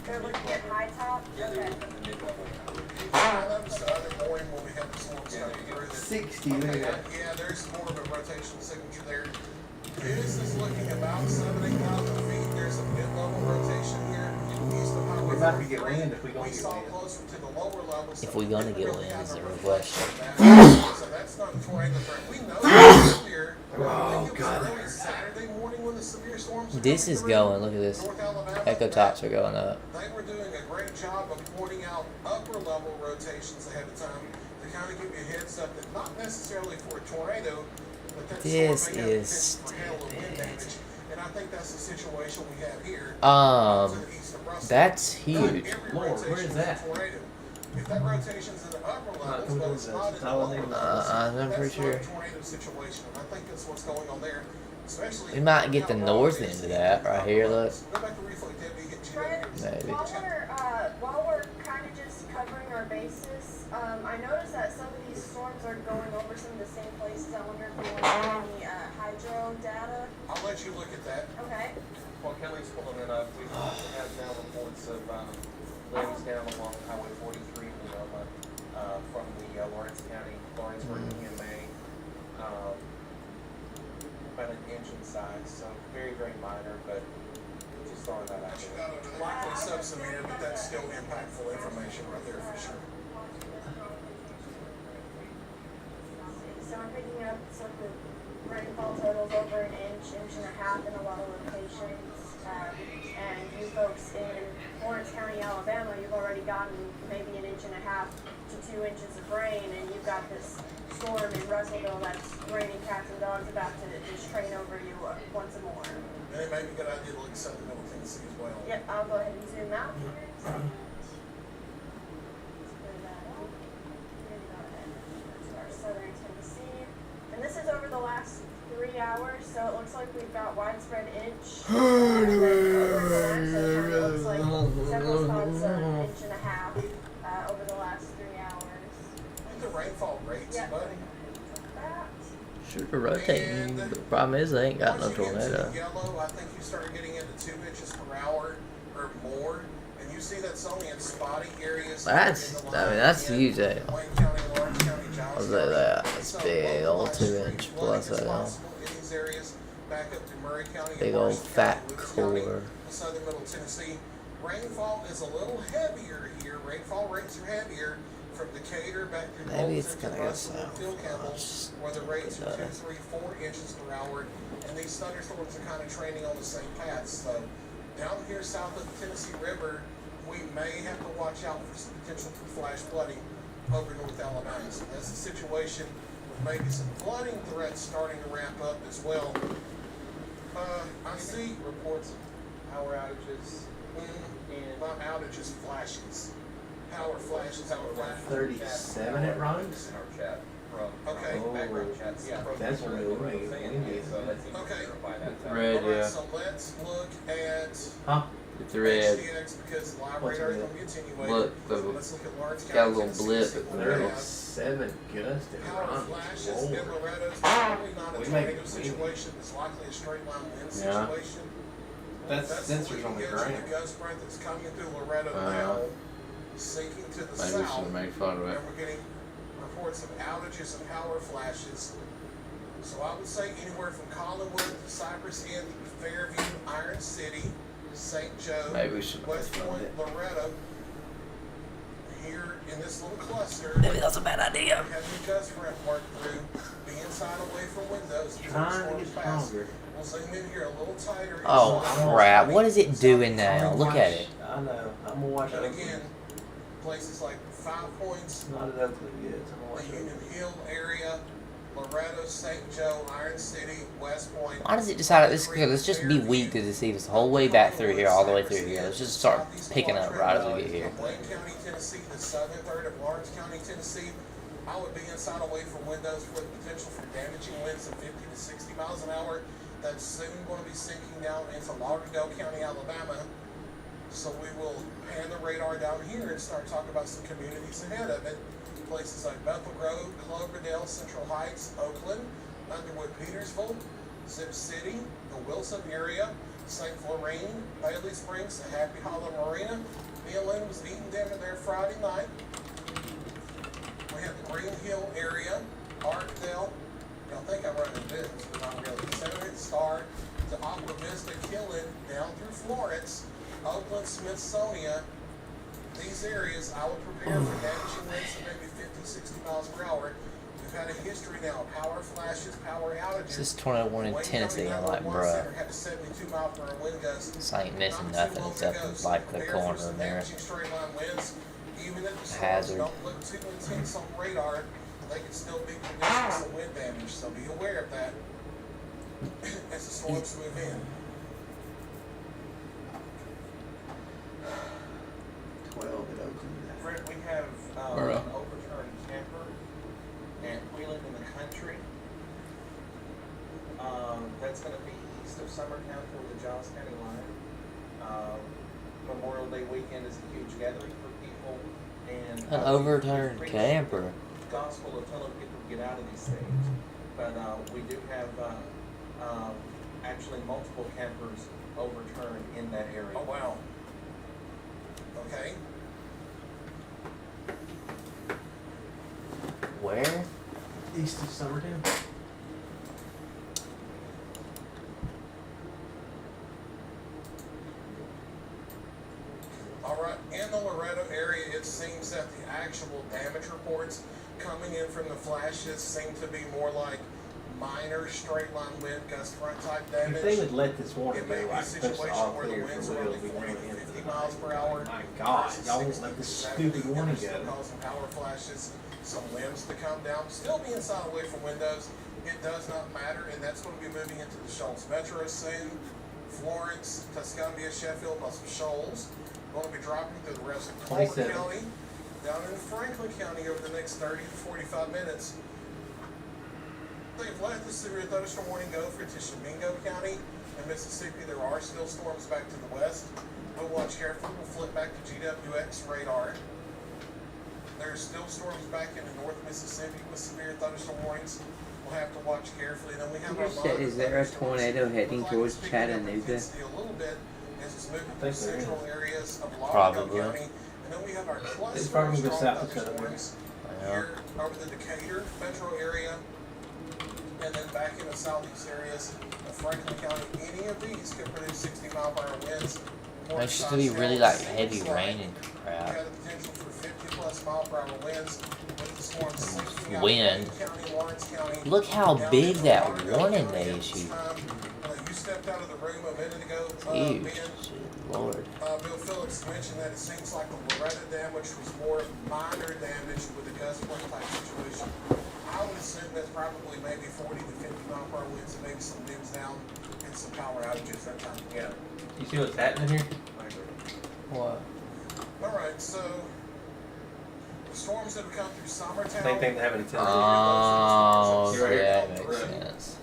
Speaker 7: They're looking at high top? Okay.
Speaker 3: That was the other morning when we had the storms coming through. that-
Speaker 5: 60, look at
Speaker 3: Okay,
Speaker 5: that.
Speaker 3: yeah, there's more of a rotational signature there. This is looking about 7,000-8,000 feet. There's a mid-level rotation here east of Highway
Speaker 5: We're about to get
Speaker 3: 43.
Speaker 5: wind if we gonna
Speaker 3: We
Speaker 5: get
Speaker 3: saw
Speaker 5: wind.
Speaker 3: closer to the lower levels.
Speaker 4: If
Speaker 3: so
Speaker 4: we
Speaker 3: we
Speaker 4: gonna
Speaker 3: didn't
Speaker 4: get
Speaker 3: really
Speaker 4: wind
Speaker 3: have
Speaker 4: is
Speaker 3: a
Speaker 4: a
Speaker 3: reflection
Speaker 4: question.
Speaker 3: of that. So that's not a tornado threat. We know that earlier. I think it was early Saturday morning when the severe storms were
Speaker 4: This
Speaker 3: coming
Speaker 4: is
Speaker 3: through.
Speaker 4: going. Look at this.
Speaker 3: North Alabama,
Speaker 4: Echo tops are going up.
Speaker 3: they were doing a great job of pointing out upper level rotations ahead of time to kind of give you a heads up that not necessarily for a tornado, but that
Speaker 4: This
Speaker 3: storm may have
Speaker 4: is
Speaker 3: potential for hail and wind damage. And I think that's the situation we have here. to the east of Russell.
Speaker 4: That's
Speaker 3: Not
Speaker 4: huge.
Speaker 3: every
Speaker 5: Lord,
Speaker 3: rotation
Speaker 5: where is
Speaker 3: a
Speaker 5: that?
Speaker 3: tornado. If that rotation's in the upper levels, but it's not in
Speaker 5: That's
Speaker 3: the
Speaker 5: all I
Speaker 3: lower
Speaker 5: need.
Speaker 3: levels,
Speaker 4: I'm
Speaker 3: that's
Speaker 4: pretty
Speaker 3: not
Speaker 4: sure.
Speaker 3: a tornado situation. And I think that's what's going on there. Especially
Speaker 4: We might get the
Speaker 3: how
Speaker 4: north
Speaker 3: raw it
Speaker 4: end
Speaker 3: is
Speaker 4: of
Speaker 3: in
Speaker 4: that
Speaker 3: the
Speaker 4: right
Speaker 3: upper
Speaker 4: here,
Speaker 3: levels. Go back to reflectivity, get you
Speaker 7: Fred,
Speaker 4: Maybe.
Speaker 7: while we're kind of just covering our bases, I noticed that some of these storms are going over some of the same places. I wonder if we want to get any hydro data.
Speaker 3: I'll let you look at that.
Speaker 7: Okay.
Speaker 9: While Kelly's pulling it up, we also have now reports of winds down along Highway 43 in Winona from the Lawrence County, Lawrenceburg EMA, about an inch in size, so very, very minor, but just throwing that out there.
Speaker 3: Likely sub-severe, but that's still impactful information right there for sure.
Speaker 7: So I'm picking up some of the rainfall totals over an inch, inch and a half in a lot of locations. And you folks in Lawrence County, Alabama, you've already gotten maybe an inch and a half to 2 inches of rain, and you've got this storm in Russellville that's raining cats and dogs about to just train over you once more.
Speaker 3: And it may be a good idea to look at Southern Middle Tennessee as well.
Speaker 7: Yep, I'll go ahead and zoom out. Southern Tennessee. And this is over the last 3 hours, so it looks like we've got widespread inch. And then over the last, so it looks like several spots an inch and a half over the last 3 hours.
Speaker 3: And the rainfall rates,
Speaker 7: Yep.
Speaker 3: buddy.
Speaker 4: Should be rotating. The problem is they ain't got no
Speaker 3: Once you get into
Speaker 4: tornado.
Speaker 3: the yellow, I think you start getting into 2 inches per hour or more. And you see that's only in spotty areas.
Speaker 4: That's,
Speaker 3: in the
Speaker 4: I mean,
Speaker 3: line
Speaker 4: that's
Speaker 3: 10,
Speaker 4: huge.
Speaker 3: Wayne County, Lawrence County, Johns
Speaker 4: I'll say
Speaker 3: County.
Speaker 4: that. That's
Speaker 3: So
Speaker 4: big old
Speaker 3: localized
Speaker 4: 2
Speaker 3: stream
Speaker 4: inch
Speaker 3: flooding
Speaker 4: plus
Speaker 3: is
Speaker 4: that.
Speaker 3: possible in these areas, back up to Murray County,
Speaker 4: Big
Speaker 3: and
Speaker 4: old
Speaker 3: Marshall
Speaker 4: fat
Speaker 3: County, Lewis County,
Speaker 4: cooler.
Speaker 3: and Southern Middle Tennessee. Rainfall is a little heavier here. Rainfall rates are heavier from Decatur back through
Speaker 4: Maybe it's
Speaker 3: Bolton to
Speaker 4: gonna go
Speaker 3: Russell and
Speaker 4: south.
Speaker 3: Phil Campbell,
Speaker 4: Just
Speaker 3: where the rates are
Speaker 4: get
Speaker 3: 2, 3, 4 inches per hour, and these thunderstorms are kind of training on the same path. So down here south of the Tennessee River, we may have to watch out for some potential for flash flooding over North Alabama. So that's the situation with maybe some flooding threats starting to ramp up as well. I see
Speaker 9: Reports of power outages and
Speaker 3: not outages, flashes. Power flashes, power flashes.
Speaker 5: 37 it runs?
Speaker 9: in our chat from
Speaker 3: Okay.
Speaker 9: background chats.
Speaker 5: Yeah,
Speaker 9: from
Speaker 5: that's
Speaker 9: people
Speaker 5: really
Speaker 9: that were
Speaker 5: windy.
Speaker 9: fan, so let's even
Speaker 3: Okay.
Speaker 9: verify that.
Speaker 10: Red,
Speaker 3: All right,
Speaker 10: yeah.
Speaker 3: so let's look at
Speaker 5: Huh?
Speaker 10: It's red.
Speaker 3: HDX because live
Speaker 5: What's
Speaker 3: radar is
Speaker 5: red?
Speaker 3: going to be attenuated.
Speaker 10: Look,
Speaker 3: So
Speaker 10: the,
Speaker 3: let's look at Lawrence
Speaker 10: got a
Speaker 3: County,
Speaker 10: little
Speaker 3: Tennessee,
Speaker 10: blip
Speaker 3: see
Speaker 10: at
Speaker 3: what
Speaker 10: the
Speaker 3: we
Speaker 10: middle.
Speaker 3: have.
Speaker 5: 7 gust it
Speaker 3: Power
Speaker 5: runs.
Speaker 3: flashes
Speaker 5: Lord.
Speaker 3: in Loretta's probably not a
Speaker 5: We
Speaker 3: tornado
Speaker 5: make-
Speaker 3: situation. It's likely a straight line wind
Speaker 10: Yeah.
Speaker 3: situation.
Speaker 5: That's
Speaker 3: the
Speaker 5: sensors on the
Speaker 3: leading edge of
Speaker 5: ground.
Speaker 3: the gust front that's coming through Loretta
Speaker 10: Uh-huh.
Speaker 3: now, sinking to the
Speaker 10: Maybe we
Speaker 3: south.
Speaker 10: should make fun of
Speaker 3: And
Speaker 10: it.
Speaker 3: we're getting reports of outages and power flashes. So I would say anywhere from Collinwood to Cypress End, Fairview, Iron City, St. Joe,
Speaker 10: Maybe we should make
Speaker 3: West
Speaker 10: fun of
Speaker 3: Point,
Speaker 10: it.
Speaker 3: Loretta. Here in this little cluster,
Speaker 4: Maybe that's a bad idea.
Speaker 3: have the gust front work through, be inside away from windows. until the
Speaker 5: Trying to
Speaker 3: storms
Speaker 5: get
Speaker 3: pass.
Speaker 5: stronger.
Speaker 3: We'll zoom in here a little tighter.
Speaker 4: Oh
Speaker 3: inside.
Speaker 4: crap! What is it doing now? Look at it.
Speaker 5: I know. I'm gonna watch
Speaker 3: But
Speaker 5: it.
Speaker 3: again, places like Five Points,
Speaker 5: Not at Oakland yet. So I'm gonna
Speaker 3: the
Speaker 5: watch it.
Speaker 3: Union Hill area, Loretto, St. Joe, Iron City, West Point.
Speaker 4: Why does it decide this? Let's just be weak to deceive us the whole way back through here, all the way through here. Let's just start picking up right as we get here.
Speaker 3: From Wayne County, Tennessee, the southern third of Lawrence County, Tennessee. I would be inside away from windows for the potential for damaging winds of 50 to 60 miles an hour. That's soon going to be sinking down into Lauderdale County, Alabama. So we will pan the radar down here and start talking about some communities ahead of it. Places like Bethel Grove, Cloverdale, Central Heights, Oakland, Underwood, Petersville, Zip City, the Wilson area, St. Florine, Bailey Springs, the Happy Hollow Marina. Neil Lynn was eating dinner there Friday night. We have the Green Hill area, Arkdale. Y'all think I'm running business, but I'm really. Center Star to Aqua Vista, Killen, down through Florence, Oakland, Smithsonian. These areas, I would prepare for damaging winds of maybe 50, 60 miles per hour. We've had a history now of power flashes, power outages.
Speaker 4: This is 21 in
Speaker 3: Wayne
Speaker 4: Tennessee.
Speaker 3: County
Speaker 4: I'm like,
Speaker 3: 911
Speaker 4: bruh.
Speaker 3: Center had a 72 mile per hour wind gust.
Speaker 4: This ain't missing
Speaker 3: Not
Speaker 4: nothing
Speaker 3: too long
Speaker 4: except
Speaker 3: ago,
Speaker 4: for
Speaker 3: so
Speaker 4: like the
Speaker 3: prepare for
Speaker 4: corner
Speaker 3: some
Speaker 4: in there.
Speaker 3: damaging straight line winds. Even if the storms
Speaker 4: Hazard.
Speaker 3: don't look too intense on radar, they can still be conditions of wind damage. So be aware of that as the storms move in.
Speaker 5: 12 at Oakland.
Speaker 9: Fred, we have
Speaker 10: Burrow.
Speaker 9: an overturned camper at Wheeling in the Country. That's going to be east of Summertown toward the Johns County line. Memorial Day weekend is a huge gathering for people, and
Speaker 4: An overturned
Speaker 9: preach
Speaker 4: camper.
Speaker 9: the gospel of telling people to get out of these things. But we do have actually multiple campers overturned in that area.
Speaker 3: Oh, wow. Okay.
Speaker 4: Where?
Speaker 5: East of Summertown.
Speaker 3: All right, in the Loretto area, it seems that the actual damage reports coming in from the flashes seem to be more like minor straight line wind gust front type damage.
Speaker 5: If they would let this warning
Speaker 3: It may
Speaker 5: go,
Speaker 3: be a
Speaker 5: I could push the
Speaker 3: situation
Speaker 5: all
Speaker 3: where the
Speaker 5: clear
Speaker 3: winds
Speaker 5: for
Speaker 3: are
Speaker 5: real
Speaker 3: only
Speaker 5: to be
Speaker 3: 40 to
Speaker 5: going in
Speaker 3: 50
Speaker 5: for
Speaker 3: miles per hour.
Speaker 5: My God,
Speaker 3: versus
Speaker 5: y'all won't
Speaker 3: 60
Speaker 5: let
Speaker 3: to
Speaker 5: this
Speaker 3: 70,
Speaker 5: stupid
Speaker 3: and
Speaker 5: warning
Speaker 3: it's still
Speaker 5: go.
Speaker 3: causing power flashes, some limbs to come down, still be inside away from windows. It does not matter, and that's going to be moving into the Schultz Metro soon. Florence, Tuscumbia, Sheffield, plus some shoals. Going to be dropping through the rest of Colbert
Speaker 5: 27.
Speaker 3: County, down in Franklin County over the next 30 to 45 minutes. They've let the severe thunderstorm warning go for Tishomingo County and Mississippi. There are still storms back to the west. We'll watch carefully. We'll flip back to GWX radar. There's still storms back into North Mississippi with severe thunderstorm warnings. We'll have to watch carefully. And then we have our
Speaker 10: Shit, is there a tornado heading towards Chattanooga?
Speaker 3: a little bit as it's moving through central areas of
Speaker 4: Probably.
Speaker 3: County. And then we have our cluster
Speaker 5: It's probably
Speaker 3: of
Speaker 5: go
Speaker 3: strong
Speaker 5: south of Chattanooga.
Speaker 3: thunderstorms here over the Decatur metro area, and then back into southeast areas of Franklin County. Any of these could produce 60-mile-per-hour winds.
Speaker 4: It's just gonna be really like heavy rain and
Speaker 3: We
Speaker 4: crap.
Speaker 3: have the potential for 50-plus mile-per-hour winds with the storm sinking out
Speaker 4: Wind.
Speaker 3: Wayne County, Lawrence County.
Speaker 4: Look how
Speaker 3: down
Speaker 4: big
Speaker 3: into
Speaker 4: that
Speaker 3: Lauderdale
Speaker 4: warning
Speaker 3: County
Speaker 4: they
Speaker 3: at this
Speaker 4: issued.
Speaker 3: time. You stepped out of the room a minute ago,
Speaker 4: Huge.
Speaker 3: Ben.
Speaker 4: Lord.
Speaker 3: Bill Phillips mentioned that it seems like the Loretta damage was more minor damage with a gust work type situation. I would assume that's probably maybe 40 to 50 mile per hour winds and maybe some winds down and some power outages that time.
Speaker 5: Yeah. You see what's happening here?
Speaker 4: What?
Speaker 3: All right, so the storms that have come through Summertown.
Speaker 5: Same thing that happened in Tennessee.
Speaker 4: Oh,
Speaker 5: See right here?
Speaker 4: yeah, makes sense.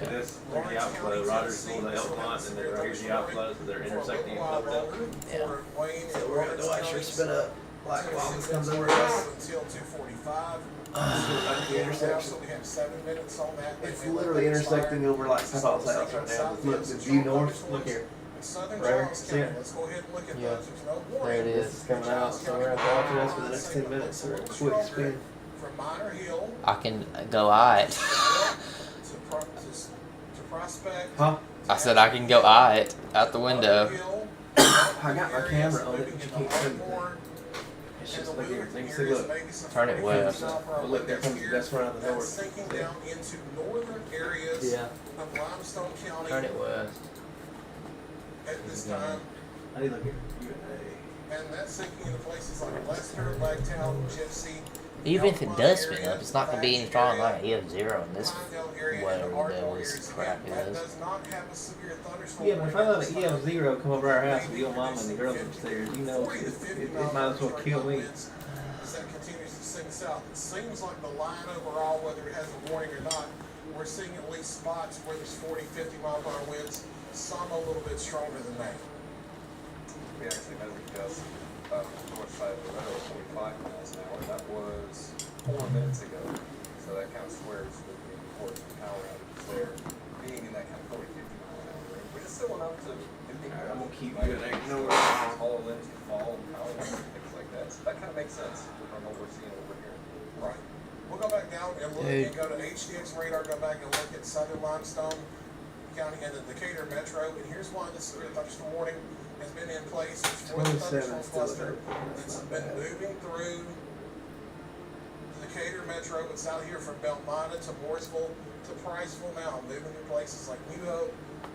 Speaker 5: See this? There's the outflow. Rogersville, the Elmont, and then right here's the outflow, so they're intersecting and flipped up.
Speaker 4: Yeah.
Speaker 5: So we're gonna watch her spin up. Black Box comes over us.
Speaker 3: Until 2:45.
Speaker 5: Like the intersection.
Speaker 3: So we have 7 minutes on that.
Speaker 5: It's literally intersecting over like Papa's house right now. Look, the view north. Look here.
Speaker 3: Southern
Speaker 5: Right here.
Speaker 3: Charles
Speaker 5: See
Speaker 3: County.
Speaker 5: it?
Speaker 3: Let's go ahead and look at
Speaker 4: Yeah.
Speaker 3: those. There's no
Speaker 4: There
Speaker 3: warning.
Speaker 4: it
Speaker 5: This
Speaker 4: is.
Speaker 5: is coming out, so we're gonna have to watch this for the next 10 minutes or a quick spin.
Speaker 3: From Minor Hill
Speaker 4: I can go eye it.
Speaker 3: to Prospect.
Speaker 5: Huh?
Speaker 4: I said I can go eye it out the window.
Speaker 5: I got my camera on it, but you can't see anything. It's just look here. You can see, look.
Speaker 4: Turn it west.
Speaker 5: Oh, look, there comes the best one out of the north.
Speaker 3: Sinking down into northern areas
Speaker 5: Yeah.
Speaker 3: of Limestone County
Speaker 4: Turn it west.
Speaker 3: at this time.
Speaker 5: I need to look at UNA.
Speaker 3: And that's sinking into places like Lester, Lagtown, Gypsy.
Speaker 4: Even if it does spin up, it's not gonna be any stronger than like EF0 in this whatever that was crap it
Speaker 3: That
Speaker 4: is.
Speaker 3: does not have a severe thunderstorm.
Speaker 5: Yeah, but if I let an EF0 come over our house and kill Mama and the girls upstairs, you know, it might as well kill me.
Speaker 3: As that continues to sing south, it seems like the line overall, whether it has a warning or not, we're seeing at least spots where there's 40, 50 mile per hour winds, some a little bit stronger than that.
Speaker 9: We actually measured gusts of the north side of the railroad, 45 miles an hour. That was 4 minutes ago. So that kind of squares with the reports of power outages there being in that kind of 40, 50 mile an hour range, which is still enough to
Speaker 5: Alright, I'm gonna keep
Speaker 9: like,
Speaker 5: UNA.
Speaker 9: taller limbs can fall and power lines and things like that. So that kind of makes sense from what we're seeing over here.
Speaker 3: Right. We'll go back down and look and go to HDX radar, go back and look at Southern Limestone County and the Decatur Metro. And here's why the severe thunderstorm warning has been in place. It's for the
Speaker 5: 27
Speaker 3: thunderstorm
Speaker 5: still
Speaker 3: cluster
Speaker 5: there.
Speaker 3: that's been moving through the Decatur Metro. It's out here from Belmont to Mooresville to Priceville now, moving through places like New Hope,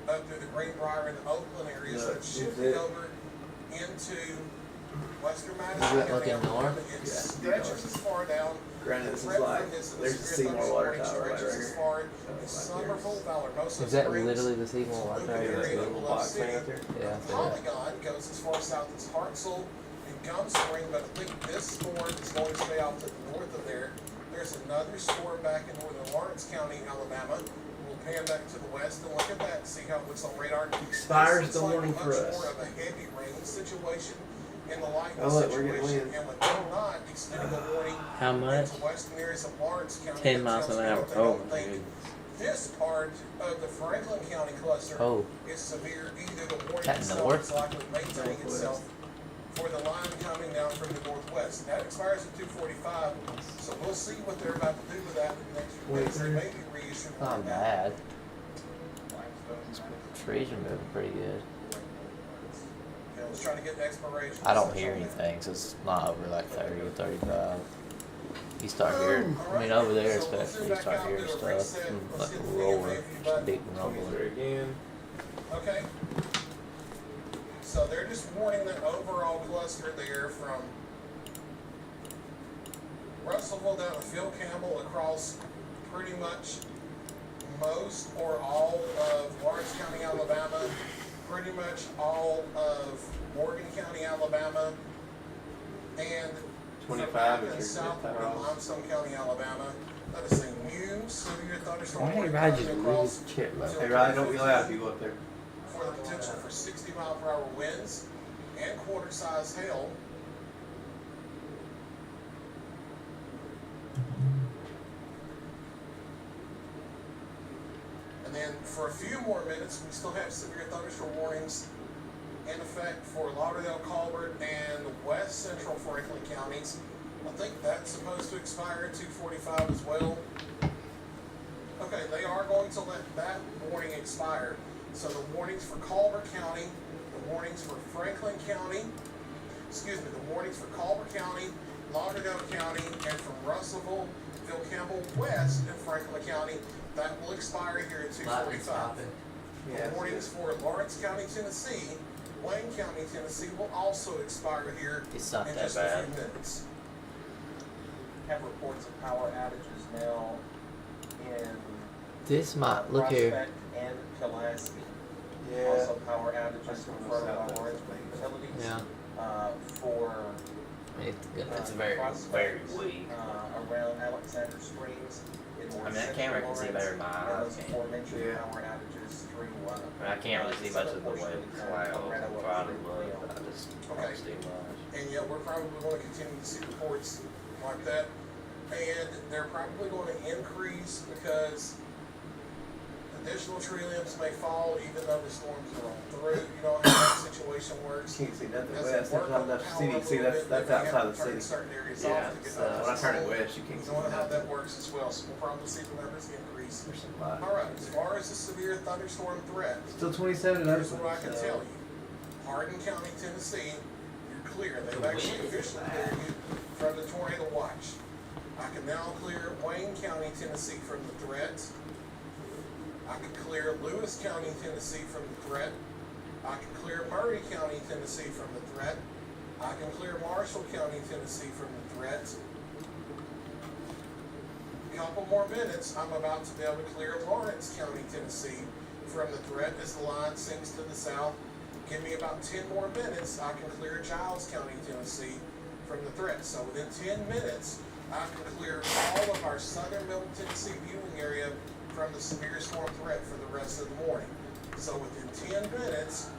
Speaker 3: up through the Greenbrier and the Oakland areas. So it's shifting over into western Madison
Speaker 4: that looking
Speaker 3: County.
Speaker 4: north?
Speaker 3: It
Speaker 5: Yeah,
Speaker 3: stretches as far down.
Speaker 5: Granted, this is like, there's the Seymour water tower right here.
Speaker 4: Is that literally the Seymour water tower?
Speaker 5: Yeah, that's the little box thing out there.
Speaker 4: Yeah, I see it.
Speaker 3: Polygon goes as far south as Hartselle and Gum Spring, but I think this storm is going to stay off to the north of there. There's another storm back in northern Lawrence County, Alabama. We'll pan back to the west and look at that and see how it looks on radar.
Speaker 5: Expires
Speaker 3: This
Speaker 5: the
Speaker 3: looks
Speaker 5: warning
Speaker 3: like
Speaker 5: for
Speaker 3: much
Speaker 5: us.
Speaker 3: more of a heavy rain situation in the lightning
Speaker 5: Oh, look, we're getting
Speaker 3: situation,
Speaker 5: wind.
Speaker 3: and with them not extending the warning
Speaker 10: How much?
Speaker 3: into western areas of Lawrence County.
Speaker 10: 10
Speaker 3: that
Speaker 10: miles
Speaker 3: tells
Speaker 10: an
Speaker 3: me
Speaker 10: hour.
Speaker 3: that they
Speaker 10: Oh,
Speaker 3: don't think
Speaker 10: dude.
Speaker 3: this part of the Franklin County cluster
Speaker 4: Oh.
Speaker 3: is severe. Either the warning
Speaker 4: That
Speaker 3: itself
Speaker 4: north?
Speaker 3: is likely maintaining itself for the line coming down from the northwest. That expires at 2:45, so we'll see what they're about to do with that in the next few days. They may be reissuing
Speaker 4: Not
Speaker 3: one
Speaker 4: bad.
Speaker 3: now.
Speaker 4: Trees are moving pretty good.
Speaker 3: Yeah, let's try to get an expiration.
Speaker 4: I don't hear anything, so it's not over like 30 or 35. You start hearing, I mean, over there especially, you start hearing stuff, like a roar, big rumble.
Speaker 5: Again.
Speaker 3: Okay. So they're just warning that overall cluster there from Russellville down to Phil Campbell across pretty much most or all of Lawrence County, Alabama, pretty much all of Morgan County, Alabama, and
Speaker 5: 25
Speaker 3: from
Speaker 5: is your
Speaker 3: southward
Speaker 5: zip
Speaker 3: in Limestone County, Alabama. That is a new severe thunderstorm
Speaker 4: Why
Speaker 3: warning
Speaker 4: did I
Speaker 3: coming
Speaker 4: just
Speaker 3: across
Speaker 4: lose chip, bro?
Speaker 3: until
Speaker 5: Hey, Ryan, don't be
Speaker 3: 10:15
Speaker 5: loud if you go up there.
Speaker 3: for the potential for 60-mile-per-hour winds and quarter-size hail. And then for a few more minutes, we still have severe thunderstorm warnings in effect for Lauderdale, Colbert, and West Central Franklin counties. I think that's supposed to expire at 2:45 as well. Okay, they are going to let that warning expire. So the warnings for Colbert County, the warnings for Franklin County, the warnings for Colbert County, Lauderdale County, and from Russellville, Phil Campbell West, and Franklin County, that will expire here at 2:45. The warnings for Lawrence County, Tennessee, Wayne County, Tennessee will also expire here
Speaker 4: It's not
Speaker 3: in
Speaker 4: that
Speaker 3: just a
Speaker 4: bad.
Speaker 3: few minutes.
Speaker 9: Have reports of power outages now in
Speaker 4: This might look here.
Speaker 9: Prospect and Pulaski.
Speaker 5: Yeah.
Speaker 9: Also power outages
Speaker 5: That's
Speaker 9: from
Speaker 5: gonna
Speaker 9: further
Speaker 5: south
Speaker 9: Orange
Speaker 5: Texas.
Speaker 9: utilities.
Speaker 4: Yeah.
Speaker 9: For
Speaker 4: It's very
Speaker 9: Prospect,
Speaker 10: weak.
Speaker 9: Around Alexander Springs. In
Speaker 10: I mean, that camera can see better than my
Speaker 9: and
Speaker 10: eyes
Speaker 9: those
Speaker 10: can.
Speaker 9: aforementioned
Speaker 5: Yeah.
Speaker 9: power outages through.
Speaker 10: I can't really see much of the way the clouds and cloudy look, but I just
Speaker 3: Okay.
Speaker 10: don't see much.
Speaker 3: And yet we're probably going to continue to see reports like that. And they're probably going to increase because additional tree limbs may fall even though the storms are on through. You know how that situation works.
Speaker 5: You can't see nothing
Speaker 3: As
Speaker 5: west.
Speaker 3: they work
Speaker 5: There's not
Speaker 3: on the
Speaker 5: enough
Speaker 3: power
Speaker 5: city.
Speaker 3: a
Speaker 5: See,
Speaker 3: little
Speaker 5: that's
Speaker 3: bit,
Speaker 5: that's
Speaker 3: they may have
Speaker 5: outside
Speaker 3: to
Speaker 5: the
Speaker 3: turn
Speaker 5: city.
Speaker 3: certain areas
Speaker 10: Yeah,
Speaker 3: off to get
Speaker 10: so
Speaker 3: that.
Speaker 5: When I turn it west, you can't
Speaker 3: You
Speaker 5: see
Speaker 3: know how
Speaker 5: nothing.
Speaker 3: that works as well. So we'll probably see the numbers increase.
Speaker 5: There's some light.
Speaker 3: All right. As far as the severe thunderstorm threat,
Speaker 5: Still 27
Speaker 3: here's
Speaker 5: open.
Speaker 3: what I can tell you. Hardin County, Tennessee, you're clear. They've actually officially cleared you from the tornado watch. I can now clear Wayne County, Tennessee from the threat. I can clear Lewis County, Tennessee from the threat. I can clear Murray County, Tennessee from the threat. I can clear Marshall County, Tennessee from the threat. A couple more minutes, I'm about to be able to clear Lawrence County, Tennessee from the threat as the line sinks to the south. Give me about 10 more minutes, I can clear Giles County, Tennessee from the threat. So within 10 minutes, I can clear all of our southern Middle Tennessee viewing area from the severe storm threat for the rest of the morning. So within 10 minutes,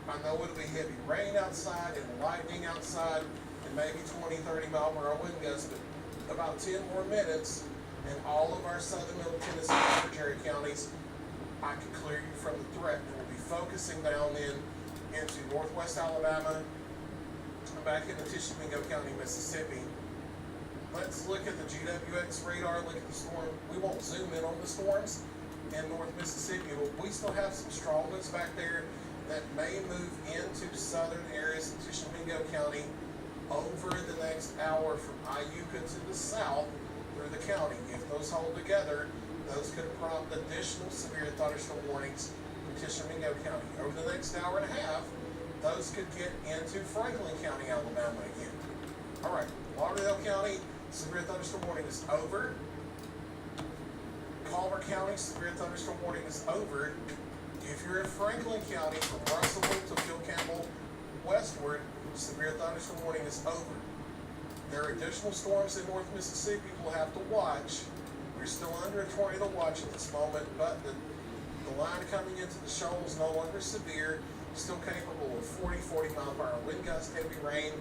Speaker 3: I know it'll be heavy rain outside and lightning outside and maybe 20, 30 mile per hour wind gusts, but about 10 more minutes and all of our southern Middle Tennessee tributary counties, I can clear you from the threat. We'll be focusing down into northwest Alabama, back into Tishomingo County, Mississippi. Let's look at the GWX radar, look at the storm. We won't zoom in on the storms in North Mississippi, but we still have some strong ones back there that may move into southern areas of Tishomingo County over the next hour from Iuka to the south through the county. If those hold together, those could prompt additional severe thunderstorm warnings in Tishomingo County. Over the next hour and a half, those could get into Franklin County, Alabama again. All right, Lauderdale County, severe thunderstorm warning is over. Colbert County, severe thunderstorm warning is over. If you're in Franklin County, from Russellville to Phil Campbell westward, severe thunderstorm warning is over. There are additional storms in North Mississippi we'll have to watch. We're still under a tornado watch at this moment, but the line coming into the shoal is no longer severe, still capable of 40 mile per hour wind gusts, heavy rain,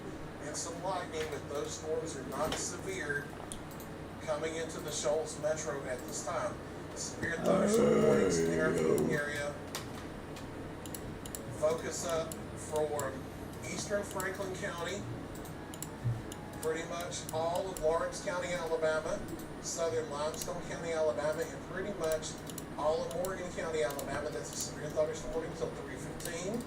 Speaker 3: and some lightning, but those storms are not severe coming into the Shoals Metro at this time. Severe thunderstorm warnings in our viewing area. Focus up for eastern Franklin County, pretty much all of Lawrence County, Alabama, southern Limestone County, Alabama, and pretty much all of Morgan County, Alabama. That's a severe thunderstorm warning until 3:15.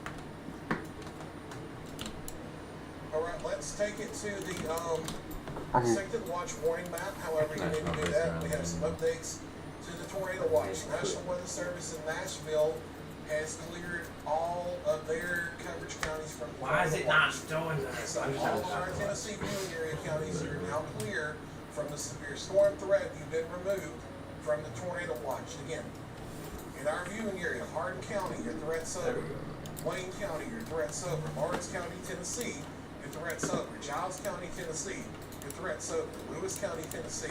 Speaker 3: All right, let's take it to the second watch warning map. However, you need to do that. We have some updates to the tornado watch. National Weather Service in Nashville has cleared all of their coverage counties from the
Speaker 10: Why is it
Speaker 3: tornado
Speaker 10: not
Speaker 3: watch.
Speaker 10: doing that?
Speaker 3: So all of our Tennessee viewing area counties are now clear from the severe storm threat. You've been removed from the tornado watch. Again, in our viewing area, Hardin County, your threat's over. Wayne County, your threat's over. Lawrence County, Tennessee, your threat's over. Giles County, Tennessee, your threat's over. Lewis County, Tennessee,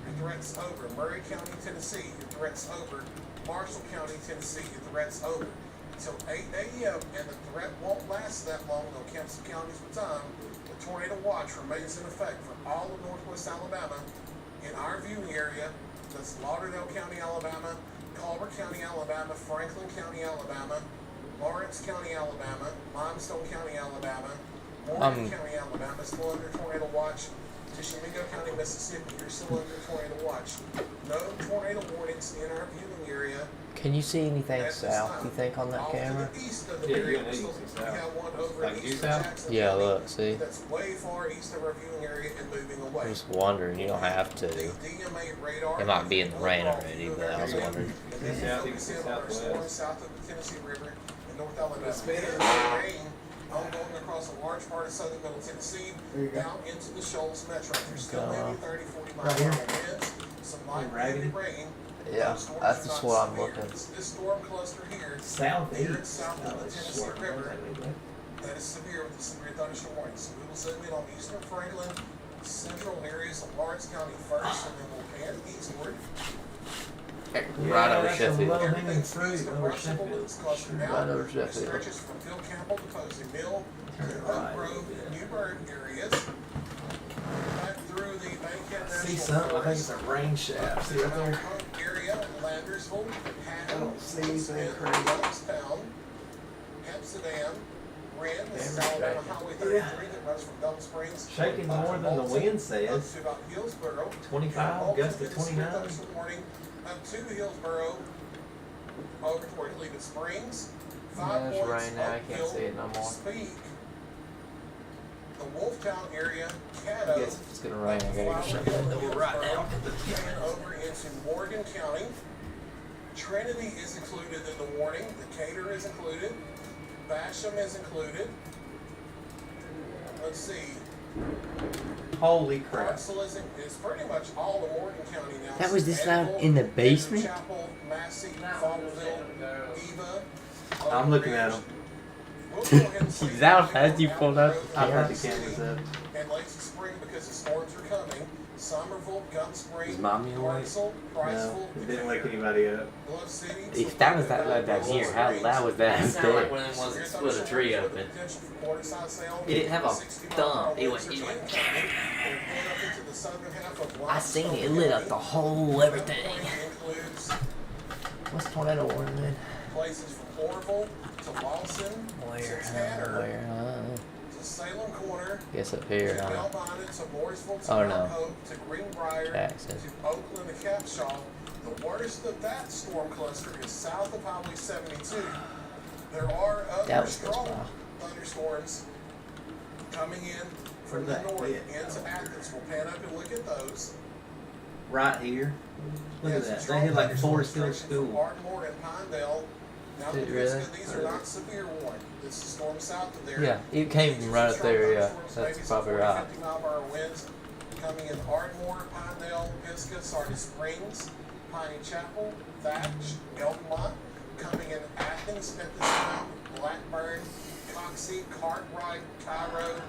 Speaker 3: your threat's over. Murray County, Tennessee, your threat's over. Marshall County, Tennessee, your threat's over. Until 8 a.m., and the threat won't last that long. They'll count some counties with time. The tornado watch remains in effect for all of northwest Alabama. In our viewing area, that's Lauderdale County, Alabama, Culver County, Alabama, Franklin County, Alabama, Lawrence County, Alabama, Limestone County, Alabama, Morgan County, Alabama, still under tornado watch. Tishomingo County, Mississippi, you're still under tornado watch. No tornado warnings in our viewing area.
Speaker 4: Can you see anything south, you think, on that camera?
Speaker 5: Yeah, you can see south. Like due south?
Speaker 4: Yeah, look, see?
Speaker 3: That's way far east of our viewing area and moving away.
Speaker 4: I'm just wondering, you don't have to. It might be in the rain already, but I was wondering.
Speaker 5: South, you can see southwest.
Speaker 3: South of the Tennessee River in North Alabama. Rain ongoing across a large part of southern middle Tennessee down into the Shoals Metro. There's still maybe 30, 40 mile per hour winds, some light heavy rain.
Speaker 4: Yeah, that's just what I'm looking.
Speaker 3: This storm cluster here,
Speaker 5: Southeast.
Speaker 3: south of the Tennessee River, that is severe with the severe thunderstorm warnings. So we will zoom in on eastern Franklin, central areas of Lawrence County first, and then we'll pan eastward.
Speaker 4: Right over Sheffield.
Speaker 3: Everything east of Rushville with its cluster
Speaker 4: Right
Speaker 3: now.
Speaker 4: over
Speaker 3: It
Speaker 4: Sheffield.
Speaker 3: stretches from Phil Campbell to Posey Mill to Oak Grove, Newburgh areas. Back through the Bankhead National
Speaker 5: See something? I think it's
Speaker 3: Forest.
Speaker 5: a rain shaft. See up there?
Speaker 3: Area, Landersville,
Speaker 5: I don't see anything
Speaker 3: Smith,
Speaker 5: crazy.
Speaker 3: Youngstown, Amsterdam, Wren, this is
Speaker 5: Damn,
Speaker 3: Alabama
Speaker 5: shaking.
Speaker 3: Highway 33 that runs from Double Springs.
Speaker 5: Shaking
Speaker 3: up to
Speaker 5: more than the
Speaker 3: Bolton,
Speaker 5: wind
Speaker 3: up
Speaker 5: says.
Speaker 3: to about Hillsboro.
Speaker 5: 25,
Speaker 3: Bolton,
Speaker 5: gust of
Speaker 3: get a severe
Speaker 5: 29.
Speaker 3: thunderstorm warning. Up to Hillsboro, over toward Cleveland Springs. 5
Speaker 4: Yeah, it's
Speaker 3: points,
Speaker 4: rain now, I can't
Speaker 3: Oakville,
Speaker 4: see it no more.
Speaker 3: Speak. The Wolftown area,
Speaker 4: I
Speaker 3: Caddo.
Speaker 4: guess if it's gonna rain, I gotta go shut that door right now.
Speaker 3: And over into Morgan County. Trinity is included in the warning. Decatur is included. Basham is included. Let's see.
Speaker 5: Holy crap.
Speaker 3: Clarksville is pretty much all of Morgan County now.
Speaker 4: That was this loud
Speaker 3: Annville,
Speaker 4: in the basement?
Speaker 3: Chapel, Massey, Fautville, Eva.
Speaker 5: I'm looking at them.
Speaker 3: We'll go ahead and see
Speaker 4: Is that how fast you pulled up the
Speaker 5: I've had the
Speaker 4: camera?
Speaker 5: cameras up.
Speaker 3: And Lacey Spring because the storms are coming. Somerville, Gum Spring,
Speaker 4: Is Mommy awake?
Speaker 3: Hartselle,
Speaker 5: No,
Speaker 3: Priceville,
Speaker 5: it didn't wake anybody up.
Speaker 3: Bluff City.
Speaker 4: If that was that loud down here, how loud was that
Speaker 10: That sounded like
Speaker 4: upstairs?
Speaker 10: one of them ones that split a tree open.
Speaker 4: It didn't have a thumb. It went. I seen it. It lit up the whole everything. What's tornado warning then?
Speaker 3: Places from Orville to Lawson
Speaker 4: Where?
Speaker 3: to Tanner
Speaker 4: Where?
Speaker 3: to Salem Corner
Speaker 4: Guess up
Speaker 3: to
Speaker 4: here.
Speaker 3: Belmont to Mooresville to
Speaker 4: Oh,
Speaker 3: Mount
Speaker 4: no.
Speaker 3: Hope to Greenbrier
Speaker 4: Jackson.
Speaker 3: to Oakland to Capshaw. The worst of that storm cluster is south of Highway 72. There are
Speaker 4: That
Speaker 3: other
Speaker 4: was close
Speaker 3: strong
Speaker 4: by.
Speaker 3: thunderstorms coming in from
Speaker 5: Where'd
Speaker 3: the
Speaker 5: that
Speaker 3: north
Speaker 5: hit?
Speaker 3: into Athens. We'll pan up and look at those.
Speaker 5: Right here. Look at
Speaker 3: Yes,
Speaker 5: that.
Speaker 3: strong
Speaker 5: They hit like
Speaker 3: thunderstorm
Speaker 5: Forest Hill
Speaker 3: restrictions from
Speaker 5: School.
Speaker 3: Ardmore and Pinedale. Now,
Speaker 4: Did it
Speaker 3: Nebraska,
Speaker 4: really?
Speaker 3: these are not severe warning. This is storm south of there.
Speaker 4: Yeah, it came from right up there. Yeah, that's probably right.
Speaker 3: 50 mile per hour winds coming in Ardmore, Pinedale, Pisgah, Sardis Springs, Piney Chapel, Thatch, Elkmont. Coming in Athens at this time, Blackburn, Coxie, Cartwright, Cairo,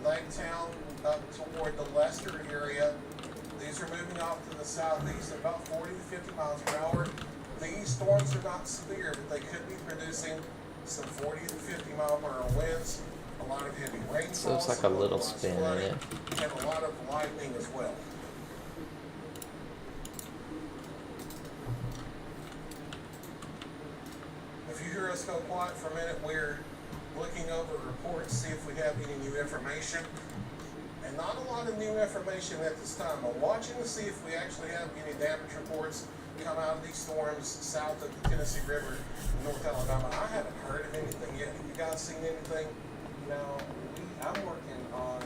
Speaker 3: Laketown, up toward the Leicester area. These are moving off to the southeast at about 40 to 50 miles per hour. These storms are not severe, but they could be producing some 40 to 50 mile per hour winds, a lot of heavy rainfall.
Speaker 4: So it's like a
Speaker 3: some
Speaker 4: little
Speaker 3: localized
Speaker 4: spin in
Speaker 3: flooding,
Speaker 4: it.
Speaker 3: and a lot of lightning as well. If you hear us go quiet for a minute, we're looking over reports, see if we have any new information. And not a lot of new information at this time. I'm watching to see if we actually have any damage reports come out of these storms south of the Tennessee River in North Alabama. I haven't heard of anything yet. Have you guys seen anything?
Speaker 9: No, I'm working on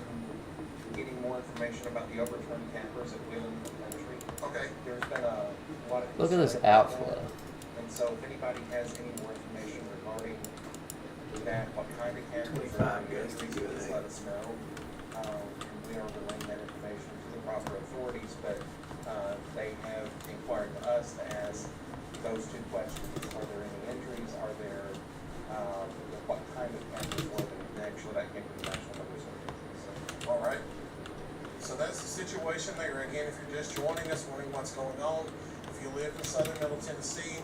Speaker 9: getting more information about the overturned campers at Wheeling Elementary.
Speaker 3: Okay.
Speaker 9: There's been a lot of
Speaker 4: Look at this
Speaker 9: concern about
Speaker 4: outflow.
Speaker 9: that. And so if anybody has any more information regarding that, what kind of campers
Speaker 5: 25
Speaker 9: or any
Speaker 5: guys to
Speaker 9: entries,
Speaker 5: do
Speaker 9: please
Speaker 5: it.
Speaker 9: let us know. And we are relaying that information to the proper authorities, but they have inquired to us to ask those two questions. Are there any injuries? Are there, what
Speaker 3: situation there. Again, if you're just joining us, wondering what's going on, if you live in southern Middle Tennessee,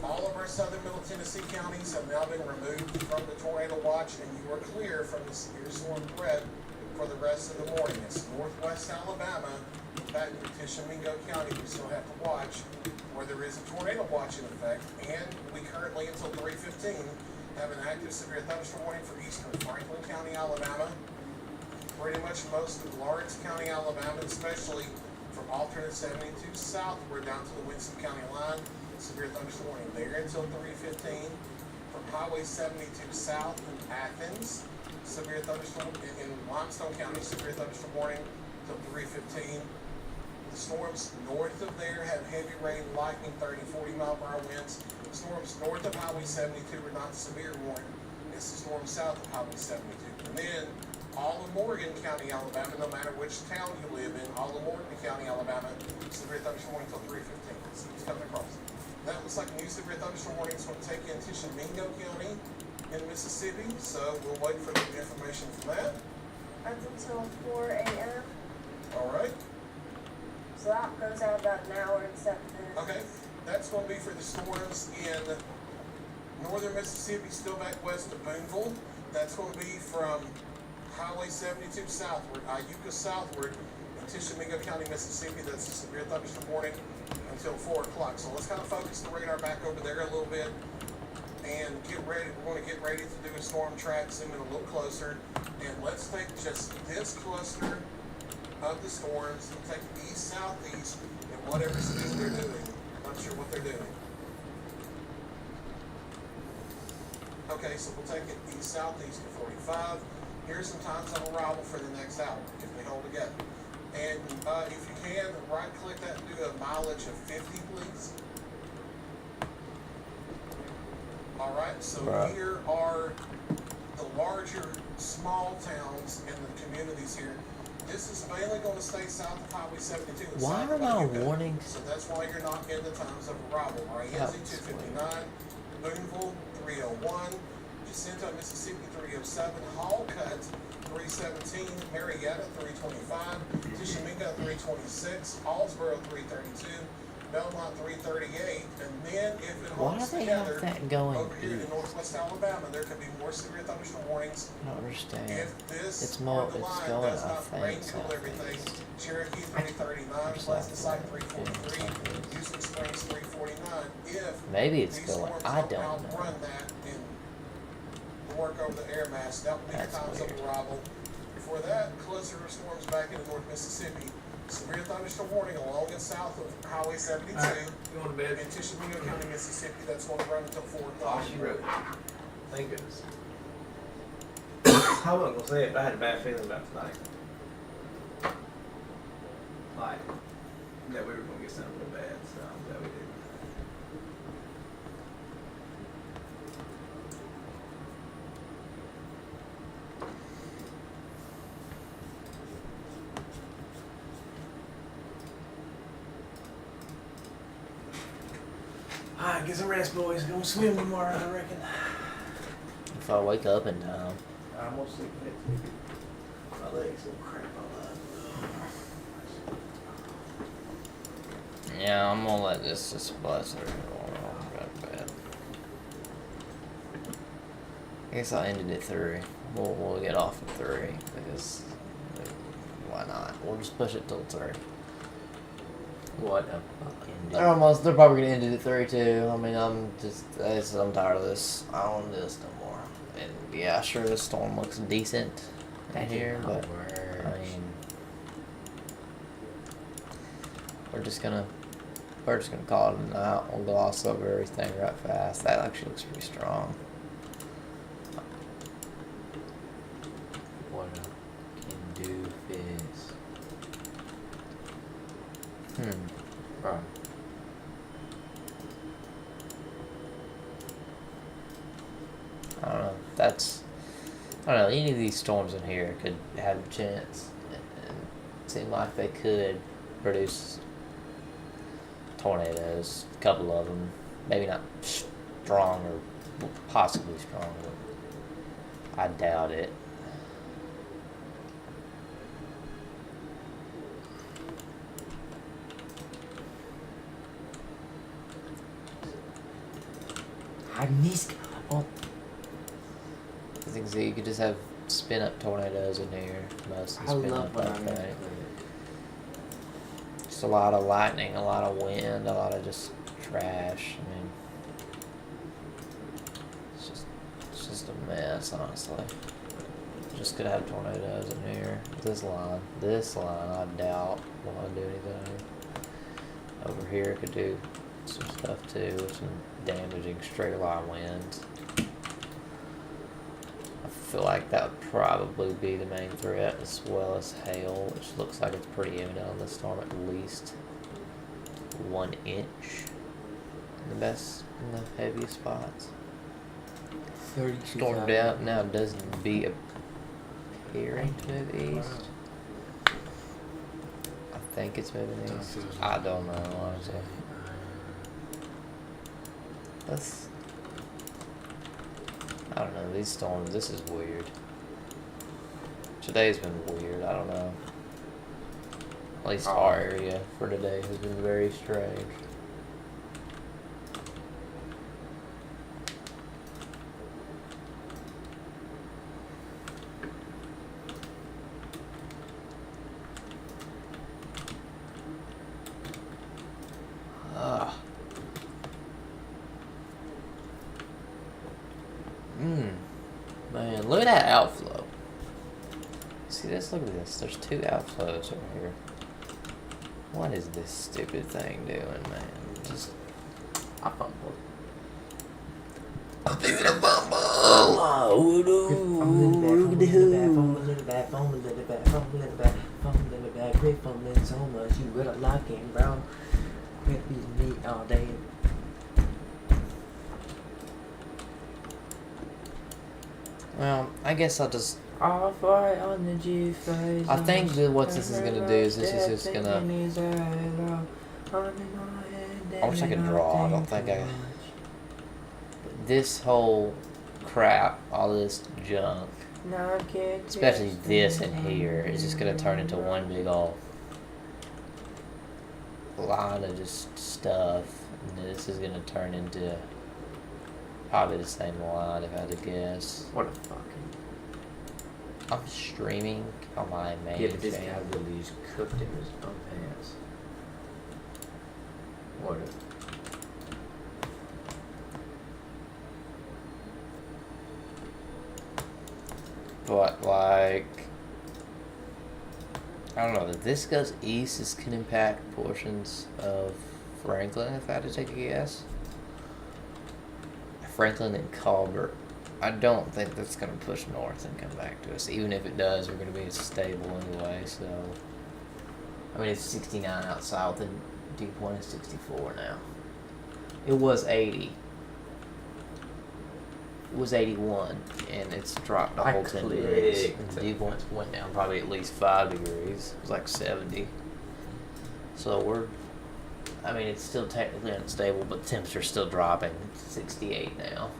Speaker 3: all of our southern Middle Tennessee counties have now been removed from the tornado watch, and you are clear from the severe storm threat for the rest of the morning. It's northwest Alabama, back in Tishomingo County, we still have to watch where there is a tornado watch in effect, and we currently, until 3:15, have an active severe thunderstorm warning for eastern Franklin County, Alabama. Pretty much most of Lawrence County, Alabama, especially from alternate 72 southward down to the Winston County line. Severe thunderstorm warning there until 3:15. From Highway 72 south in Athens, severe thunderstorm in Limestone County, severe thunderstorm warning till 3:15. The storms north of there have heavy rain, lightning, 30-40 mile per hour winds. The storms north of Highway 72 are not severe warning. It's the storm south of Highway 72. And then all of Morgan County, Alabama, no matter which town you live in, all of Morgan County, Alabama, severe thunderstorm warning until 3:15. It's coming across. That looks like a new severe thunderstorm warning is going to take in Tishomingo County in Mississippi. So we'll wait for the information from that.
Speaker 7: That's until 4 a.m.
Speaker 3: All right.
Speaker 7: So that goes out about an hour and 7 minutes.
Speaker 3: Okay. That's going to be for the storms in northern Mississippi, still back west of Boonville. That's going to be from Highway 72 southward, Iuka southward, in Tishomingo County, Mississippi. That's a severe thunderstorm warning until 4 o'clock. So let's kind of focus the radar back over there a little bit and get ready. We're going to get ready to do a storm track, zoom in a little closer, and let's take just this cluster of the storms and take east, southeast, and whatever speed they're doing. Not sure what they're doing. Okay, so we'll take it east, southeast to 45. Here's some times of arrival for the next hour, if they hold together. And if you can, right-click that and do a mileage of 50, please. All right, so here are the larger small towns and the communities here. This is mainly going to stay south of Highway 72.
Speaker 4: Why are my warnings?
Speaker 3: So that's why you're not in the times of arrival. Rienzi 259, Boonville 301, Jacinto, Mississippi 307, Hallcut 317, Marietta 325, Tishomingo 326, Allsboro 332, Belmont 338, and then if it holds together over here in northwest Alabama, there could be more severe thunderstorm warnings.
Speaker 4: I don't understand.
Speaker 3: If this
Speaker 4: It's more.
Speaker 3: or the
Speaker 4: It's
Speaker 3: line
Speaker 4: going.
Speaker 3: does
Speaker 4: I
Speaker 3: not rain
Speaker 4: think.
Speaker 3: cool everything, Cherokee 339, Pleasant Site 343, Houston Springs 349. If
Speaker 4: Maybe it's
Speaker 3: these
Speaker 4: going.
Speaker 3: storms
Speaker 4: I
Speaker 3: don't
Speaker 4: don't know.
Speaker 3: outrun that and work over the air mass, that will be the
Speaker 4: That's
Speaker 3: times
Speaker 4: weird.
Speaker 3: of arrival. Before that, cluster of storms back into North Mississippi. Severe thunderstorm warning along and south of Highway 72
Speaker 5: You going to bed?
Speaker 3: in Tishomingo County, Mississippi. That's going to run until 4 o'clock.
Speaker 5: Oh, she wrote. Thank goodness. I wasn't gonna say it, but I had a bad feeling about tonight. Like, that we were gonna get something real bad, so I'm glad we didn't. Alright, get some rest, boys. Gonna swim tomorrow, I reckon.
Speaker 4: If I wake up in time.
Speaker 5: I'm gonna sleep next week. My legs will cramp a lot.
Speaker 4: Yeah, I'm gonna let this just buzz through. Go to bed. I guess I ended at 3. We'll get off at 3 because why not? We'll just push it till 3.
Speaker 8: What a fucking
Speaker 4: They're probably gonna end it at 3 too. I mean, I'm tired of this. I don't want this no more. And yeah, sure, the storm looks decent in here, but I mean, we're just gonna call it a night. We'll gloss over everything right fast. That actually looks pretty strong.
Speaker 8: What a fucking doofus. Bro.
Speaker 4: I don't know. I don't know. Any of these storms in here could have a chance, and it seemed like they could produce tornadoes. A couple of them, maybe not strong or possibly strong, but I doubt it. I think so you could just have spin up tornadoes in here. Mostly spin up, I think. Just a lot of lightning, a lot of wind, a lot of just trash. I mean, it's just a mess, honestly. Just could have tornadoes in here. This line, I doubt will do anything. Over here could do some stuff too, with some damaging straight line winds. I feel like that would probably be the main threat, as well as hail, which looks like it's pretty imminent on this storm, at least 1 inch in the heaviest spots. Stormed out now does be appearing to move east. I think it's moving east. I don't know, honestly. I don't know, these storms, this is weird. Today's been weird, I don't know. At least our area for today has been very strange. Man, look at that outflow. See this? Look at this. There's 2 outflows over here. What is this stupid thing doing, man? Just... I fumbled. I'm thinking of fumble! Quit fumbling so much, you got a lock in, bro. Quit beating me all day. Well, I guess I'll just... Off right on the G phase. I think that what this is gonna do is this is just gonna... I wish I could draw. I don't think I... This whole crap, all this junk, especially this in here, is just gonna turn into one big old line of just stuff. And this is gonna turn into probably the same line if I had to guess. What a fucking... I'm streaming on my main channel. This guy really just cooked in his own pants. What a... But, like... I don't know, if this goes east, this can impact portions of Franklin, if I had to take a guess. Franklin and Colbert. I don't think that's going to push north and come back to us. Even if it does, we're going to be stable anyway, so... I mean, it's 69 out south, and dew point is 64 now. It was 80. It was 81, and it's dropped a whole 10 degrees. And the dew points went down probably at least 5 degrees. It was like 70. So we're... I mean, it's still technically unstable, but the temperature's still dropping. It's 68 now.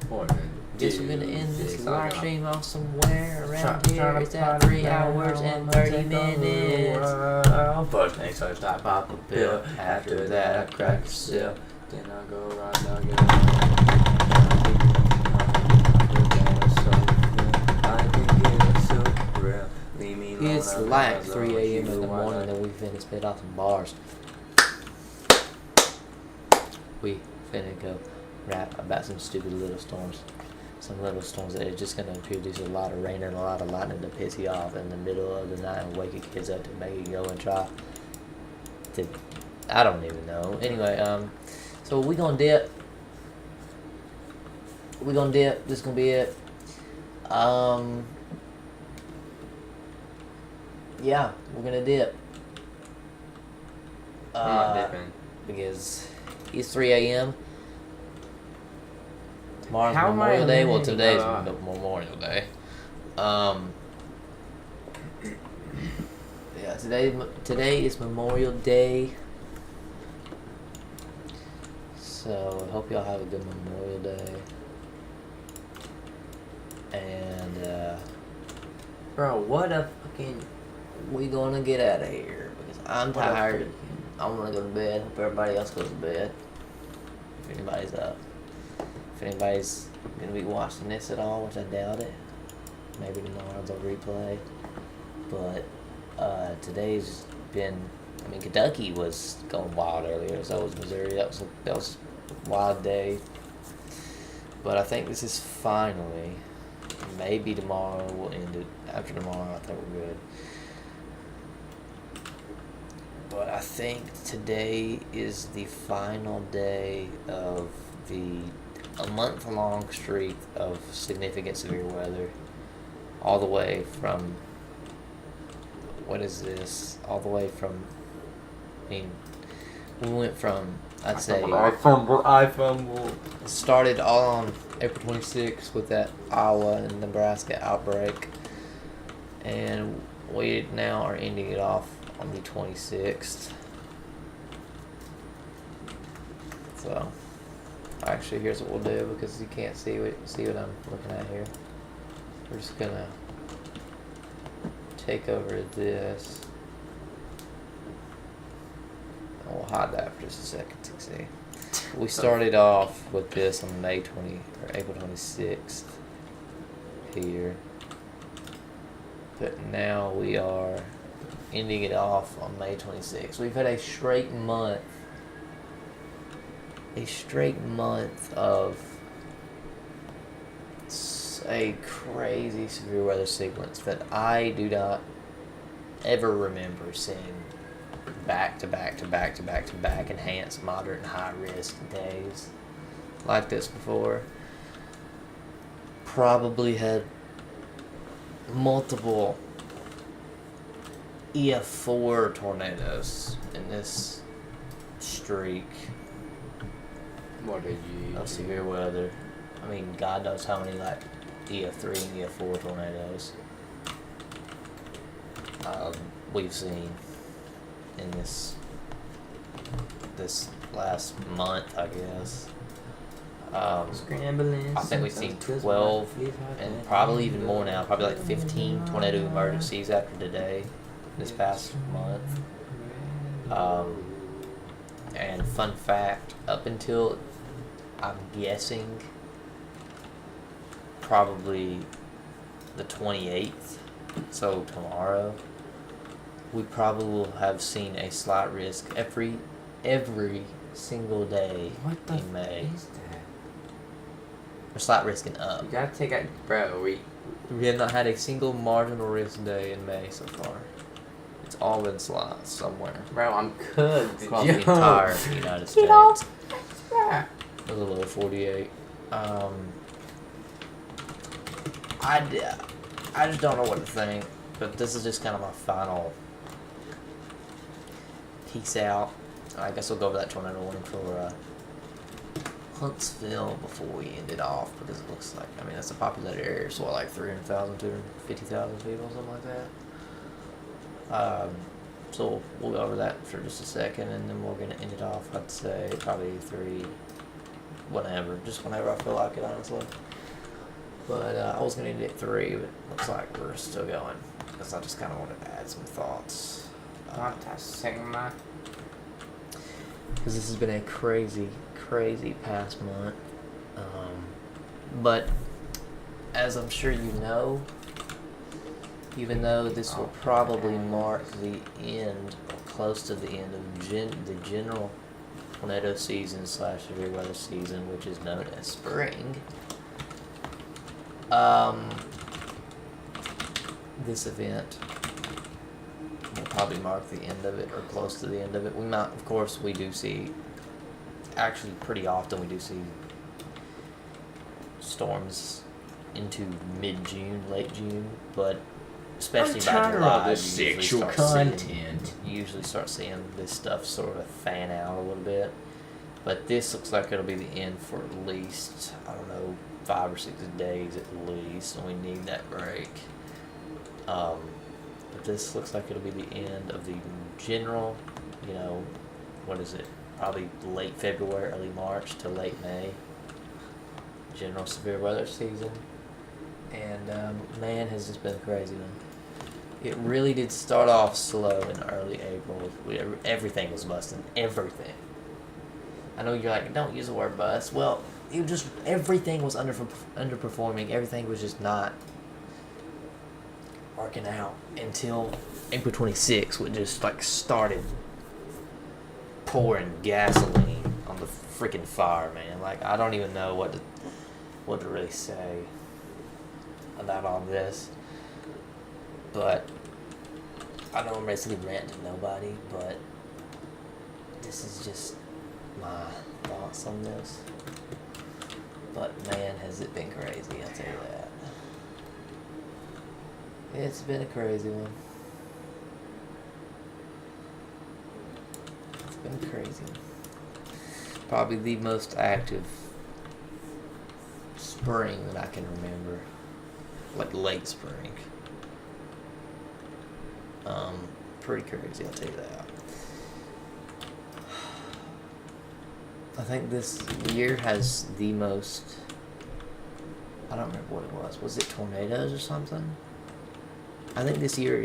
Speaker 4: What? Guess we're gonna end this live stream off somewhere around here. It's at 3 hours and 30 minutes. First next I stop, pop a pill. After that I crack a seal. Then I go right again. It's like 3 a.m. in the morning and we finna spit off some bars. We finna go rap about some stupid little storms. some little storms that are just going to produce a lot of rain and a lot of lightning to piss you off in the middle of the night and wake your kids up to make you go and try to, I don't even know. Anyway, so we gonna dip. We're gonna dip. This is gonna be it. Yeah, we're gonna dip.
Speaker 10: I'm not dipping.
Speaker 4: Because it's 3 a.m. Tomorrow's
Speaker 10: How am I
Speaker 4: Memorial Day. Well,
Speaker 10: eliminating
Speaker 4: today's
Speaker 10: that?
Speaker 4: Memorial Day. Yeah, today is Memorial Day. So I hope y'all have a good Memorial Day. And
Speaker 10: Bro, what a fucking.
Speaker 4: we gonna get out of here because I'm
Speaker 10: What a
Speaker 4: tired.
Speaker 10: freaking-
Speaker 4: I wanna go to bed. Hope everybody else goes to bed. If anybody's up. If anybody's gonna be watching this at all, which I doubt it. Maybe tomorrow's a replay. But today's been, I mean, Kentucky was going wild earlier, so was Missouri. That was a wild day. But I think this is finally, maybe tomorrow we'll end it. After tomorrow, I think we're good. But I think today is the final day of a month-long streak of significant severe weather. All the way from, what is this? All the way from, I mean, we went from, I'd say,
Speaker 10: I fumble.
Speaker 4: it started all on April 26th with that Iowa and Nebraska outbreak. And we now are ending it off on the 26th. So, actually, here's what we'll do because you can't see what I'm looking at here. We're just gonna take over this. And we'll hide that for just a second to see. We started off with this on April 26th here. But now we are ending it off on May 26th. We've had a straight month of a crazy severe weather sequence that I do not ever remember seeing back to back enhanced moderate and high risk days like this before. Probably had multiple EF4 tornadoes in this streak
Speaker 10: What did you
Speaker 4: of severe weather. I mean, God knows how many like EF3 and EF4 tornadoes we've seen in this last month, I guess.
Speaker 10: Scrambling.
Speaker 4: I think we've seen 12 and probably even more now, probably like 15 tornado emergencies after today, this past month. And fun fact, up until, I'm guessing, probably the 28th, so tomorrow, we probably will have seen a slight risk every single day in May.
Speaker 10: Is that?
Speaker 4: Or slight risking up.
Speaker 10: You gotta take out, bro.
Speaker 4: We have not had a single marginal risk day in May so far. It's all been slight somewhere
Speaker 10: Bro, I'm cooked.
Speaker 4: across the entire United States. A little over 48. I just don't know what to think, but this is just kind of my final peace out. I guess we'll go over that tornado warning for Huntsville before we end it off, because it looks like, I mean, that's a populated area, so like 300,000, 250,000 people, something like that. So we'll go over that for just a second, and then we're gonna end it off. I'd say probably just whenever I feel like it, honestly. But I was gonna end it at 3, but looks like we're still going, because I just kind of wanted to add some thoughts. Because this has been a crazy past month. But as I'm sure you know, even though this will probably mark the end, or close to the end of the general tornado season / severe weather season, which is known as spring, This event will probably mark the end of it or close to the end of it. We might, of course, we do see, actually pretty often we do see storms into mid-June, late June, but especially by July, you usually start seeing this stuff sort of fan out a little bit. But this looks like it'll be the end for at least, I don't know, 5 or 6 days at least, and we need that break. But this looks like it'll be the end of the general, you know, what is it? Probably late February, early March to late May. General severe weather season. And man, has this been a crazy one. It really did start off slow in early April. Everything was busting. Everything. I know you're like, don't use the word bust. Well, it just, everything was underperforming. Everything was just not working out until April 26th, which just like started pouring gasoline on the freaking fire, man. Like, I don't even know what to really say about all this, but I know I'm basically ranting to nobody, but this is just my thoughts on this. But man, has it been crazy, I'll tell you that. It's been a crazy one. It's been crazy. Probably the most active spring that I can remember. Like late spring. Pretty crazy, I'll tell you that. I think this year has the most, I don't remember what it was. Was it tornadoes or something? I think this year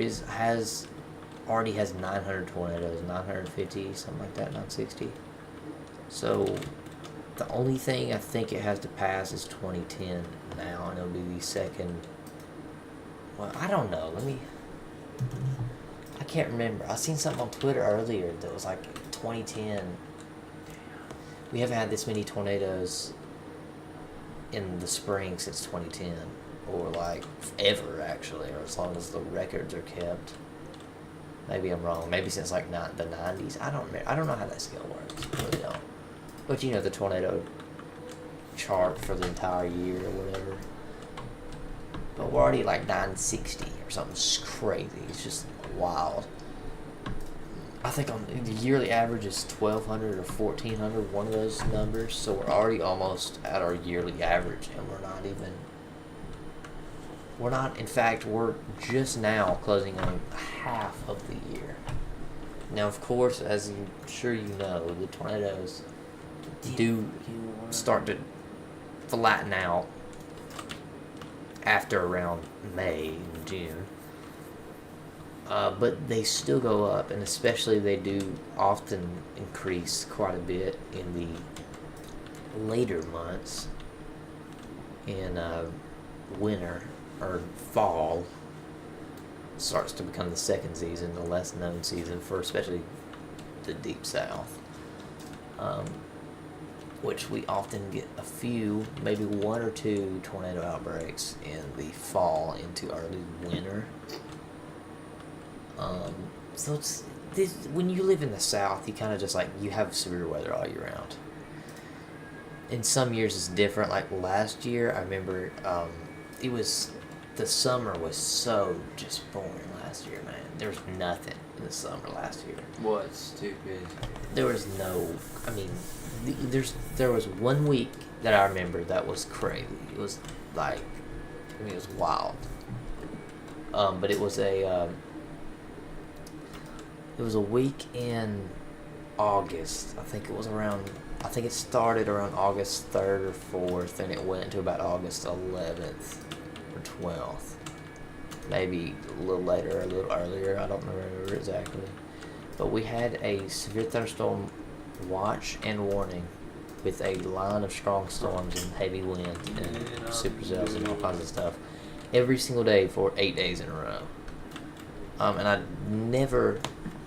Speaker 4: already has 900 tornadoes, 950, something like that, 960. So the only thing I think it has to pass is 2010 now, and it'll be the second. Well, I don't know. I can't remember. I seen something on Twitter earlier that was like 2010. We haven't had this many tornadoes in the spring since 2010, or like ever actually, or as long as the records are kept. Maybe I'm wrong. Maybe since like the 90s. I don't remember. I don't know how that scale works. I really don't. But you know the tornado chart for the entire year or whatever. But we're already like 960 or something crazy. It's just wild. I think on the yearly average is 1,200 or 1,400, one of those numbers. So we're already almost at our yearly average, and in fact, we're just now closing on half of the year. Now, of course, as I'm sure you know, the tornadoes do start to flatten out after around May and June. But they still go up, and especially they do often increase quite a bit in the later months in winter or fall. Starts to become the second season, the less known season for especially the deep south, which we often get a few, maybe 1 or 2 tornado outbreaks in the fall into early winter. So it's this, when you live in the south, you kind of just like, you have severe weather all year round. In some years it's different. Like last year, I remember the summer was so just boring last year, man. There was nothing in the summer last year.
Speaker 10: What stupid?
Speaker 4: There was no, I mean, there was 1 week that I remember that was crazy. It was like, I mean, it was wild. But it was a week in August. I think it started around August 3rd or 4th, and it went to about August 11th or 12th. Maybe a little later or a little earlier. I don't remember exactly. But we had a severe thunderstorm watch and warning with a line of strong storms and heavy wind and supercells and all kinds of stuff every single day for 8 days in a row. And I never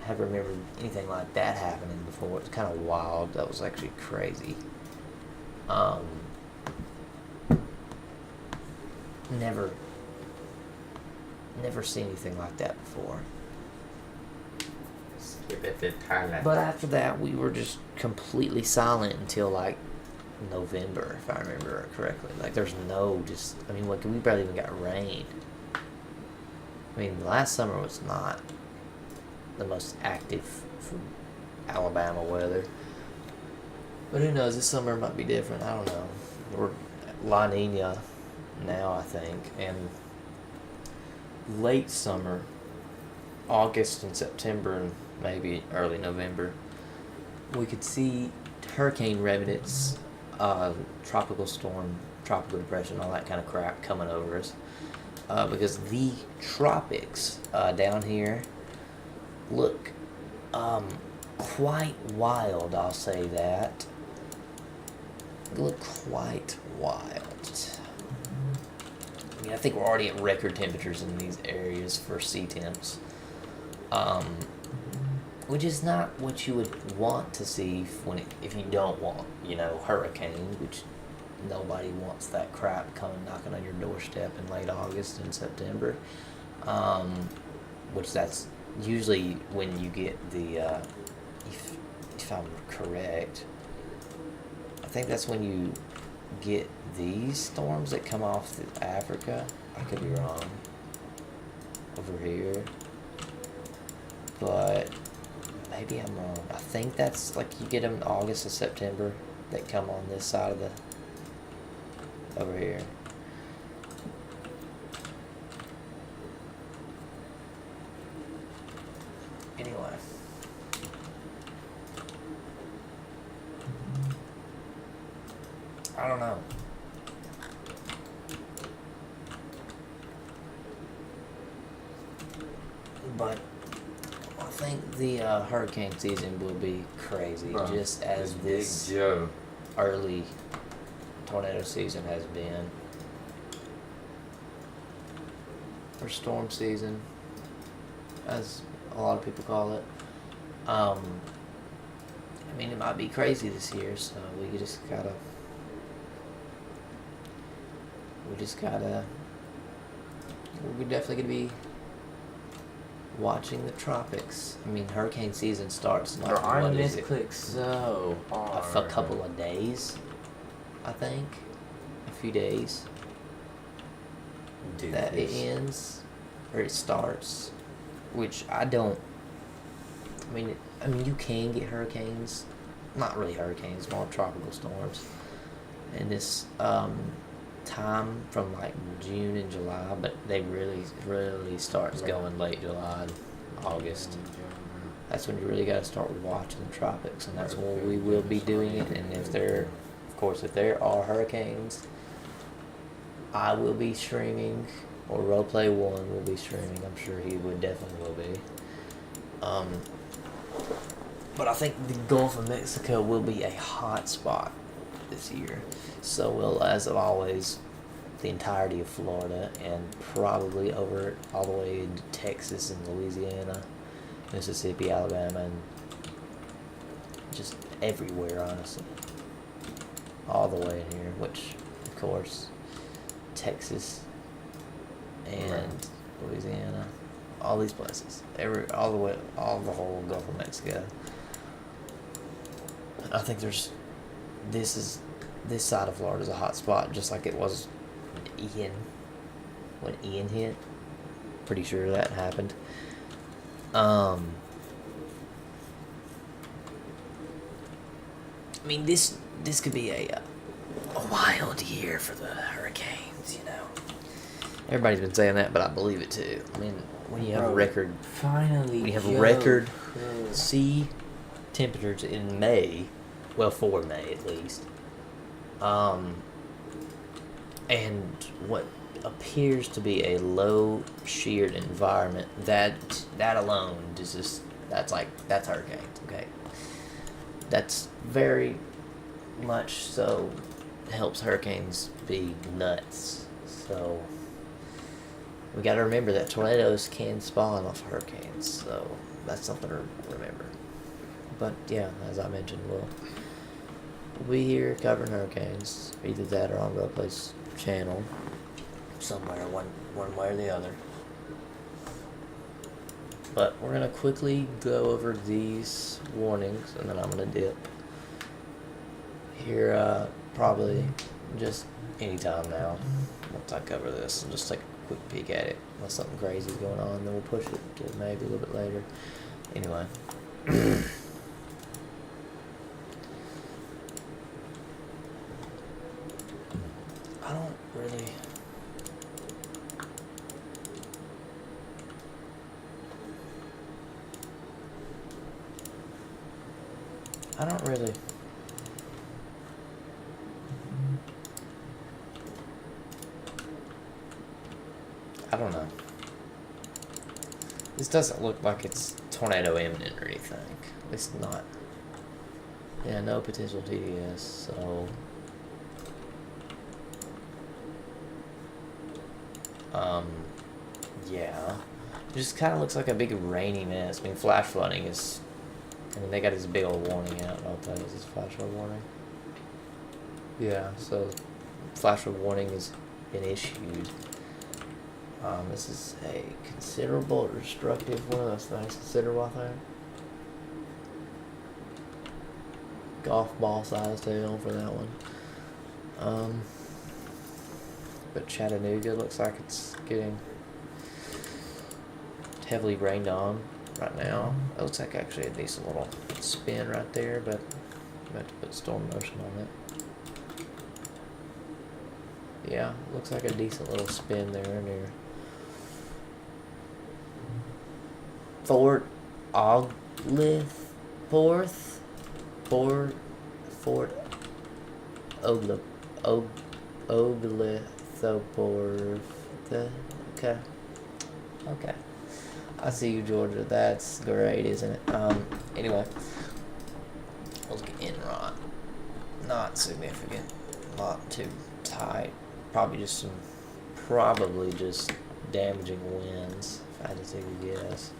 Speaker 4: have remembered anything like that happening before. It's kind of wild. That was actually crazy. never seen anything like that before. But after that, we were just completely silent until like November, if I remember correctly. Like, there's no just. I mean, like, we barely even got rain. I mean, last summer was not the most active for Alabama weather. But who knows? This summer might be different. I don't know. We're La Nina now, I think, and late summer, August and September, and maybe early November, we could see hurricane remnants, tropical storm, tropical depression, all that kind of crap coming over us. Because the tropics down here look quite wild, I'll say that. Look quite wild. I mean, I think we're already at record temperatures in these areas for sea temps. Which is not what you would want to see if you don't want, hurricanes, which nobody wants that crap coming knocking on your doorstep in late August and September. Which that's usually when you get the, if I'm correct, I think that's when you get these storms that come off Africa. I could be wrong. Over here. But maybe I'm wrong. I think that's like you get them in August and September that come on this side of the over here. Anyway. I don't know. But I think the hurricane season will be crazy, just as this early tornado season has been. Or storm season, as a lot of people call it. I mean, it might be crazy this year, so we just gotta. We're definitely gonna be watching the tropics. I mean, hurricane season starts in like,
Speaker 10: I misclicked so hard.
Speaker 4: A couple of days, I think. A few days. That it ends, or it starts, which I don't. I mean, you can get hurricanes, not really hurricanes, more tropical storms, in this time from like June and July, but they really starts going late July and August. That's when you really got to start watching the tropics, and that's when we will be doing it. And if there are hurricanes, I will be streaming, or Roleplay One will be streaming. I'm sure he would definitely will be. But I think the Gulf of Mexico will be a hot spot this year. So will, as always, the entirety of Florida, and probably over all the way into Texas and Louisiana, Mississippi, Alabama, and just everywhere, honestly. All the way in here, which, of course, Texas and Louisiana, all these places, all the whole Gulf of Mexico. I think this side of Florida is a hot spot, just like it was when Ian hit. Pretty sure that happened. I mean, this could be a wild year for the hurricanes, Everybody's been saying that, but I believe it too. I mean, when you have record sea temperatures in May, well, for May at least, and what appears to be a low sheared environment, that alone is just that's hurricanes, okay? That's very much so helps hurricanes be nuts. So we got to remember that tornadoes can spawn off hurricanes, so that's something to remember. But yeah, as I mentioned, we'll be here covering hurricanes, either that or on Roleplay's channel. somewhere, one way or the other. But we're gonna quickly go over these warnings, and then I'm gonna dip here. Probably just anytime now. Once I cover this, and just take a quick peek at it. Unless something crazy is going on, then we'll push it to maybe a little bit later. Anyway. I don't really. I don't know. This doesn't look like it's tornado imminent or anything. It's not. Yeah, no potential TDS, so. Yeah. It just kind of looks like a big rainy mess. I mean, flash flooding is. I mean, they got this big old warning out. I'll tell you, is this flash flood warning? Yeah, so flash flood warning has been issued. This is a considerable destructive one. That's nice. Considerable, I think. Golf ball size tail for that one. But Chattanooga looks like it's getting heavily rained on right now. It looks like actually a decent little spin right there, but I'm about to put storm motion on it. Yeah, looks like a decent little spin there near Fort Oglethorpe, Fort Oglethorpe. Okay. I see you, Georgia. That's great, isn't it? Anyway, let's get in rod. Not significant. Not too tight. Probably just damaging winds. If I had to take a guess.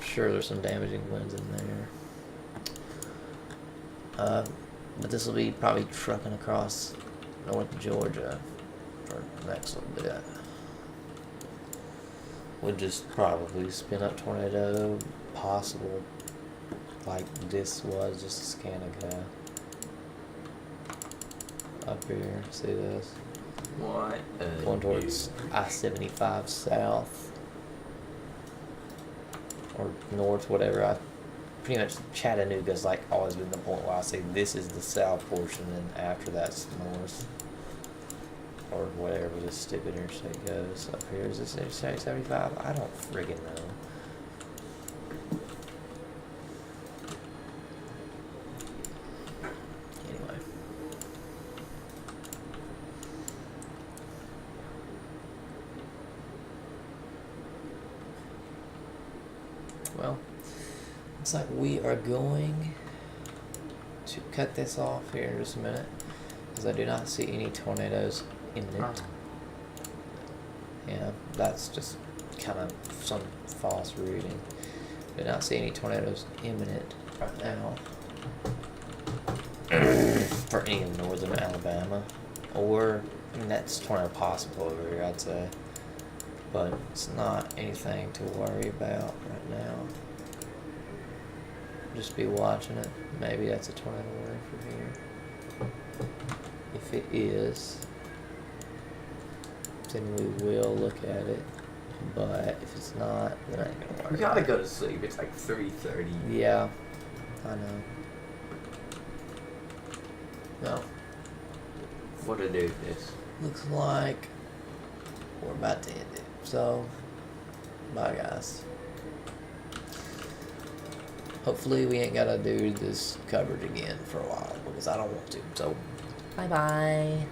Speaker 4: Sure, there's some damaging winds in there. But this will be probably trucking across North Georgia for the next little bit. Would just probably spin up tornado, possible, like this was, just a scan of up here. See this?
Speaker 10: What?
Speaker 4: Going towards I-75 south. Or north, whatever. Pretty much Chattanooga's like always been the point where I say this is the south portion, and after that's north. Or whatever this stupid interstate goes up here. Is this Interstate 75? I don't friggin' know. Anyway. Well, looks like we are going to cut this off here in just a minute, because I do not see any tornadoes imminent. Yeah, that's just kind of some false reading. Do not see any tornadoes imminent right now for any of northern Alabama, or I mean that's tornado possible over here, I'd say, but it's not anything to worry about right now. Just be watching it. Maybe that's a tornado warning for here. If it is, then we will look at it. But if it's not, then I ain't gonna worry.
Speaker 10: We gotta go to sleep. It's like 3:30.
Speaker 4: Yeah, I know. No.
Speaker 10: What to do this?
Speaker 4: Looks like we're about to end it. So, bye guys. Hopefully we ain't gotta do this coverage again for a while, because I don't want to. So, bye bye.